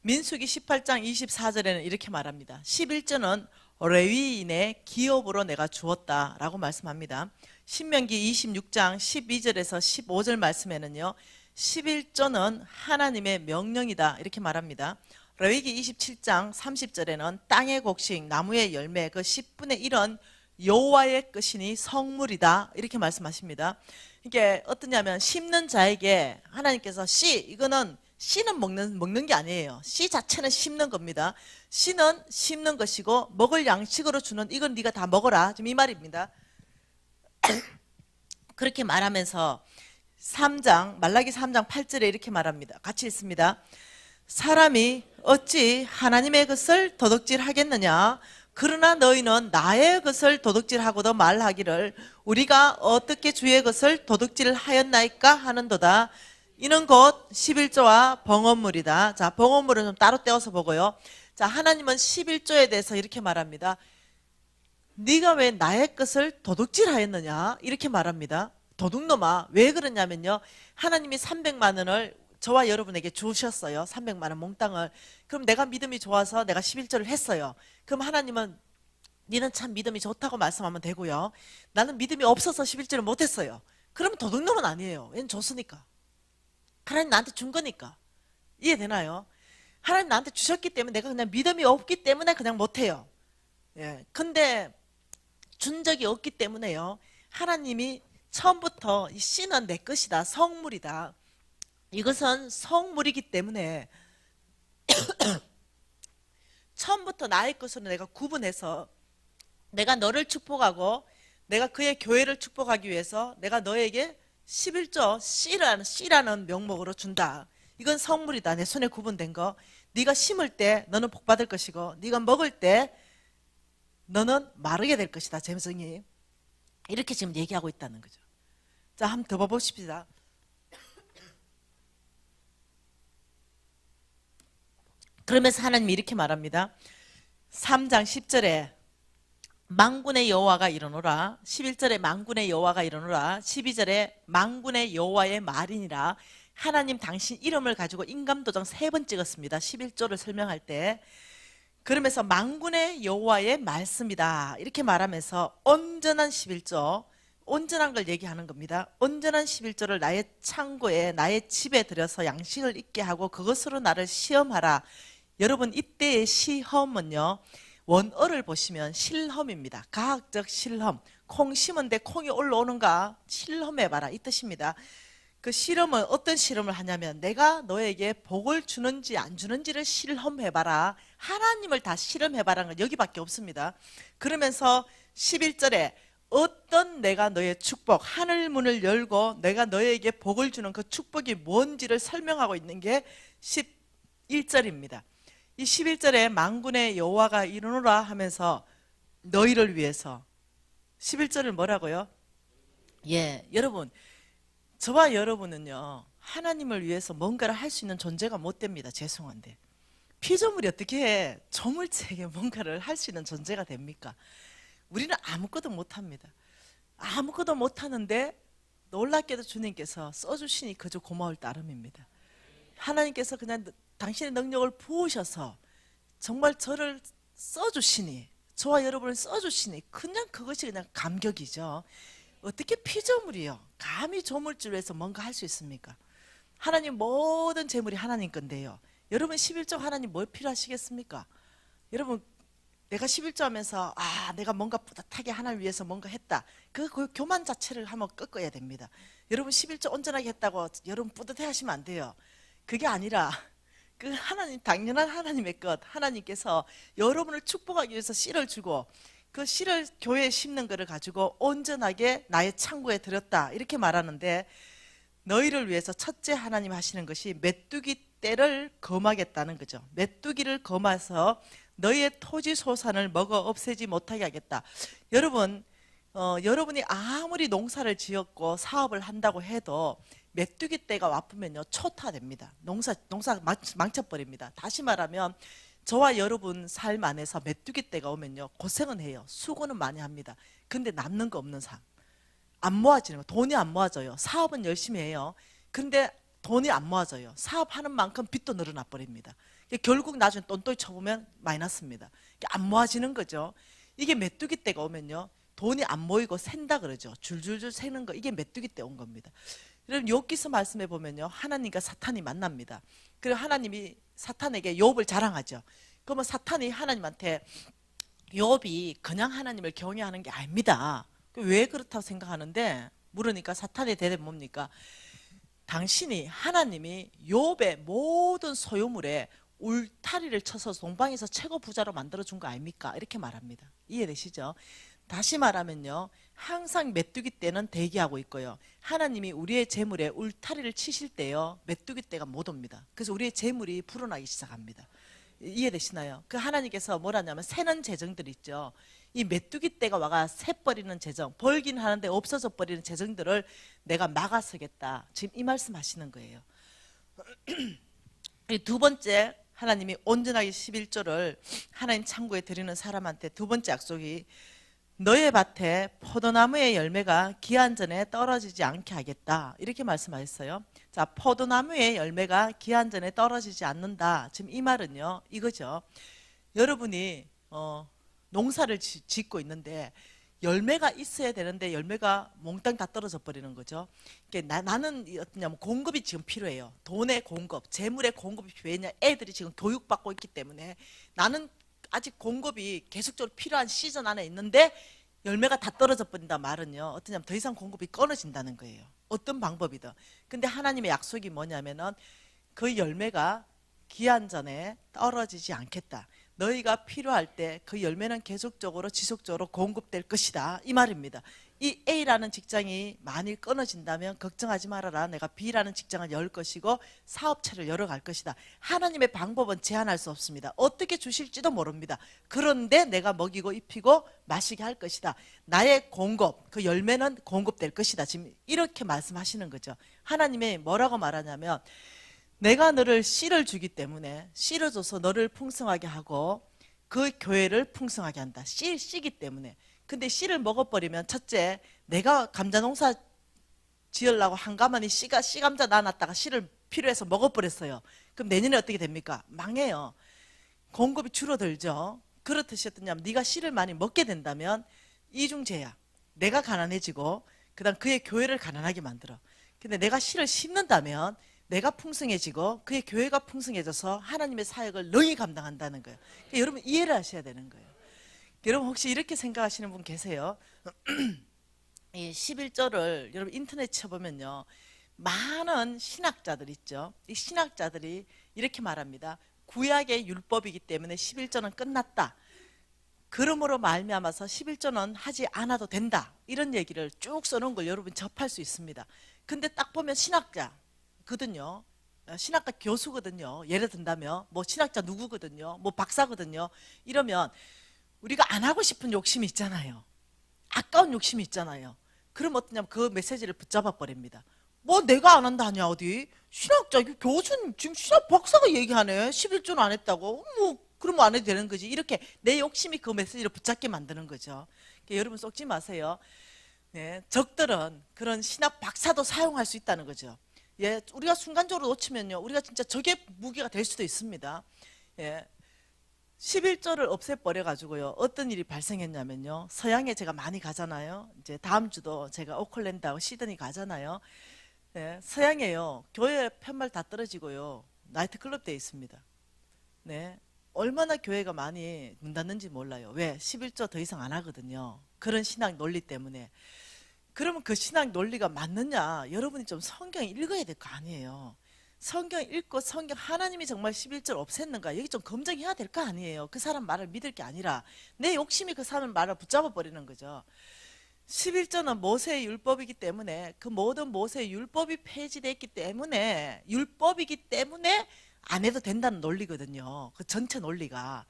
민수기 18장 24절에는 이렇게 말합니다. 11조는 레위인의 기업으로 내가 주었다 라고 말씀합니다. 신명기 26장 12절에서 15절 말씀에는요 11조는 하나님의 명령이다 이렇게 말합니다. 레위기 27장 30절에는 땅의 곡식, 나무의 열매 그 10분의 1은 여호와의 것이니 성물이다 이렇게 말씀하십니다. 이게 어떠냐면 심는 자에게 하나님께서 이거는 씨는 먹는 게 아니에요. 씨 자체는 심는 겁니다. 씨는 심는 것이고 먹을 양식으로 주는 이건 네가 다 먹어라 지금 이 말입니다. 그렇게 말하면서 말라기 3장 8절에 이렇게 말합니다. 같이 읽습니다. 사람이 어찌 하나님의 것을 도둑질하겠느냐? 그러나 너희는 나의 것을 도둑질하고도 말하기를 우리가 어떻게 주의 것을 도둑질하였나이까 하는도다. 이는 곧 11조와 봉헌물이다. 자, 봉헌물은 좀 따로 떼어서 보고요. 자, 하나님은 11조에 대해서 이렇게 말합니다. 네가 왜 나의 것을 도둑질하였느냐? 이렇게 말합니다. 도둑놈아. 왜 그러냐면요. 하나님이 300만 원을 저와 여러분에게 주셨어요. 300만 원 몽땅을. 그럼 내가 믿음이 좋아서 내가 11조를 했어요. 그럼 하나님은 니는 참 믿음이 좋다고 말씀하면 되고요. 나는 믿음이 없어서 11조를 못했어요. 그러면 도둑놈은 아니에요. 얘는 줬으니까. 하나님 나한테 준 거니까. 이해되나요? 하나님 나한테 주셨기 때문에 내가 그냥 믿음이 없기 때문에 그냥 못해요. 예. 근데 준 적이 없기 때문에요. 하나님이 처음부터 이 씨는 내 것이다. 성물이다. 이것은 성물이기 때문에 처음부터 나의 것으로 내가 구분해서 내가 너를 축복하고 내가 그의 교회를 축복하기 위해서 내가 너에게 11조 씨라는 명목으로 준다. 이건 성물이다. 내 손에 구분된 거. 네가 심을 때 너는 복받을 것이고 네가 먹을 때 너는 마르게 될 것이다. 재성이. 이렇게 지금 얘기하고 있다는 거죠. 자, 한번 더 봐보십시다. 그러면서 하나님이 이렇게 말합니다. 3장 10절에 만군의 여호와가 이르노라. 11절에 만군의 여호와가 이르노라. 12절에 만군의 여호와의 말이니라. 하나님 당신 이름을 가지고 인감도장 3번 찍었습니다. 11조를 설명할 때. 그러면서 만군의 여호와의 말씀이다 이렇게 말하면서 온전한 11조, 온전한 걸 얘기하는 겁니다. 온전한 11조를 나의 창고에 나의 집에 들여서 양식을 있게 하고 그것으로 나를 시험하라. 여러분 이때의 시험은요 원어를 보시면 실험입니다. 과학적 실험. 콩 심은데 콩이 올라오는가 실험해봐라 이 뜻입니다. 그 실험은 어떤 실험을 하냐면 내가 너에게 복을 주는지 안 주는지를 실험해봐라. 하나님을 다 실험해봐라는 건 여기밖에 없습니다. 그러면서 11절에 어떤 내가 너의 축복 하늘 문을 열고 내가 너에게 복을 주는 그 축복이 뭔지를 설명하고 있는 게 11절입니다. 이 11절에 만군의 여호와가 이르노라 하면서 너희를 위해서 11절을 뭐라고요? 예, 여러분 저와 여러분은요 하나님을 위해서 뭔가를 할 수 있는 존재가 못 됩니다. 죄송한데 피조물이 어떻게 조물체에게 뭔가를 할 수 있는 존재가 됩니까? 우리는 아무것도 못합니다. 아무것도 못하는데 놀랍게도 주님께서 써주시니 그저 고마울 따름입니다. 하나님께서 그냥 당신의 능력을 부으셔서 정말 저를 써주시니 저와 여러분을 써주시니 그냥 그것이 그냥 감격이죠. 어떻게 피조물이요 감히 조물주로 해서 뭔가 할 수 있습니까? 하나님 모든 재물이 하나님 건데요. 여러분 11조 하나님 뭘 필요하시겠습니까? 여러분 내가 11조 하면서 내가 뭔가 뿌듯하게 하나님 위해서 뭔가 했다. 그 교만 자체를 한번 꺾어야 됩니다. 여러분 11조 온전하게 했다고 여러분 뿌듯해 하시면 안 돼요. 그게 아니라 그 하나님, 당연한 하나님의 것, 하나님께서 여러분을 축복하기 위해서 씨를 주고 그 씨를 교회에 심는 것을 가지고 온전하게 나의 창고에 들였다 이렇게 말하는데, 너희를 위해서 첫째 하나님 하시는 것이 메뚜기 떼를 검하겠다는 거죠. 메뚜기를 검해서 너희의 토지 소산을 먹어 없애지 못하게 하겠다. 여러분, 여러분이 아무리 농사를 지었고 사업을 한다고 해도 메뚜기 떼가 와쁘면요 초토화됩니다. 농사 망쳐버립니다. 다시 말하면 저와 여러분 삶 안에서 메뚜기 떼가 오면요 고생은 해요. 수고는 많이 합니다. 근데 남는 거 없는 삶, 안 모아지는 거, 돈이 안 모아져요. 사업은 열심히 해요. 근데 돈이 안 모아져요. 사업하는 만큼 빚도 늘어나 버립니다. 결국 나중에 똔똔이 쳐보면 마이너스입니다. 안 모아지는 거죠. 이게 메뚜기 떼가 오면요 돈이 안 모이고 샌다 그러죠. 줄줄줄 새는 거, 이게 메뚜기 떼 온 겁니다. 여러분 욥기서 말씀해 보면요 하나님과 사탄이 만납니다. 그리고 하나님이 사탄에게 욥을 자랑하죠. 그러면 사탄이 하나님한테 욥이 그냥 하나님을 경외하는 게 아닙니다. 왜 그렇다고 생각하는데 물으니까 사탄의 대답이 뭡니까? 당신이 하나님이 욥의 모든 소유물에 울타리를 쳐서 동방에서 최고 부자로 만들어준 거 아닙니까? 이렇게 말합니다. 이해되시죠? 다시 말하면요 항상 메뚜기 떼는 대기하고 있고요, 하나님이 우리의 재물에 울타리를 치실 때요 메뚜기 떼가 못 옵니다. 그래서 우리의 재물이 불어나기 시작합니다. 이해되시나요? 그 하나님께서 뭐라냐면 새는 재정들 있죠. 이 메뚜기 떼가 와가 새버리는 재정, 벌긴 하는데 없어져 버리는 재정들을 내가 막아서겠다. 지금 이 말씀 하시는 거예요. 두 번째, 하나님이 온전하게 11조를 하나님 창고에 드리는 사람한테 두 번째 약속이 너의 밭에 포도나무의 열매가 기한 전에 떨어지지 않게 하겠다 이렇게 말씀하셨어요. 자, 포도나무의 열매가 기한 전에 떨어지지 않는다. 지금 이 말은요 이거죠. 여러분이 농사를 짓고 있는데 열매가 있어야 되는데 열매가 몽땅 다 떨어져 버리는 거죠. 나는 어떠냐면 공급이 지금 필요해요. 돈의 공급, 재물의 공급이 필요해요. 애들이 지금 교육받고 있기 때문에 나는 아직 공급이 계속적으로 필요한 시즌 안에 있는데 열매가 다 떨어져 버린다 말은요 어떠냐면 더 이상 공급이 끊어진다는 거예요. 어떤 방법이든. 근데 하나님의 약속이 뭐냐면은 그 열매가 기한 전에 떨어지지 않겠다. 너희가 필요할 때 그 열매는 계속적으로 지속적으로 공급될 것이다 이 말입니다. 이 A라는 직장이 만일 끊어진다면 걱정하지 말아라. 내가 B라는 직장을 열 것이고 사업체를 열어갈 것이다. 하나님의 방법은 제한할 수 없습니다. 어떻게 주실지도 모릅니다. 그런데 내가 먹이고 입히고 마시게 할 것이다. 나의 공급, 그 열매는 공급될 것이다. 지금 이렇게 말씀하시는 거죠. 하나님이 뭐라고 말하냐면 내가 너를 씨를 주기 때문에 씨를 줘서 너를 풍성하게 하고 그 교회를 풍성하게 한다. 씨기 때문에. 근데 씨를 먹어버리면 첫째, 내가 감자 농사 지으려고 한가마니 씨 감자 나놨다가 씨를 필요해서 먹어버렸어요. 그럼 내년에 어떻게 됩니까? 망해요. 공급이 줄어들죠. 그렇듯이 어떠냐면 네가 씨를 많이 먹게 된다면 이중제야. 내가 가난해지고 그다음 그의 교회를 가난하게 만들어. 근데 내가 씨를 심는다면 내가 풍성해지고 그의 교회가 풍성해져서 하나님의 사역을 능히 감당한다는 거예요. 그러니까 여러분 이해를 하셔야 되는 거예요. 여러분 혹시 이렇게 생각하시는 분 계세요? 이 11조를 여러분 인터넷 쳐보면요 많은 신학자들 있죠. 이 신학자들이 이렇게 말합니다. 구약의 율법이기 때문에 11조는 끝났다. 그러므로 말미암아서 11조는 하지 않아도 된다. 이런 얘기를 쭉 써놓은 걸 여러분 접할 수 있습니다. 근데 딱 보면 신학자거든요. 신학과 교수거든요. 예를 든다면 뭐 신학자 누구거든요. 뭐 박사거든요. 이러면 우리가 안 하고 싶은 욕심이 있잖아요. 아까운 욕심이 있잖아요. 그럼 어떠냐면 그 메시지를 붙잡아 버립니다. 뭐 내가 안 한다 하냐 어디? 신학자 교수님 지금 신학 박사가 얘기하네. 11조는 안 했다고. 뭐 그러면 안 해도 되는 거지. 이렇게 내 욕심이 그 메시지를 붙잡게 만드는 거죠. 그러니까 여러분 속지 마세요. 네, 적들은 그런 신학 박사도 사용할 수 있다는 거죠. 예, 우리가 순간적으로 놓치면요 우리가 진짜 적의 무기가 될 수도 있습니다. 예. 11조를 없애버려 가지고요 어떤 일이 발생했냐면요 서양에 제가 많이 가잖아요. 이제 다음 주도 제가 오클랜드하고 시드니 가잖아요. 네, 서양에요 교회 편말 다 떨어지고요 나이트클럽 돼 있습니다. 네, 얼마나 교회가 많이 문 닫는지 몰라요. 왜? 11조 더 이상 안 하거든요. 그런 신학 논리 때문에. 그러면 그 신학 논리가 맞느냐? 여러분이 좀 성경 읽어야 될 거 아니에요. 성경 읽고 성경 하나님이 정말 11절 없앴는가? 여기 좀 검증해야 될 거 아니에요. 그 사람 말을 믿을 게 아니라 내 욕심이 그 사람 말을 붙잡아 버리는 거죠. 11조는 모세의 율법이기 때문에 그 모든 모세의 율법이 폐지됐기 때문에 율법이기 때문에 안 해도 된다는 논리거든요. 그 전체 논리가.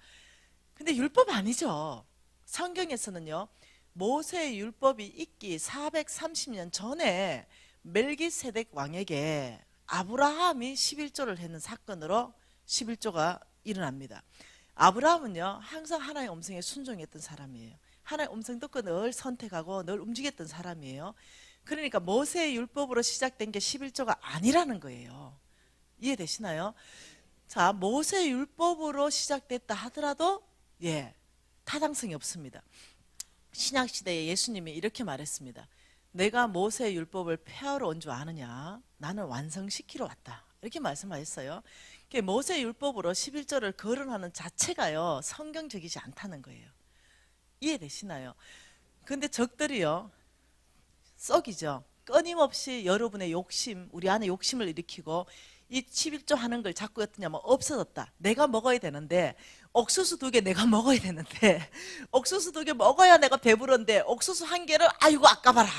근데 율법 아니죠. 성경에서는요. 모세의 율법이 있기 430년 전에 멜기세덱 왕에게 아브라함이 11조를 했는 사건으로 11조가 일어납니다. 아브라함은요. 항상 하나님의 음성에 순종했던 사람이에요. 하나님의 음성 듣고 늘 선택하고 늘 움직였던 사람이에요. 그러니까 모세의 율법으로 시작된 게 11조가 아니라는 거예요. 이해되시나요? 자, 모세 율법으로 시작됐다 하더라도 타당성이 없습니다. 신약 시대에 예수님이 이렇게 말했습니다. 내가 모세 율법을 폐하러 온 줄 아느냐? 나는 완성시키러 왔다. 이렇게 말씀하셨어요. 모세 율법으로 11조를 거론하는 자체가요. 성경적이지 않다는 거예요. 이해되시나요? 근데 적들이요. 썩이죠. 끊임없이 여러분의 욕심, 우리 안에 욕심을 일으키고 이 11조 하는 걸 자꾸 어떠냐면 없어졌다. 내가 먹어야 되는데 옥수수 2개 내가 먹어야 되는데 옥수수 2개 먹어야 내가 배부른데 옥수수 1개를 아이고 아까봐라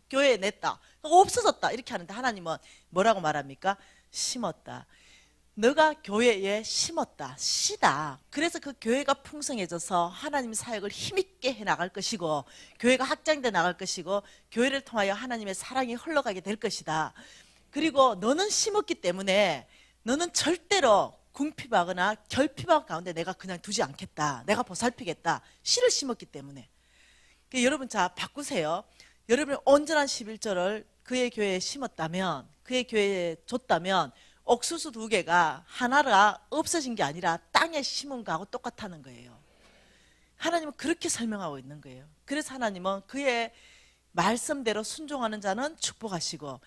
교회에 냈다. 없어졌다. 이렇게 하는데 하나님은 뭐라고 말합니까? 심었다. 너가 교회에 심었다. 씨다. 그래서 그 교회가 풍성해져서 하나님 사역을 힘있게 해나갈 것이고 교회가 확장돼 나갈 것이고 교회를 통하여 하나님의 사랑이 흘러가게 될 것이다. 그리고 너는 심었기 때문에 너는 절대로 궁핍하거나 결핍한 가운데 내가 그냥 두지 않겠다. 내가 보살피겠다. 씨를 심었기 때문에. 여러분 자 바꾸세요. 여러분이 온전한 11조를 그의 교회에 심었다면 그의 교회에 줬다면 옥수수 2개가 하나가 없어진 게 아니라 땅에 심은 거하고 똑같다는 거예요. 하나님은 그렇게 설명하고 있는 거예요. 그래서 하나님은 그의 말씀대로 순종하는 자는 축복하시고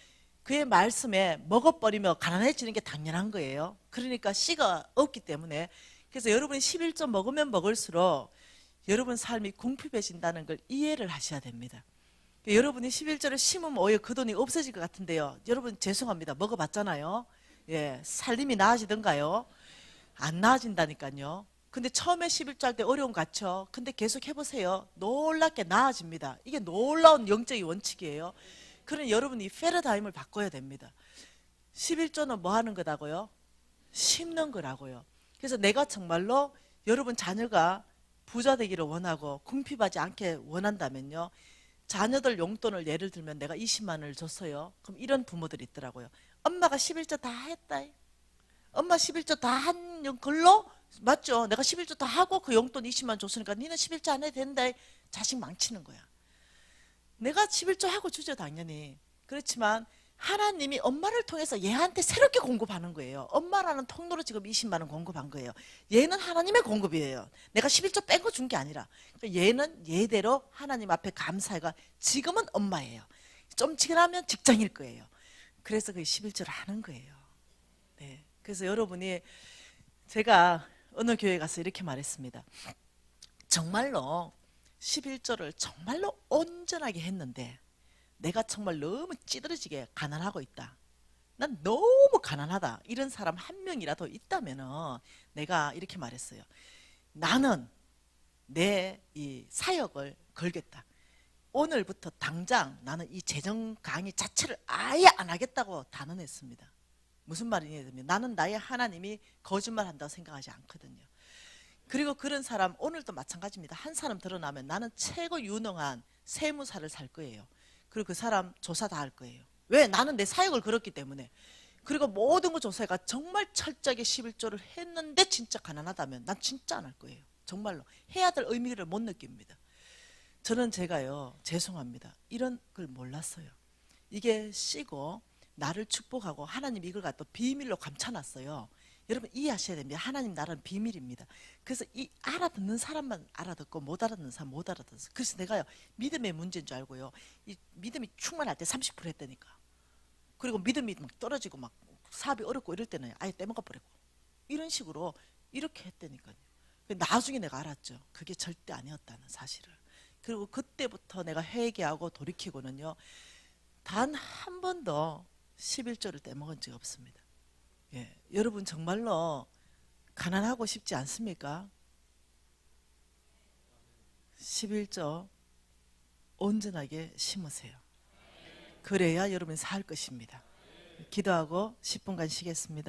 그의 말씀에 먹어버리며 가난해지는 게 당연한 거예요. 그러니까 씨가 없기 때문에. 그래서 여러분이 11조 먹으면 먹을수록 여러분 삶이 궁핍해진다는 걸 이해를 하셔야 됩니다. 여러분이 11조를 심으면 오히려 그 돈이 없어질 것 같은데요. 여러분 죄송합니다. 먹어봤잖아요. 살림이 나아지던가요? 안 나아진다니까요. 근데 처음에 11조 할 때 어려움 같죠? 근데 계속 해보세요. 놀랍게 나아집니다. 이게 놀라운 영적인 원칙이에요. 그러니 여러분이 패러다임을 바꿔야 됩니다. 11조는 뭐 하는 거라고요? 심는 거라고요. 그래서 내가 정말로 여러분 자녀가 부자 되기를 원하고 궁핍하지 않게 원한다면요. 자녀들 용돈을 예를 들면 내가 20만 원을 줬어요. 그럼 이런 부모들이 있더라고요. 엄마가 11조 다 했다. 엄마 11조 다 한 걸로? 맞죠? 내가 11조 다 하고 그 용돈 20만 줬으니까 니는 11조 안 해도 된다. 자식 망치는 거야. 내가 11조 하고 주죠 당연히. 그렇지만 하나님이 엄마를 통해서 얘한테 새롭게 공급하는 거예요. 엄마라는 통로로 지금 20만 원 공급한 거예요. 얘는 하나님의 공급이에요. 내가 11조 뺀 거 준 게 아니라. 그러니까 얘는 얘대로 하나님 앞에 감사해가 지금은 엄마예요. 좀 지나면 직장일 거예요. 그래서 그 11조를 하는 거예요. 네. 그래서 여러분이 제가 어느 교회 가서 이렇게 말했습니다. 정말로 11조를 정말로 온전하게 했는데 내가 정말 너무 찌들어지게 가난하고 있다. 난 너무 가난하다. 이런 사람 한 명이라도 있다면 내가 이렇게 말했어요. 나는 내 이 사역을 걸겠다. 오늘부터 당장 나는 이 재정 강의 자체를 아예 안 하겠다고 단언했습니다. 무슨 말이냐면 나는 나의 하나님이 거짓말한다고 생각하지 않거든요. 그리고 그런 사람 오늘도 마찬가지입니다. 한 사람 드러나면 나는 최고 유능한 세무사를 살 거예요. 그리고 그 사람 조사 다 할 거예요. 왜? 나는 내 사역을 걸었기 때문에. 그리고 모든 거 조사가 정말 철저하게 11조를 했는데 진짜 가난하다면 난 진짜 안 할 거예요. 정말로 해야 될 의미를 못 느낍니다. 저는 제가요 죄송합니다. 이런 걸 몰랐어요. 이게 씨고 나를 축복하고 하나님 이걸 갖다 비밀로 감춰놨어요. 여러분 이해하셔야 됩니다. 하나님 나라는 비밀입니다. 그래서 이 알아듣는 사람만 알아듣고 못 알아듣는 사람 못 알아듣어요. 그래서 내가요 믿음의 문제인 줄 알고요. 이 믿음이 충만할 때 30% 했다니까. 그리고 믿음이 막 떨어지고 막 사업이 어렵고 이럴 때는 아예 떼먹어 버리고 이런 식으로 이렇게 했다니까요. 나중에 내가 알았죠. 그게 절대 아니었다는 사실을. 그리고 그때부터 내가 회개하고 돌이키고는요. 단 한 번도 11조를 떼먹은 적이 없습니다. 예, 여러분 정말로 가난하고 싶지 않습니까? 11조 온전하게 심으세요. 그래야 여러분이 살 것입니다. 기도하고 10분간 쉬겠습니다.